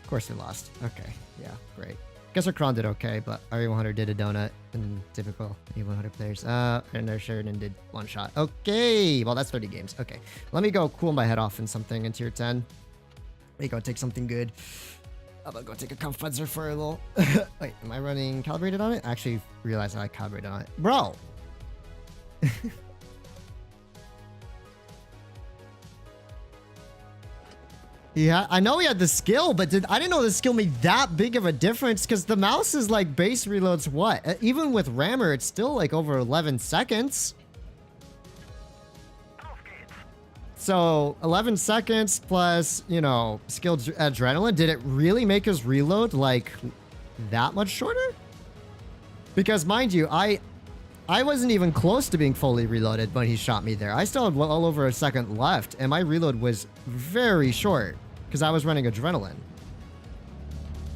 Of course he lost. Okay, yeah, great. Guess our Kron did okay, but our A100 did a donut in typical A100 players. And their Sheridan did one shot. Okay, well, that's 30 games. Okay, let me go cool my head off in something in tier 10. Let me go take something good. I'm gonna go take a Confedzer for a little... Wait, am I running calibrated on it? I actually realized I calibrated on it. Bro! Yeah, I know he had the skill, but I didn't know the skill made that big of a difference because the mouse is like base reloads what? Even with rammer, it's still like over 11 seconds. So 11 seconds plus, you know, skilled adrenaline. Did it really make his reload like that much shorter? Because mind you, I wasn't even close to being fully reloaded when he shot me there. I still had well over a second left, and my reload was very short because I was running adrenaline.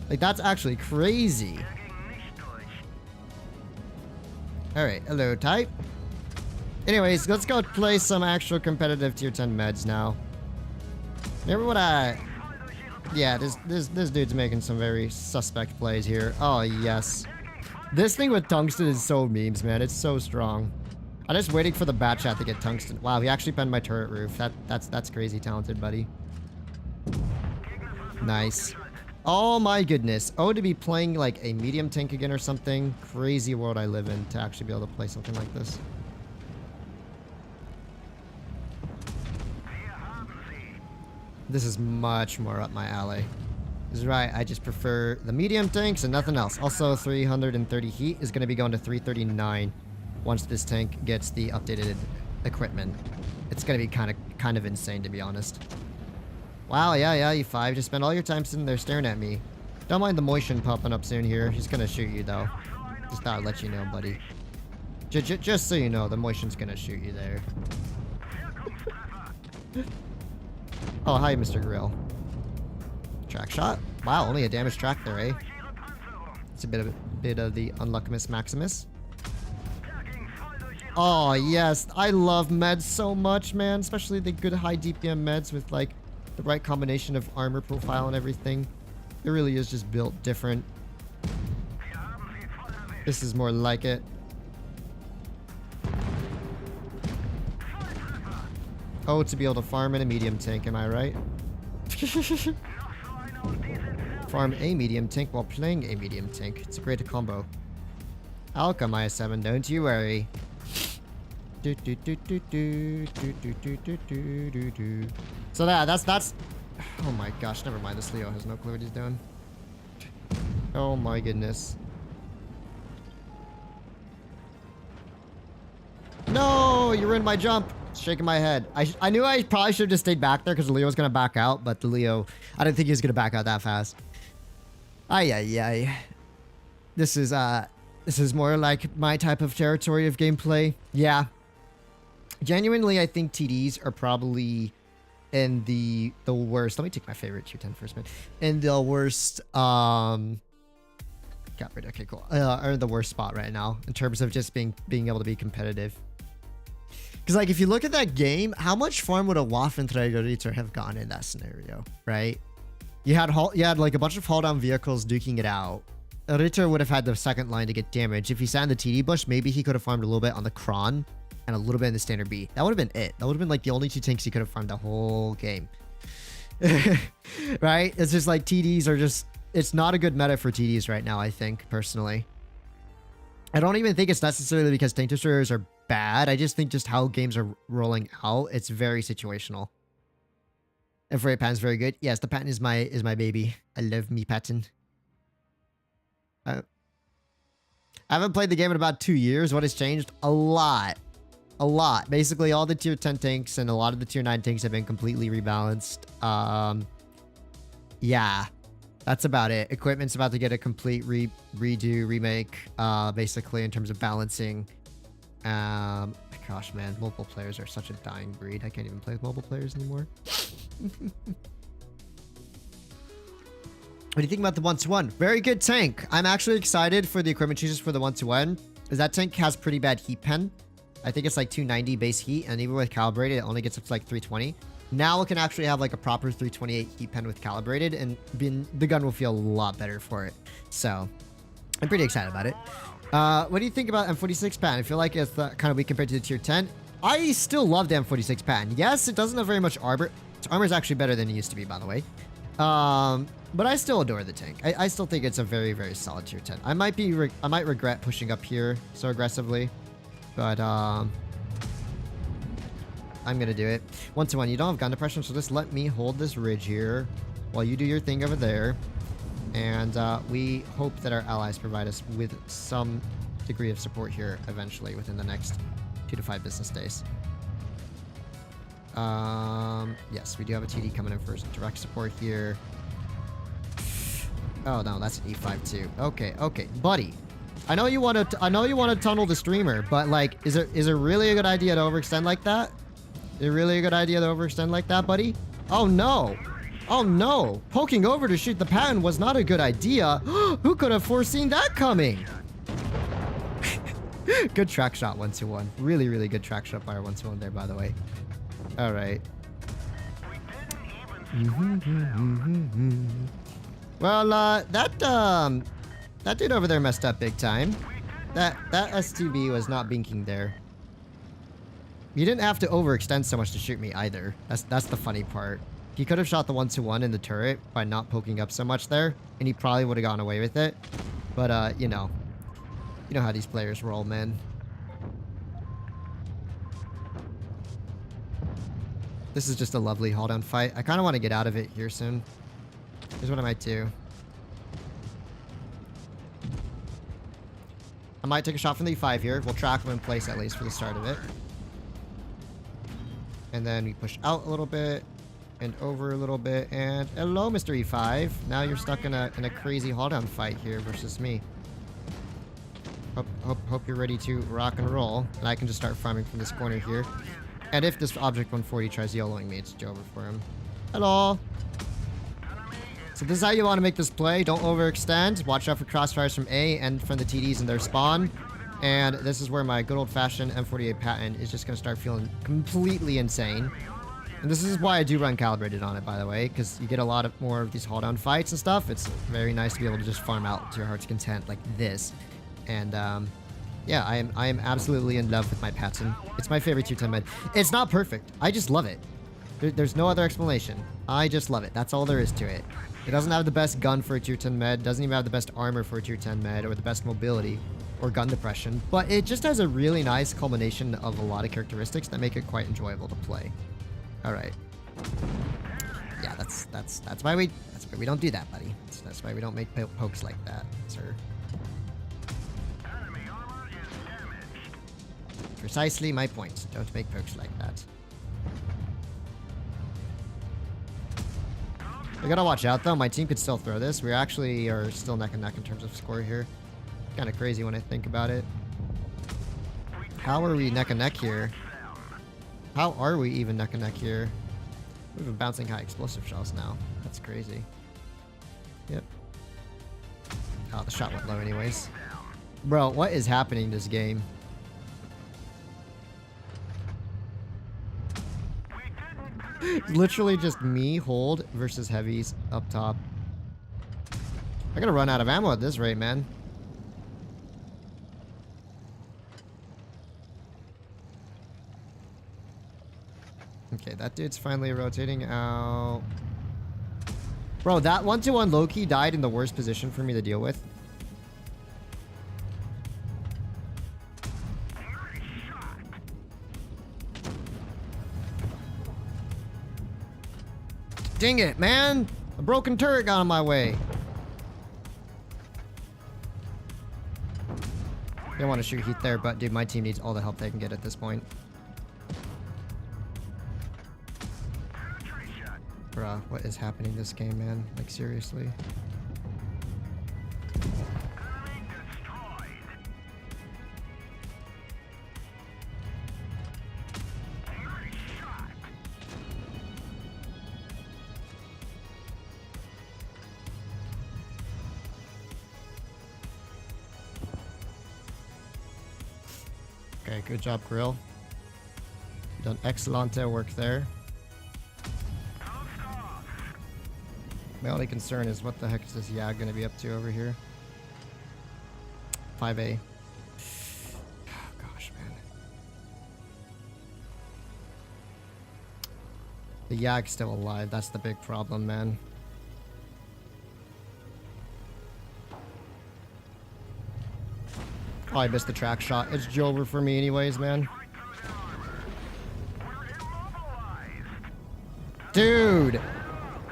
Like, that's actually crazy. Alright, hello, type. Anyways, let's go play some actual competitive tier 10 meds now. Remember what Yeah, this dude's making some very suspect plays here. Oh, yes. This thing with tungsten is so memes, man. It's so strong. I'm just waiting for the bat chat to get tungsten. Wow, he actually penned my turret roof. That's crazy talented, buddy. Nice. Oh my goodness. Oh, to be playing like a medium tank again or something. Crazy world I live in to actually be able to play something like this. This is much more up my alley. This is right, I just prefer the medium tanks and nothing else. Also, 330 heat is going to be going to 339 once this tank gets the updated equipment. It's going to be kind of insane, to be honest. Wow, yeah, E5. Just spend all your time sitting there staring at me. Don't mind the motion popping up soon here. He's going to shoot you, though. Just thought I'd let you know, buddy. Just so you know, the motion's going to shoot you there. Oh, hi, Mr. Grill. Track shot. Wow, only a damage track there, eh? It's a bit of the Unluckimus Maximus. Oh, yes. I love meds so much, man. Especially the good high DPM meds with, like, the right combination of armor profile and everything. It really is just built different. This is more like it. Oh, to be able to farm in a medium tank, am I right? Farm a medium tank while playing a medium tank. It's a great combo. I'll come IS7, don't you worry. So that's... Oh my gosh, never mind. This Leo has no clue what he's doing. Oh my goodness. No, you ruined my jump. Shaking my head. I knew I probably should have just stayed back there because the Leo was going to back out, but the Leo, I didn't think he was going to back out that fast. Ay. This is more like my type of territory of gameplay. Yeah. Genuinely, I think TDs are probably in the worst. Let me take my favorite tier 10 first, man. In the worst, got rid. Okay, cool. Are in the worst spot right now in terms of just being able to be competitive. Because, like, if you look at that game, how much farm would a WT Ritter have gone in that scenario, right? You had like a bunch of haul down vehicles duking it out. A Ritter would have had the second line to get damage. If he sat in the TD bush, maybe he could have farmed a little bit on the Kron and a little bit in the standard B. That would have been it. That would have been like the only two tanks he could have farmed the whole game. Right? It's just like TDs are just... It's not a good meta for TDs right now, I think, personally. I don't even think it's necessarily because tank destroyers are bad. I just think just how games are rolling out, it's very situational. And for a pattern is very good. Yes, the pattern is my baby. I love me pattern. I haven't played the game in about 2 years. What has changed? A lot. Basically, all the tier 10 tanks and a lot of the tier 9 tanks have been completely rebalanced. Yeah. That's about it. Equipment's about to get a complete remake, basically, in terms of balancing. Gosh, man, mobile players are such a dying breed. I can't even play with mobile players anymore. What do you think about the 1-to-1? Very good tank. I'm actually excited for the equipment changes for the 1-to-1. Because that tank has pretty bad heat pen. I think it's like 290 base heat, and even with calibrated, it only gets up to like 320. Now it can actually have like a proper 328 heat pen with calibrated, and the gun will feel a lot better for it. So I'm pretty excited about it. What do you think about M46 pattern? I feel like it's kind of weak compared to the tier 10. I still love the M46 pattern. Yes, it doesn't have very much armor. Its armor is actually better than it used to be, by the way. But I still adore the tank. I still think it's a very, very solid tier 10. I might regret pushing up here so aggressively, but I'm gonna do it. 1-to-1, you don't have gun depression, so just let me hold this ridge here while you do your thing over there. And we hope that our allies provide us with some degree of support here eventually within the next 2 to 5 business days. Yes, we do have a TD coming in for some direct support here. Oh no, that's an E5 too. Okay, okay, buddy. I know you want to tunnel the streamer, but like, is it really a good idea to overextend like that? Is it really a good idea to overextend like that, buddy? Oh no! Oh no! Poking over to shoot the pattern was not a good idea. Who could have foreseen that coming? Good track shot, 1-2-1. Really, really good track shot by our 1-2-1 there, by the way. All right. Well, that dude over there messed up big time. That STB was not binking there. You didn't have to overextend so much to shoot me either. That's the funny part. He could have shot the 1-2-1 in the turret by not poking up so much there, and he probably would have gone away with it. But you know how these players roll, man. This is just a lovely hold-down fight. I kind of want to get out of it here soon. Here's what I might do. I might take a shot from the E5 here. We'll track him in place at least for the start of it. And then we push out a little bit and over a little bit. And hello, Mr. E5. Now you're stuck in a crazy hold-down fight here versus me. Hope you're ready to rock and roll. And I can just start farming from this corner here. And if this Object 140 tries YOLOing me, it's over for him. Hello. So this is how you want to make this play. Don't overextend. Watch out for crossfires from A and from the TDs in their spawn. And this is where my good old-fashioned M48 patent is just going to start feeling completely insane. And this is why I do run calibrated on it, by the way, because you get a lot of more of these hold-down fights and stuff. It's very nice to be able to just farm out to your heart's content like this. And yeah, I am absolutely in love with my patent. It's my favorite 210 med. It's not perfect. I just love it. There's no other explanation. I just love it. That's all there is to it. It doesn't have the best gun for a tier 10 med, doesn't even have the best armor for a tier 10 med, or the best mobility, or gun depression, but it just has a really nice culmination of a lot of characteristics that make it quite enjoyable to play. Alright. Yeah, that's why we don't do that, buddy. That's why we don't make pokes like that, sir. Precisely my point. Don't make pokes like that. We gotta watch out though. My team could still throw this. We actually are still neck and neck in terms of score here. Kind of crazy when I think about it. How are we neck and neck here? How are we even neck and neck here? We've been bouncing high explosive shells now. That's crazy. Yep. Oh, the shot went low anyways. Bro, what is happening this game? Literally just me hold versus heavies up top. I'm gonna run out of ammo at this rate, man. Okay, that dude's finally rotating out. Bro, that 1-2-1 low-key died in the worst position for me to deal with. Dang it, man! A broken turret got in my way. Don't want to shoot heat there, but dude, my team needs all the help they can get at this point. Bruh, what is happening this game, man? Like, seriously. Okay, Okay, good job, Grill. You've done excellent work there. My only concern is what the heck is this Yag going to be up to over here? 5A. Oh, gosh, man. The Yag's still alive. That's the big problem, man. Oh, I missed the track shot. It's over for me anyways, man. Dude!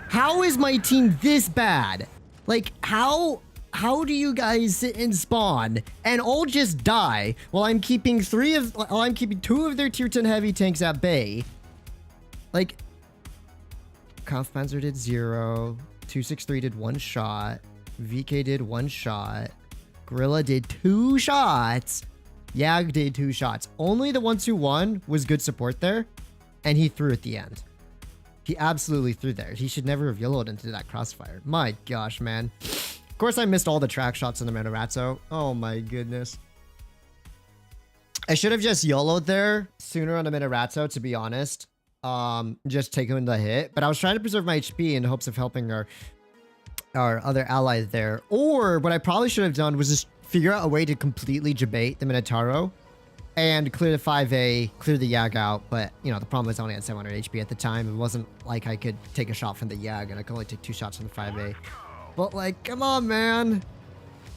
How is my team this bad? Like, how do you guys sit and spawn and all just die while I'm keeping two of their tier 10 heavy tanks at bay? Like, Kampfpanzer did 0, 263 did 1 shot, VK did 1 shot, Gorilla did 2 shots, Yag did 2 shots. Only the 121 was good support there, and he threw at the end. He absolutely threw there. He should never have YOLO'd into that crossfire. My gosh, man. Of course, I missed all the track shots in the Matarazzo. Oh my goodness. I should have just YOLO'd there sooner on the Matarazzo, to be honest. Just taking the hit. But I was trying to preserve my HP in hopes of helping our other ally there. Or what I probably should have done was just figure out a way to completely debate the Minotauro and clear the 5A, clear the Yag out. But, you know, the problem is I only had 700 HP at the time. It wasn't like I could take a shot from the Yag, and I could only take 2 shots from the 5A. But, like, come on, man.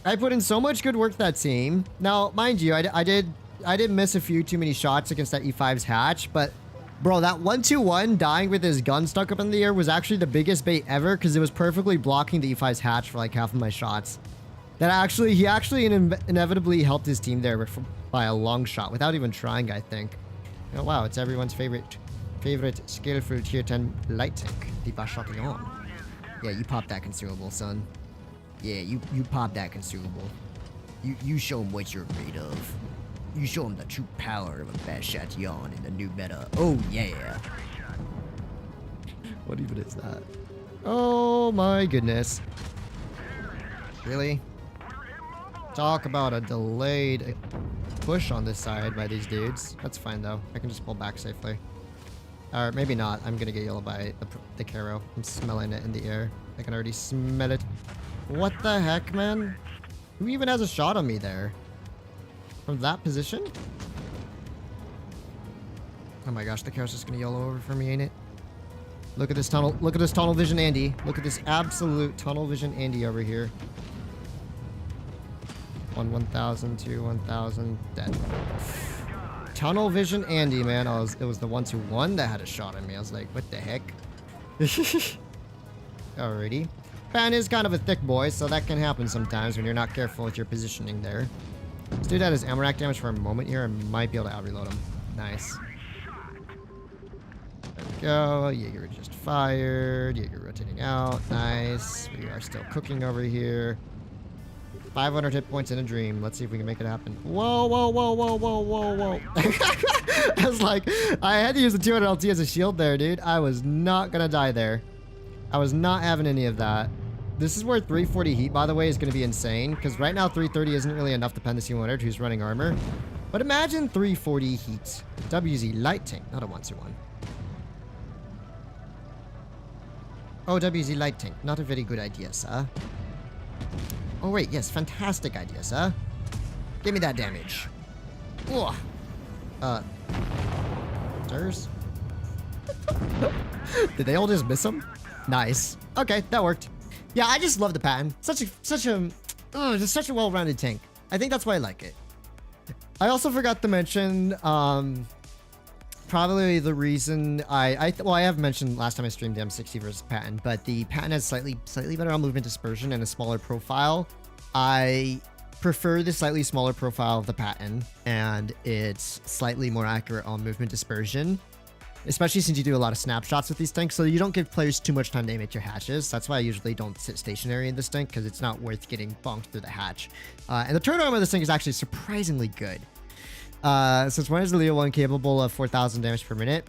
I put in so much good work that team. Now, mind you, I did miss a few too many shots against that E5's hatch, but bro, that 121 dying with his gun stuck up in the air was actually the biggest bait ever, because it was perfectly blocking the E5's hatch for like half of my shots. He actually inevitably helped his team there by a long shot without even trying, I think. Oh wow, it's everyone's favorite skillful tier 10 light tank, the Bashotillon. Yeah, you pop that consumable, son. Yeah, you pop that consumable. You show him what you're made of. You show him the true power of a Bashotillon in the new meta. Oh yeah. What even is that? Oh my goodness. Really? Talk about a delayed push on this side by these dudes. That's fine though. I can just pull back safely. Or maybe not. I'm gonna get yelled by the Caro. I'm smelling it in the air. I can already smell it. What the heck, man? Who even has a shot on me there? From that position? Oh my gosh, the Caro's just gonna YOLO over for me, ain't it? Look at this tunnel. Look at this tunnel vision Andy. Look at this absolute tunnel vision Andy over here. 1,000, 2, 1,000, dead. Tunnel vision Andy, man. It was the 121 that had a shot at me. I was like, what the heck? Alrighty. Pan is kind of a thick boy, so that can happen sometimes when you're not careful with your positioning there. This dude had his ammo rack damage for a moment here. I might be able to out-reload him. Nice. There we go. Jaeger just fired. Jaeger rotating out. Nice. We are still cooking over here. 500 hit points in a dream. Let's see if we can make it happen. Whoa, whoa, whoa, whoa, whoa, whoa, whoa. I was like, I had to use the 200 LT as a shield there, dude. I was not gonna die there. I was not having any of that. This is where 340 heat, by the way, is going to be insane. Because right now, 330 isn't really enough to pen the C100 who's running armor. But imagine 340 heat. WZ light tank, not a 121. Oh, WZ light tank. Not a very good idea, sir. Oh, wait. Yes, fantastic idea, sir. Give me that damage. Ugh. Stairs? Did they all just miss him? Nice. Okay, that worked. Yeah, I just love the pattern. Just such a well-rounded tank. I think that's why I like it. I also forgot to mention, probably the reason I have mentioned last time I streamed the M60 versus Patton, but the Patton has slightly better on movement dispersion and a smaller profile. I prefer the slightly smaller profile of the Patton, and it's slightly more accurate on movement dispersion. Especially since you do a lot of snapshots with these tanks, so you don't give players too much time to aim at your hatches. That's why I usually don't sit stationary in this tank, because it's not worth getting bonked through the hatch. And the turn armor of this thing is actually surprisingly good. Since when is the Leo 1 capable of 4,000 damage per minute?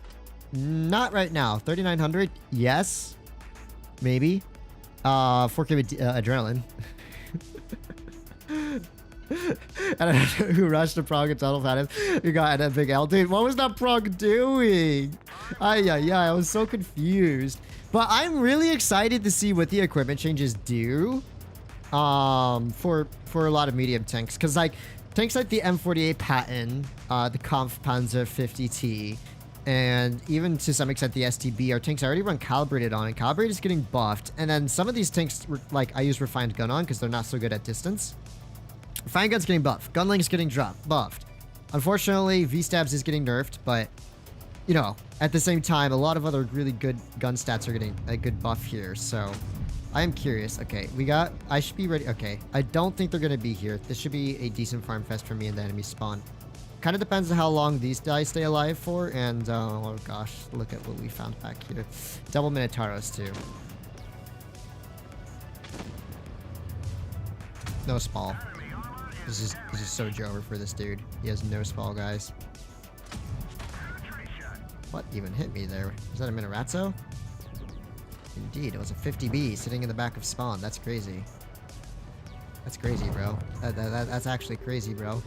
Not right now. 3,900? Yes. Maybe. 4K with adrenaline. And who rushed to Prague and HisRoyalFatness? You got a big L. Dude, what was that Prague doing? Yeah, I was so confused. But I'm really excited to see what the equipment changes do for a lot of medium tanks. Because, like, tanks like the M48 Patton, the Kampfpanzer 50T, and even to some extent the STB are tanks I already run Calibrated on, and Calibrated is getting buffed. And then some of these tanks, like, I use Refined Gun on because they're not so good at distance. Refined Gun's getting buffed. Gunlink's getting buffed. Unfortunately, V-Stabs is getting nerfed, but, you know, at the same time, a lot of other really good gun stats are getting a good buff here, so I am curious. Okay, I should be ready. Okay, I don't think they're going to be here. This should be a decent farm fest for me and the enemy spawn. Kind of depends on how long these guys stay alive for, and, oh gosh, look at what we found back here. Double Minotauros, too. No spall. This is so Jover for this dude. He has no spall, guys. What even hit me there? Was that a Minorazzo? Indeed, it was a 50B sitting in the back of spawn. That's crazy. That's crazy, bro. That's actually crazy, bro.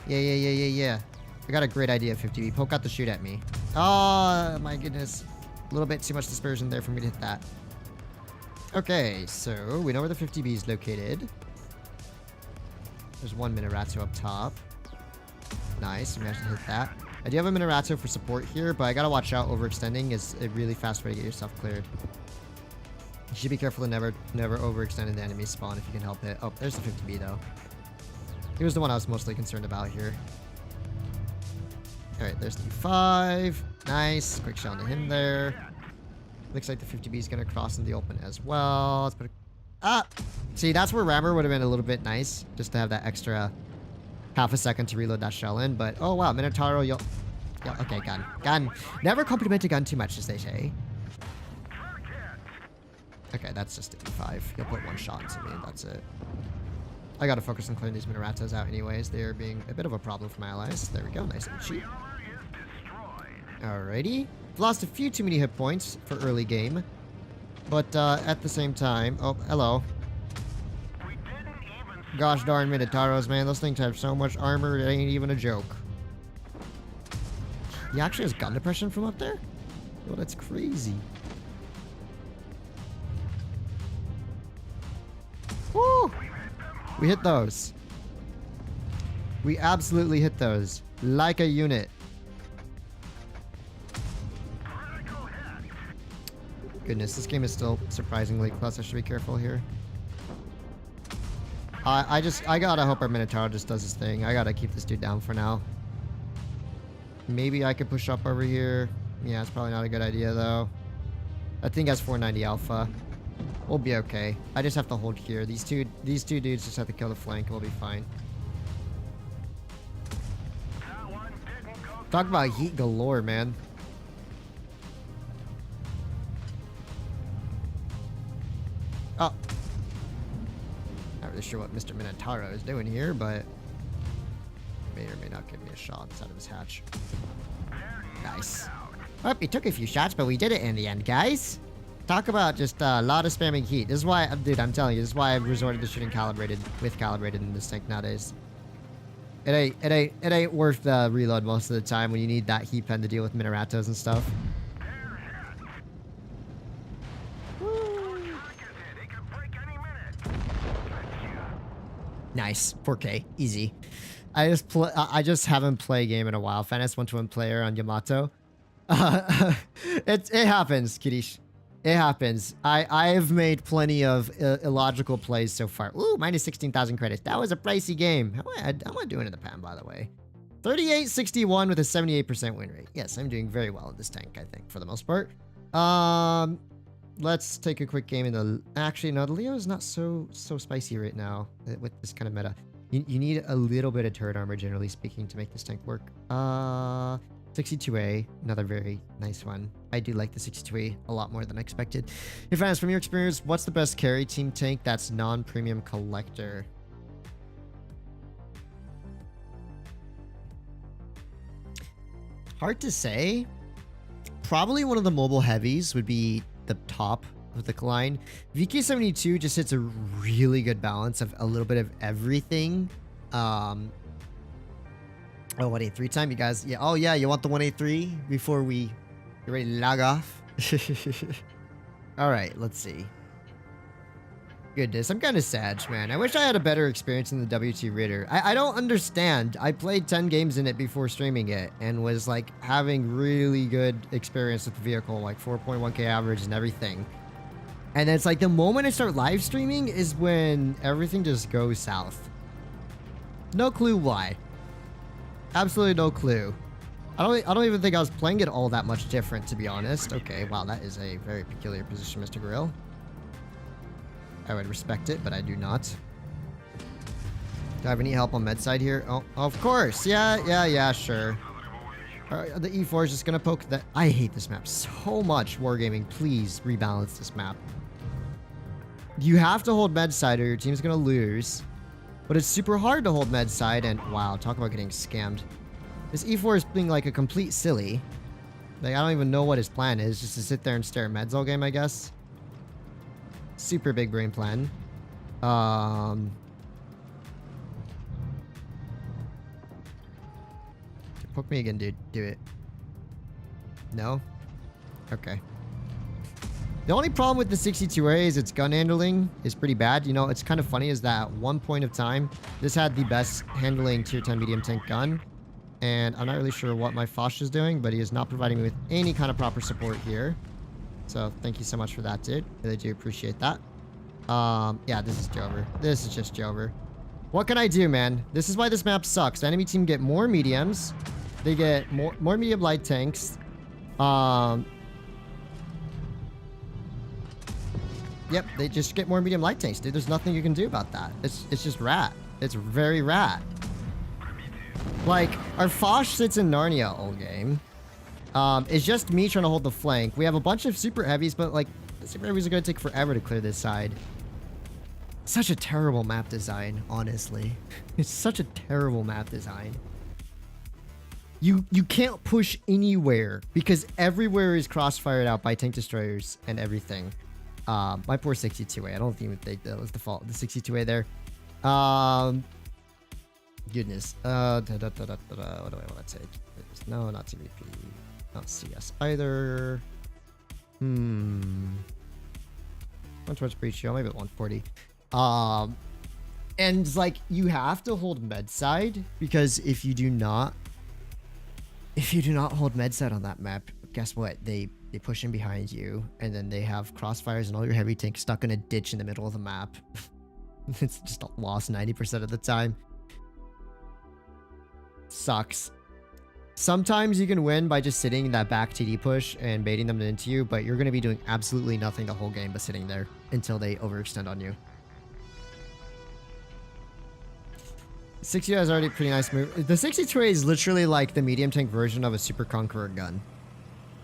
Yeah. I got a great idea, 50B. Poke out the shoot at me. Oh, my goodness. A little bit too much dispersion there for me to hit that. Okay, so we know where the 50B is located. There's one Minorazzo up top. Nice, we managed to hit that. I do have a Minorazzo for support here, but I gotta watch out. Overextending is a really fast way to get yourself cleared. You should be careful to never overextend in the enemy spawn if you can help it. Oh, there's the 50B though. He was the one I was mostly concerned about here. Alright, there's the 5. Nice. Quick shot to him there. Looks like the 50B is gonna cross in the open as well. Let's put a... Ah! See, that's where Rammer would have been a little bit nice, just to have that extra half a second to reload that shell in, but oh wow, Minotauro, yeah, okay, gun. Never compliment a gun too much, as they say. Okay, that's just a D5. He'll put one shot into me, and that's it. I gotta focus on clearing these Minorazzos out anyways. They're being a bit of a problem for my allies. There we go, nice and cheap. Alrighty. Lost a few too many hit points for early game. But at the same time... Oh, hello. Gosh darn Minotauros, man. Those things have so much armor, it ain't even a joke. He actually has gun depression from up there? Oh, that's crazy. Woo! We hit those. We absolutely hit those. Like a unit. Goodness, this game is still surprisingly close. I should be careful here. I gotta hope our Minotaur just does his thing. I gotta keep this dude down for now. Maybe I could push up over here. Yeah, it's probably not a good idea though. That thing has 490 alpha. We'll be okay. I just have to hold here. These two dudes just have to kill the flank and we'll be fine. Talk about heat galore, man. Oh. Not really sure what Mr. Minotauro is doing here, but may or may not give me a shot out of his hatch. Nice. Well, he took a few shots, but we did it in the end, guys. Talk about just a lot of spamming heat. This is why, dude, I'm telling you, this is why I've resorted to shooting Calibrated in this tank nowadays. It ain't worth the reload most of the time when you need that heat pen to deal with Minoratos and stuff. Nice. 4K. Easy. I just haven't played a game in a while. Fatness 1-to-1 player on Yamato. It happens, Kirish. It happens. I've made plenty of illogical plays so far. Ooh, minus 16,000 credits. That was a pricey game. How am I doing in the PAM, by the way? 38-61 with a 78% win rate. Yes, I'm doing very well in this tank, I think, for the most part. Let's take a quick game in the... Actually, no, the Leo is not so spicy right now with this kind of meta. You need a little bit of turret armor, generally speaking, to make this tank work. 62A, another very nice one. I do like the 62A a lot more than I expected. Hey, fans, from your experience, what's the best carry team tank that's non-premium collector? Hard to say. Probably one of the mobile heavies would be the top of the line. VK72 just hits a really good balance of a little bit of everything Oh, 183 time, you guys. Yeah. Oh, yeah. You want the 183 before we get ready to log off? All right. Let's see. Goodness, I'm kind of sad, man. I wish I had a better experience in the WT Ritter. I don't understand. I played 10 games in it before streaming it and was like having really good experience with the vehicle, like 4.1k average and everything. And it's like the moment I start live streaming is when everything just goes south. No clue why. Absolutely no clue. I don't even think I was playing it all that much different, to be honest. Okay, wow, that is a very peculiar position, Mr. Grill. I would respect it, but I do not. Do I have any help on med side here? Oh, of course. Yeah, sure. The E4 is just gonna poke that. I hate this map so much. Wargaming, please rebalance this map. You have to hold med side or your team's gonna lose. But it's super hard to hold med side, and wow, talk about getting scammed. This E4 is being like a complete silly. Like, I don't even know what his plan is, just to sit there and stare at meds all game, I guess. Super big brain plan. Poke me again, dude. Do it. No? Okay. The only problem with the 62A is its gun handling is pretty bad. You know, it's kind of funny is that at one point of time, this had the best handling tier 10 medium tank gun. And I'm not really sure what my Foch is doing, but he is not providing me with any kind of proper support here. So thank you so much for that, dude. Really do appreciate that. Yeah, this is Jover. This is just Jover. What can I do, man? This is why this map sucks. The enemy team get more mediums. They get more medium light tanks. Yep, they just get more medium light tanks, dude. There's nothing you can do about that. It's just rat. It's very rat. Like, our Foch sits in Narnia all game. It's just me trying to hold the flank. We have a bunch of super heavies, but like, the super heavies are going to take forever to clear this side. Such a terrible map design, honestly. It's such a terrible map design. You can't push anywhere because everywhere is crossfired out by tank destroyers and everything. My poor 62A. I don't even think that was the fault. The 62A there. Goodness. What do I want to take? No, not TVP. Not CS either. One towards breach shield, maybe at 140. And like you have to hold med side because if you do not hold med side on that map, guess what? They push in behind you, and then they have crossfires and all your heavy tanks stuck in a ditch in the middle of the map. It's just lost 90% of the time. Sucks. Sometimes you can win by just sitting in that back TD push and baiting them into you, but you're going to be doing absolutely nothing the whole game but sitting there until they overextend on you. 62 has already a pretty nice move. The 62A is literally like the medium tank version of a Super Conqueror gun.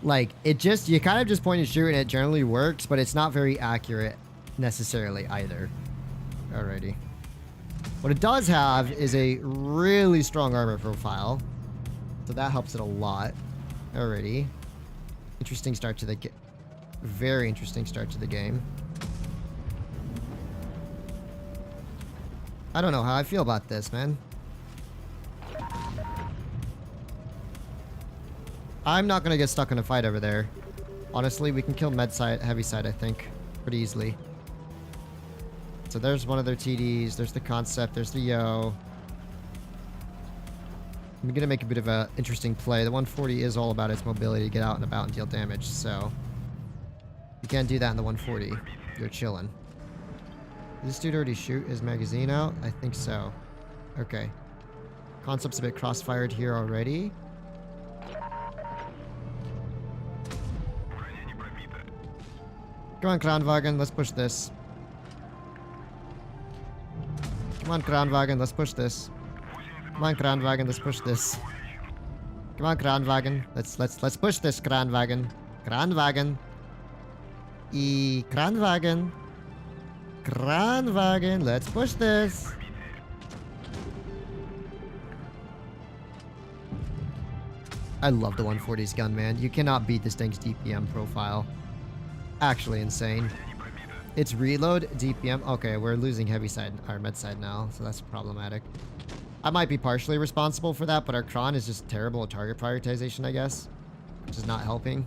Like, it just, you kind of just point and shoot and it generally works, but it's not very accurate necessarily either. Alrighty. What it does have is a really strong armor profile. So that helps it a lot. Alrighty. Interesting start to the game. Very interesting start to the game. I don't know how I feel about this, man. I'm not gonna get stuck in a fight over there. Honestly, we can kill med side, heavy side, I think, pretty easily. So there's one of their TDs. There's the concept. There's the Yo. I'm gonna make a bit of a interesting play. The 140 is all about its mobility to get out and about and deal damage. So you can't do that in the 140. You're chilling. Did this dude already shoot his magazine out? I think so. Okay. Concept's a bit crossfired here already. Come on, Kranwagen, let's push this. Come on, Kranwagen, let's push this. Come on, Kranwagen, let's push this. Come on, Kranwagen, let's push this, Kranwagen. Kranwagen. Kranwagen. Kranwagen, let's push this. I love the 140's gun, man. You cannot beat this thing's DPM profile. Actually insane. It's reload DPM. Okay, we're losing heavy side, our med side now, so that's problematic. I might be partially responsible for that, but our cron is just terrible at target prioritization, I guess, which is not helping.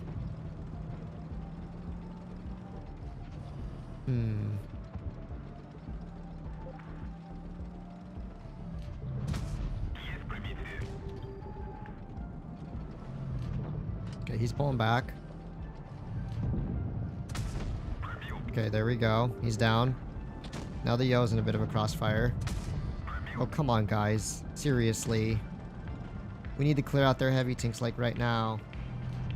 Okay, he's pulling back. Okay, there we go. He's down. Now the Yo's in a bit of a crossfire. Oh, come on, guys. Seriously. We need to clear out their heavy tanks, like, right now.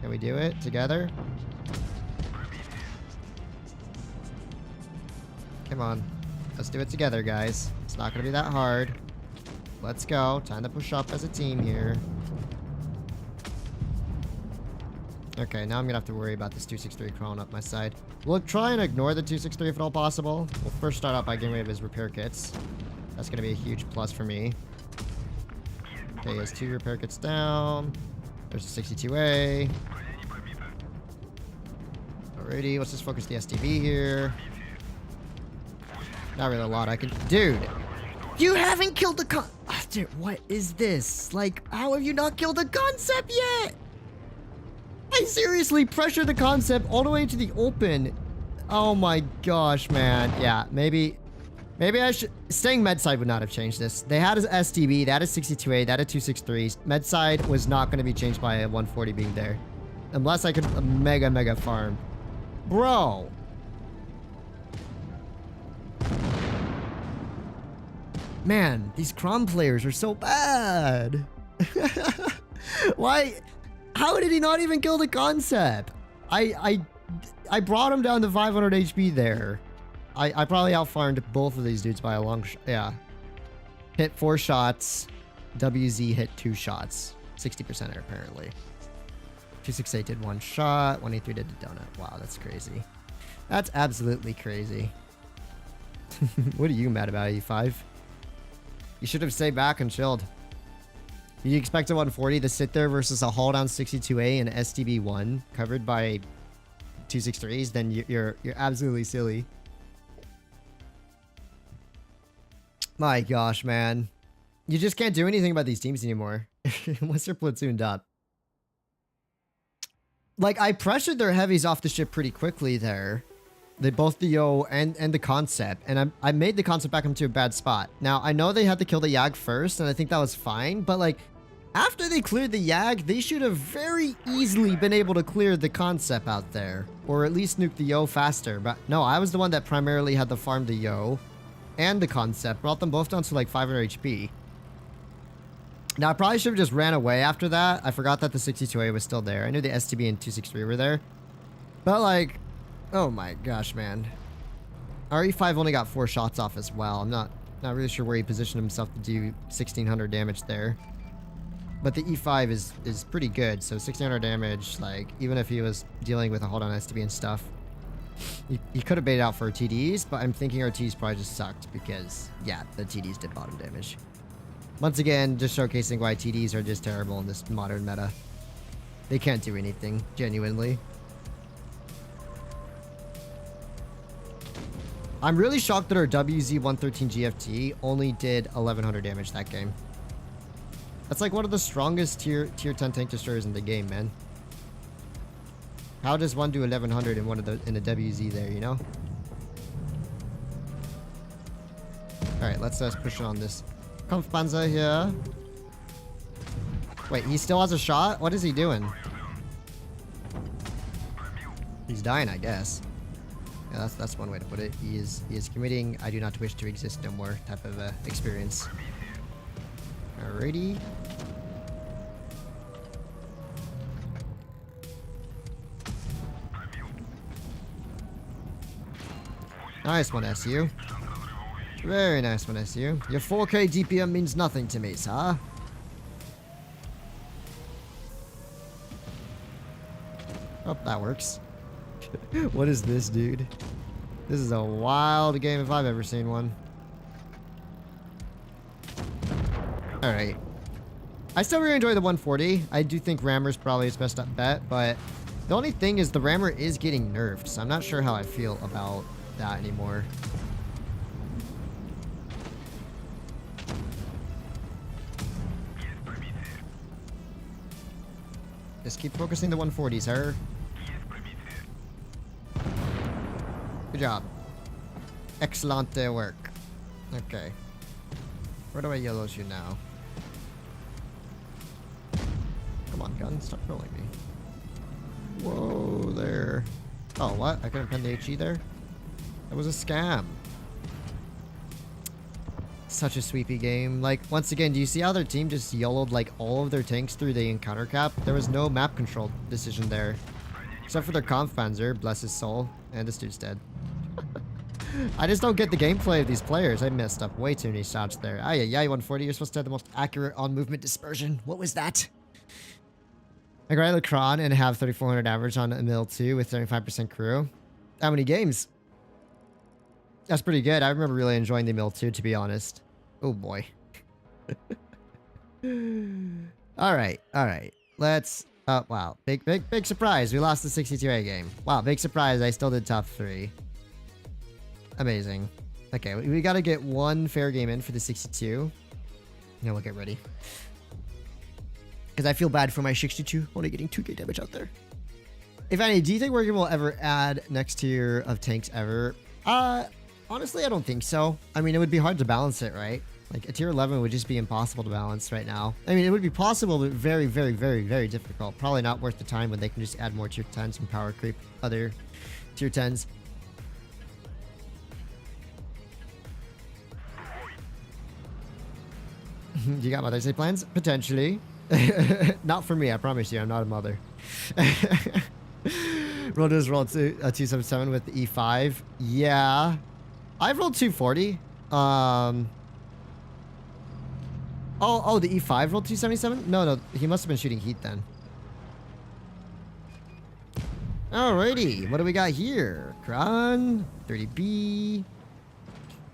Can we do it together? Come on. Let's do it together, guys. It's not gonna be that hard. Let's go. Time to push up as a team here. Okay, now I'm gonna have to worry about this 263 crawling up my side. We'll try and ignore the 263 if at all possible. We'll first start out by getting rid of his repair kits. That's gonna be a huge plus for me. Okay, he has 2 repair kits down. There's a 62A. Alrighty, let's just focus the STB here. Not really a lot I can... Dude! You haven't killed the con... Oh, dude, what is this? Like, how have you not killed the concept yet? I seriously pressured the concept all the way to the open. Oh my gosh, man. Yeah, maybe I should... Staying med side would not have changed this. They had an STB, they had a 62A, they had a 263. Med side was not going to be changed by a 140 being there. Unless I could mega farm. Bro. Man, these Crom players are so bad. Why? How did he not even kill the concept? I brought him down to 500 HP there. I probably outfarmed both of these dudes by a long shot. Yeah. Hit 4 shots. WZ hit 2 shots. 60% apparently. 268 did 1 shot. 183 did the donut. Wow, that's crazy. That's absolutely crazy. What are you mad about, E5? You should have stayed back and chilled. You expect a 140 to sit there versus a haul down 62A and STB1 covered by 263s, then you're absolutely silly. My gosh, man. You just can't do anything about these teams anymore. Once they're platooned up. Like, I pressured their heavies off the ship pretty quickly there. They both the Yo and the concept. And I made the concept back into a bad spot. Now, I know they had to kill the Yag first, and I think that was fine. But, like, after they cleared the Yag, they should have very easily been able to clear the concept out there. Or at least nuke the Yo faster. But no, I was the one that primarily had to farm the Yo and the concept. Brought them both down to like 500 HP. Now, I probably should have just ran away after that. I forgot that the 62A was still there. I knew the STB and 263 were there. But like, oh my gosh, man. RE5 only got 4 shots off as well. I'm not really sure where he positioned himself to do 1600 damage there. But the E5 is pretty good. So 1600 damage, like, even if he was dealing with a hold on STB and stuff, he could have baited out for TDs, but I'm thinking our TDs probably just sucked because, yeah, the TDs did bottom damage. Once again, just showcasing why TDs are just terrible in this modern meta. They can't do anything, genuinely. I'm really shocked that our WZ-113 GFT only did 1100 damage that game. That's like one of the strongest tier 10 tank destroyers in the game, man. How does one do 1100 in in a WZ there, you know? Alright, let's push on this Kampfpanzer here. Wait, he still has a shot? What is he doing? He's dying, I guess. Yeah, that's one way to put it. He is committing I do not wish to exist no more type of experience. Alrighty. Nice one, SU. Very nice one, SU. Your 4K DPM means nothing to me, sir. Oh, that works. What is this, dude? This is a wild game if I've ever seen one. Alright. I still really enjoy the 140. I do think Rammer's probably his best bet, but the only thing is the Rammer is getting nerfed, so I'm not sure how I feel about that anymore. Just keep focusing the 140, sir. Good job. Excellent work. Okay. Where do I yellows you now? Come on, gun. Stop trolling me. Whoa, there. Oh, what? I couldn't pen the HE there? That was a scam. Such a sweepy game. Like, once again, do you see how their team just YOLO'd like all of their tanks through the encounter cap? There was no map control decision there. Except for their conf panzer, bless his soul. And this dude's dead. I just don't get the gameplay of these players. I messed up way too many shots there. Ah, yeah, 140. You're supposed to have the most accurate on-movement dispersion. What was that? I grab the cron and have 3,400 average on a mill 2 with 75% crew. How many games? That's pretty good. I remember really enjoying the mill 2, to be honest. Oh, boy. All right. Let's... wow. Big surprise. We lost the 62A game. Wow, big surprise. I still did top 3. Amazing. Okay, we gotta get one fair game in for the 62. Now we'll get ready. Because I feel bad for my 62 only getting 2k damage out there. If any, do you think Working will ever add next tier of tanks ever? Honestly, I don't think so. I mean, it would be hard to balance it, right? Like, a tier 11 would just be impossible to balance right now. I mean, it would be possible, but very, very, very, very difficult. Probably not worth the time when they can just add more tier 10s and power creep other tier 10s. You got Mother's Day plans? Potentially. Not for me, I promise you. I'm not a mother. Roll 277 with the E5. Yeah. I've rolled 240. Oh, the E5 rolled 277? No, he must have been shooting heat then. Alrighty, what do we got here? Kron, 30B.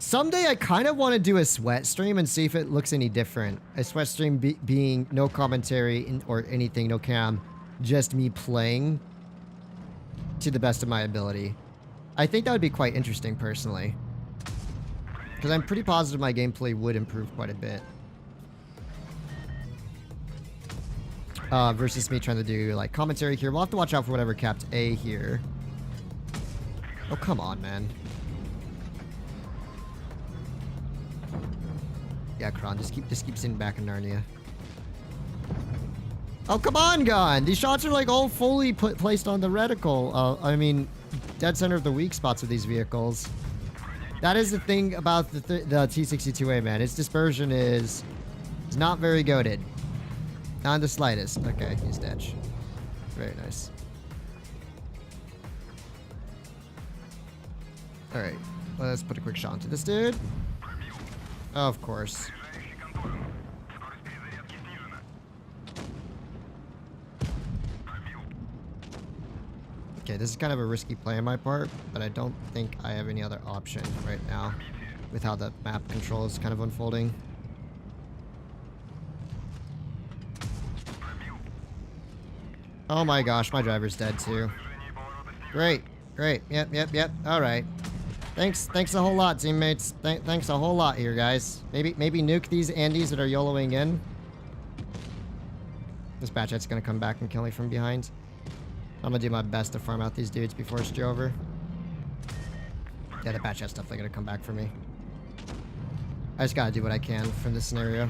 Someday I kind of want to do a sweat stream and see if it looks any different. A sweat stream being no commentary or anything, no cam, just me playing to the best of my ability. I think that would be quite interesting personally. Because I'm pretty positive my gameplay would improve quite a bit. Versus me trying to do like commentary here. We'll have to watch out for whatever capped A here. Oh, come on, man. Yeah, Kron, just keep sitting back in Narnia. Oh, come on, gun! These shots are like all fully placed on the reticle. I mean, dead center of the weak spots of these vehicles. That is the thing about the T62A, man. Its dispersion is not very goated. Not the slightest. Okay, he's dead. Very nice. Alright, let's put a quick shot into this dude. Of course. Okay, this is kind of a risky play on my part, but I don't think I have any other option right now with how the map control is kind of unfolding. Oh my gosh, my driver's dead too. Great. Yep. Alright. Thanks a whole lot, teammates. Thanks a whole lot here, guys. Maybe nuke these Andes that are YOLOing in. This Batchet's gonna come back and kill me from behind. I'm gonna do my best to farm out these dudes before it's over. Yeah, the Batchet's definitely gonna come back for me. I just gotta do what I can from this scenario.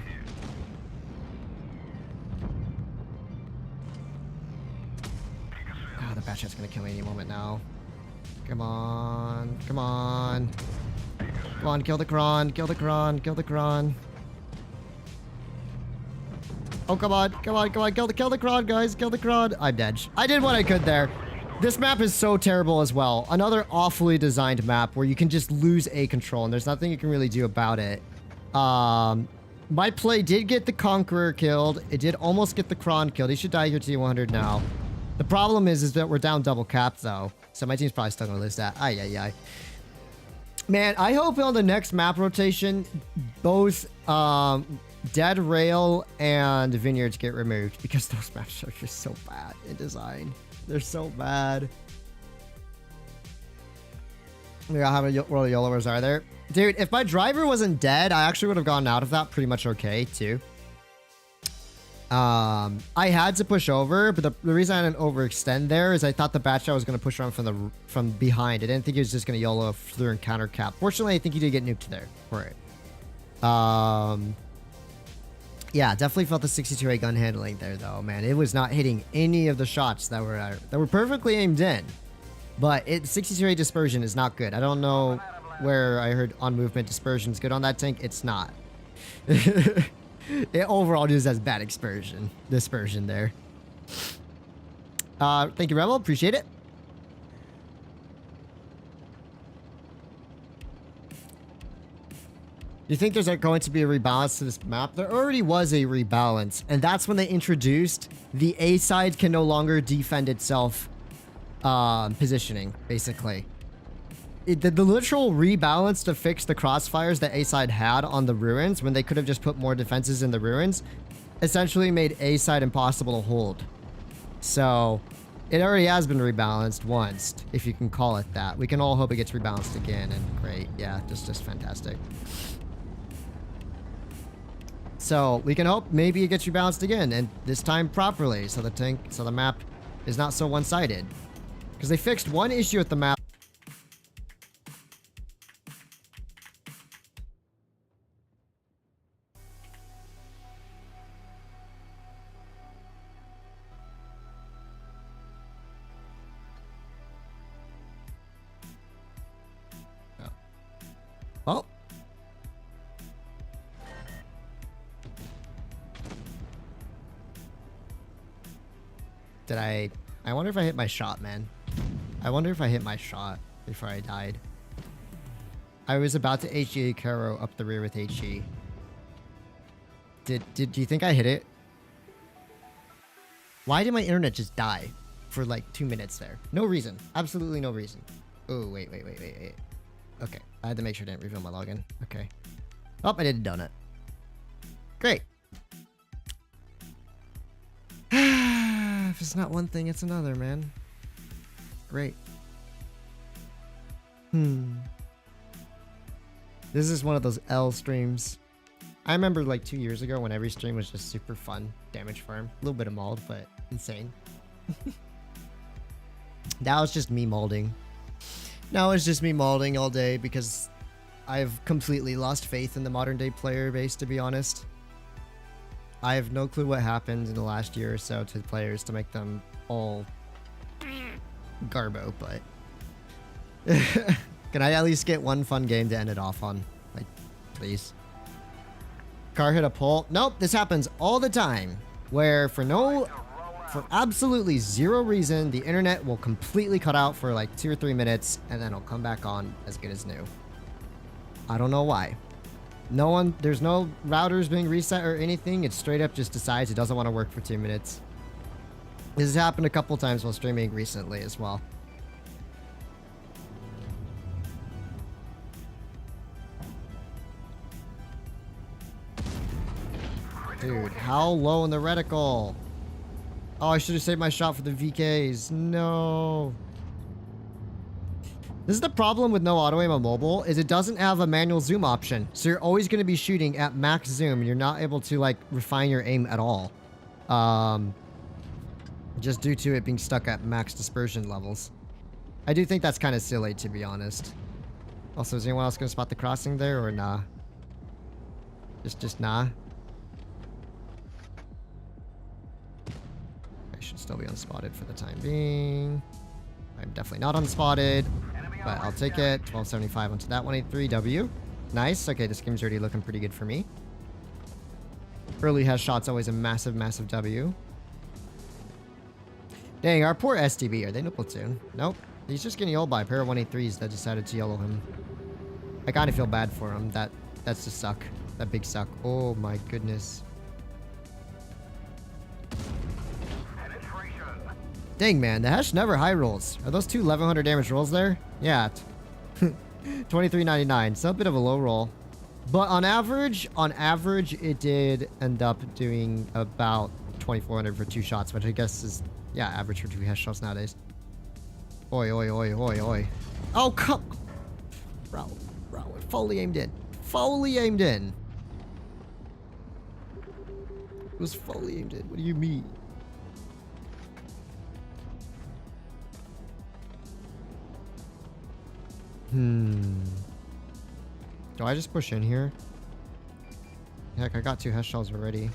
Oh, the Batchet's gonna kill me any moment now. Come on. Come on, kill the Kron. Kill the Kron. Oh, come on. Kill the Kron, guys. Kill the Kron. I'm dead. I did what I could there. This map is so terrible as well. Another awfully designed map where you can just lose A control and there's nothing you can really do about it. My play did get the Conqueror killed. It did almost get the Kron killed. He should die here T100 now. The problem is that we're down double cap though. So my team's probably still gonna lose that. Ay. Man, I hope on the next map rotation, both Dead Rail and Vineyards get removed because those maps are just so bad in design. They're so bad. Yeah, how many world YOLOers are there? Dude, if my driver wasn't dead, I actually would have gotten out of that pretty much okay, too. I had to push over, but the reason I didn't overextend there is I thought the bat shot was going to push around from behind. I didn't think he was just going to YOLO through and counter cap. Fortunately, I think he did get nuked there for it. Yeah, definitely felt the 62A gun handling there, though, man. It was not hitting any of the shots that were perfectly aimed in. But 62A dispersion is not good. I don't know where I heard on movement dispersion is good on that tank. It's not. It overall just has bad dispersion there. Thank you, Rebel. Appreciate it. You think there's going to be a rebalance to this map? There already was a rebalance, and that's when they introduced the A side can no longer defend itself positioning, basically. The literal rebalance to fix the crossfires that A side had on the ruins when they could have just put more defenses in the ruins essentially made A side impossible to hold. So it already has been rebalanced once, if you can call it that. We can all hope it gets rebalanced again, and great. Yeah, just fantastic. So we can hope maybe it gets rebalanced again, and this time properly, so the map is not so one-sided. Because they fixed one issue with the map. Oh. I wonder if I hit my shot, man. I wonder if I hit my shot before I died. I was about to HE Karo up the rear with HE. Do you think I hit it? Why did my internet just die for like 2 minutes there? No reason. Absolutely no reason. Oh, wait. Okay, I had to make sure I didn't reveal my login. Okay. Oh, I did a donut. Great. If it's not one thing, it's another, man. Great. This is one of those L streams. I remember like 2 years ago when every stream was just super fun. Damage farm. A little bit of mold, but insane. That was just me molding. Now it's just me molding all day because I've completely lost faith in the modern day player base, to be honest. I have no clue what happened in the last year or so to players to make them all garbo, but can I at least get one fun game to end it off on? Like, please. Car hit a pole. Nope, this happens all the time where for absolutely zero reason, the internet will completely cut out for like 2 or 3 minutes and then it'll come back on as good as new. I don't know why. There's no routers being reset or anything. It straight up just decides it doesn't want to work for 2 minutes. This has happened a couple times while streaming recently as well. Dude, how low in the reticle? Oh, I should have saved my shot for the VKs. No. This is the problem with no auto aim on mobile, is it doesn't have a manual zoom option. So you're always going to be shooting at max zoom and you're not able to like refine your aim at all. Just due to it being stuck at max dispersion levels. I do think that's kind of silly, to be honest. Also, is anyone else going to spot the crossing there or nah? Just nah. I should still be unspotted for the time being. I'm definitely not unspotted, but I'll take it. 1275 onto that 183W. Nice. Okay, this game's already looking pretty good for me. Early has shots always a massive, massive W. Dang, our poor STB. Are they no platoon? Nope. He's just getting yelled by a pair of 183s that decided to yellow him. I kind of feel bad for him. That's just suck. That big suck. Oh my goodness. Dang, man, the Hesh never high rolls. Are those two 1100 damage rolls there? Yeah. 2399. So a bit of a low roll. But on average, it did end up doing about 2400 for 2 shots, which I guess is, yeah, average for 2 Hesh shots nowadays. Oi, oi, oi, oi, oi. Oh, come. Bro, fully aimed in. Fully aimed in. It was fully aimed in. What do you mean? Do I just push in here? Heck, I got 2 HES shells already.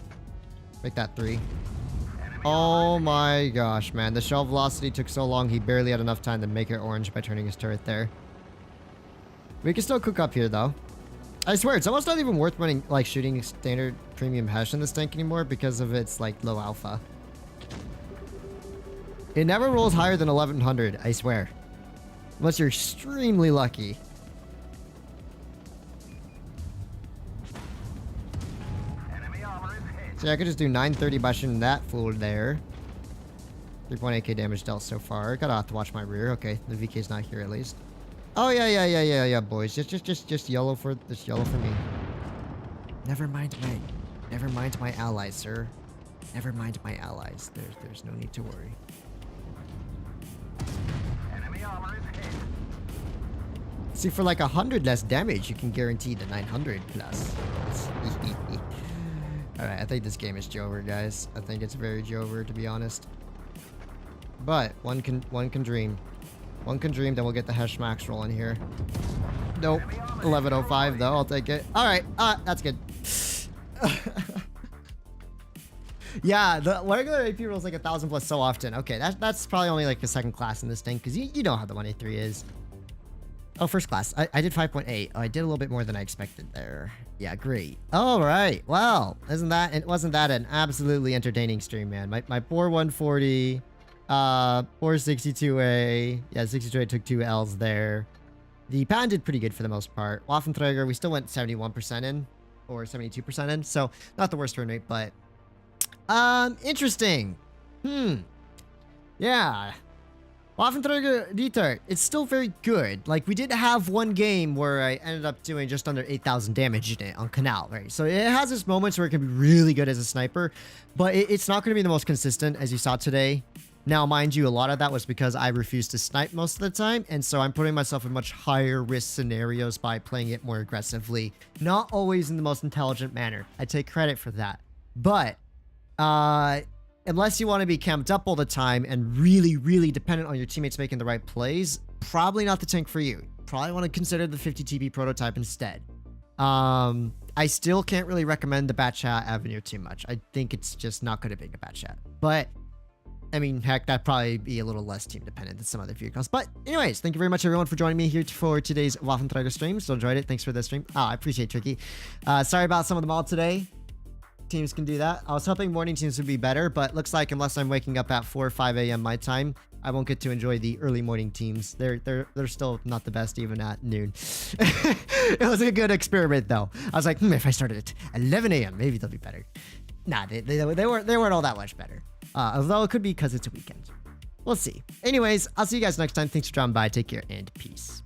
Make that 3. Oh my gosh, man. The shell velocity took so long, he barely had enough time to make it orange by turning his turret there. We can still cook up here, though. I swear, it's almost not even worth running, like, shooting standard premium HES in this tank anymore because of its, like, low alpha. It never rolls higher than 1100, I swear. Unless you're extremely lucky. So yeah, I could just do 930 by shooting that fool there. 3.8k damage dealt so far. Gotta have to watch my rear. Okay, the VK's not here at least. Oh yeah, boys. Just yellow for me. Never mind my allies, sir. Never mind my allies. There's no need to worry. See, for like 100 less damage, you can guarantee the 900 plus. Alright, I think this game is Jover, guys. I think it's very Jover, to be honest. But one can dream. One can dream, then we'll get the HES max roll in here. Nope. 1105 though, I'll take it. Alright, that's good. Yeah, the regular AP rolls like 1,000 plus so often. Okay, that's probably only like a second class in this thing, because you know how the 1A3 is. Oh, first class. I did 5.8. Oh, I did a little bit more than I expected there. Yeah, great. All right. Well, wasn't that an absolutely entertaining stream, man? My poor 140, 462A. Yeah, 62A took 2 L's there. The pan did pretty good for the most part. Waffenträger, we still went 71% in, or 72% in, so not the worst turn rate, but interesting. Yeah. WT Ritter, it's still very good. Like, we did have one game where I ended up doing just under 8,000 damage in it on Canal, right? So it has its moments where it can be really good as a sniper, but it's not going to be the most consistent, as you saw today. Now, mind you, a lot of that was because I refused to snipe most of the time, and so I'm putting myself in much higher risk scenarios by playing it more aggressively. Not always in the most intelligent manner. I take credit for that. But, unless you want to be camped up all the time and really, really dependent on your teammates making the right plays, probably not the tank for you. Probably want to consider the 50 TP prototype instead. I still can't really recommend the Batchat Avenir too much. I think it's just not going to be a Batchat. But, I mean, heck, that'd probably be a little less team dependent than some other vehicles. But anyways, thank you very much everyone for joining me here for today's Waffenträger stream. Still enjoyed it. Thanks for the stream. I appreciate Tricky. Sorry about some of the mod today. Teams can do that. I was hoping morning teams would be better, but looks like unless I'm waking up at 4 or 5 a.m. my time, I won't get to enjoy the early morning teams. They're still not the best even at noon. It was a good experiment though. I was like, if I started at 11 a.m. maybe they'll be better. Nah, they weren't all that much better. Although it could be because it's a weekend. We'll see. Anyways, I'll see you guys next time. Thanks for dropping by. Take care and peace.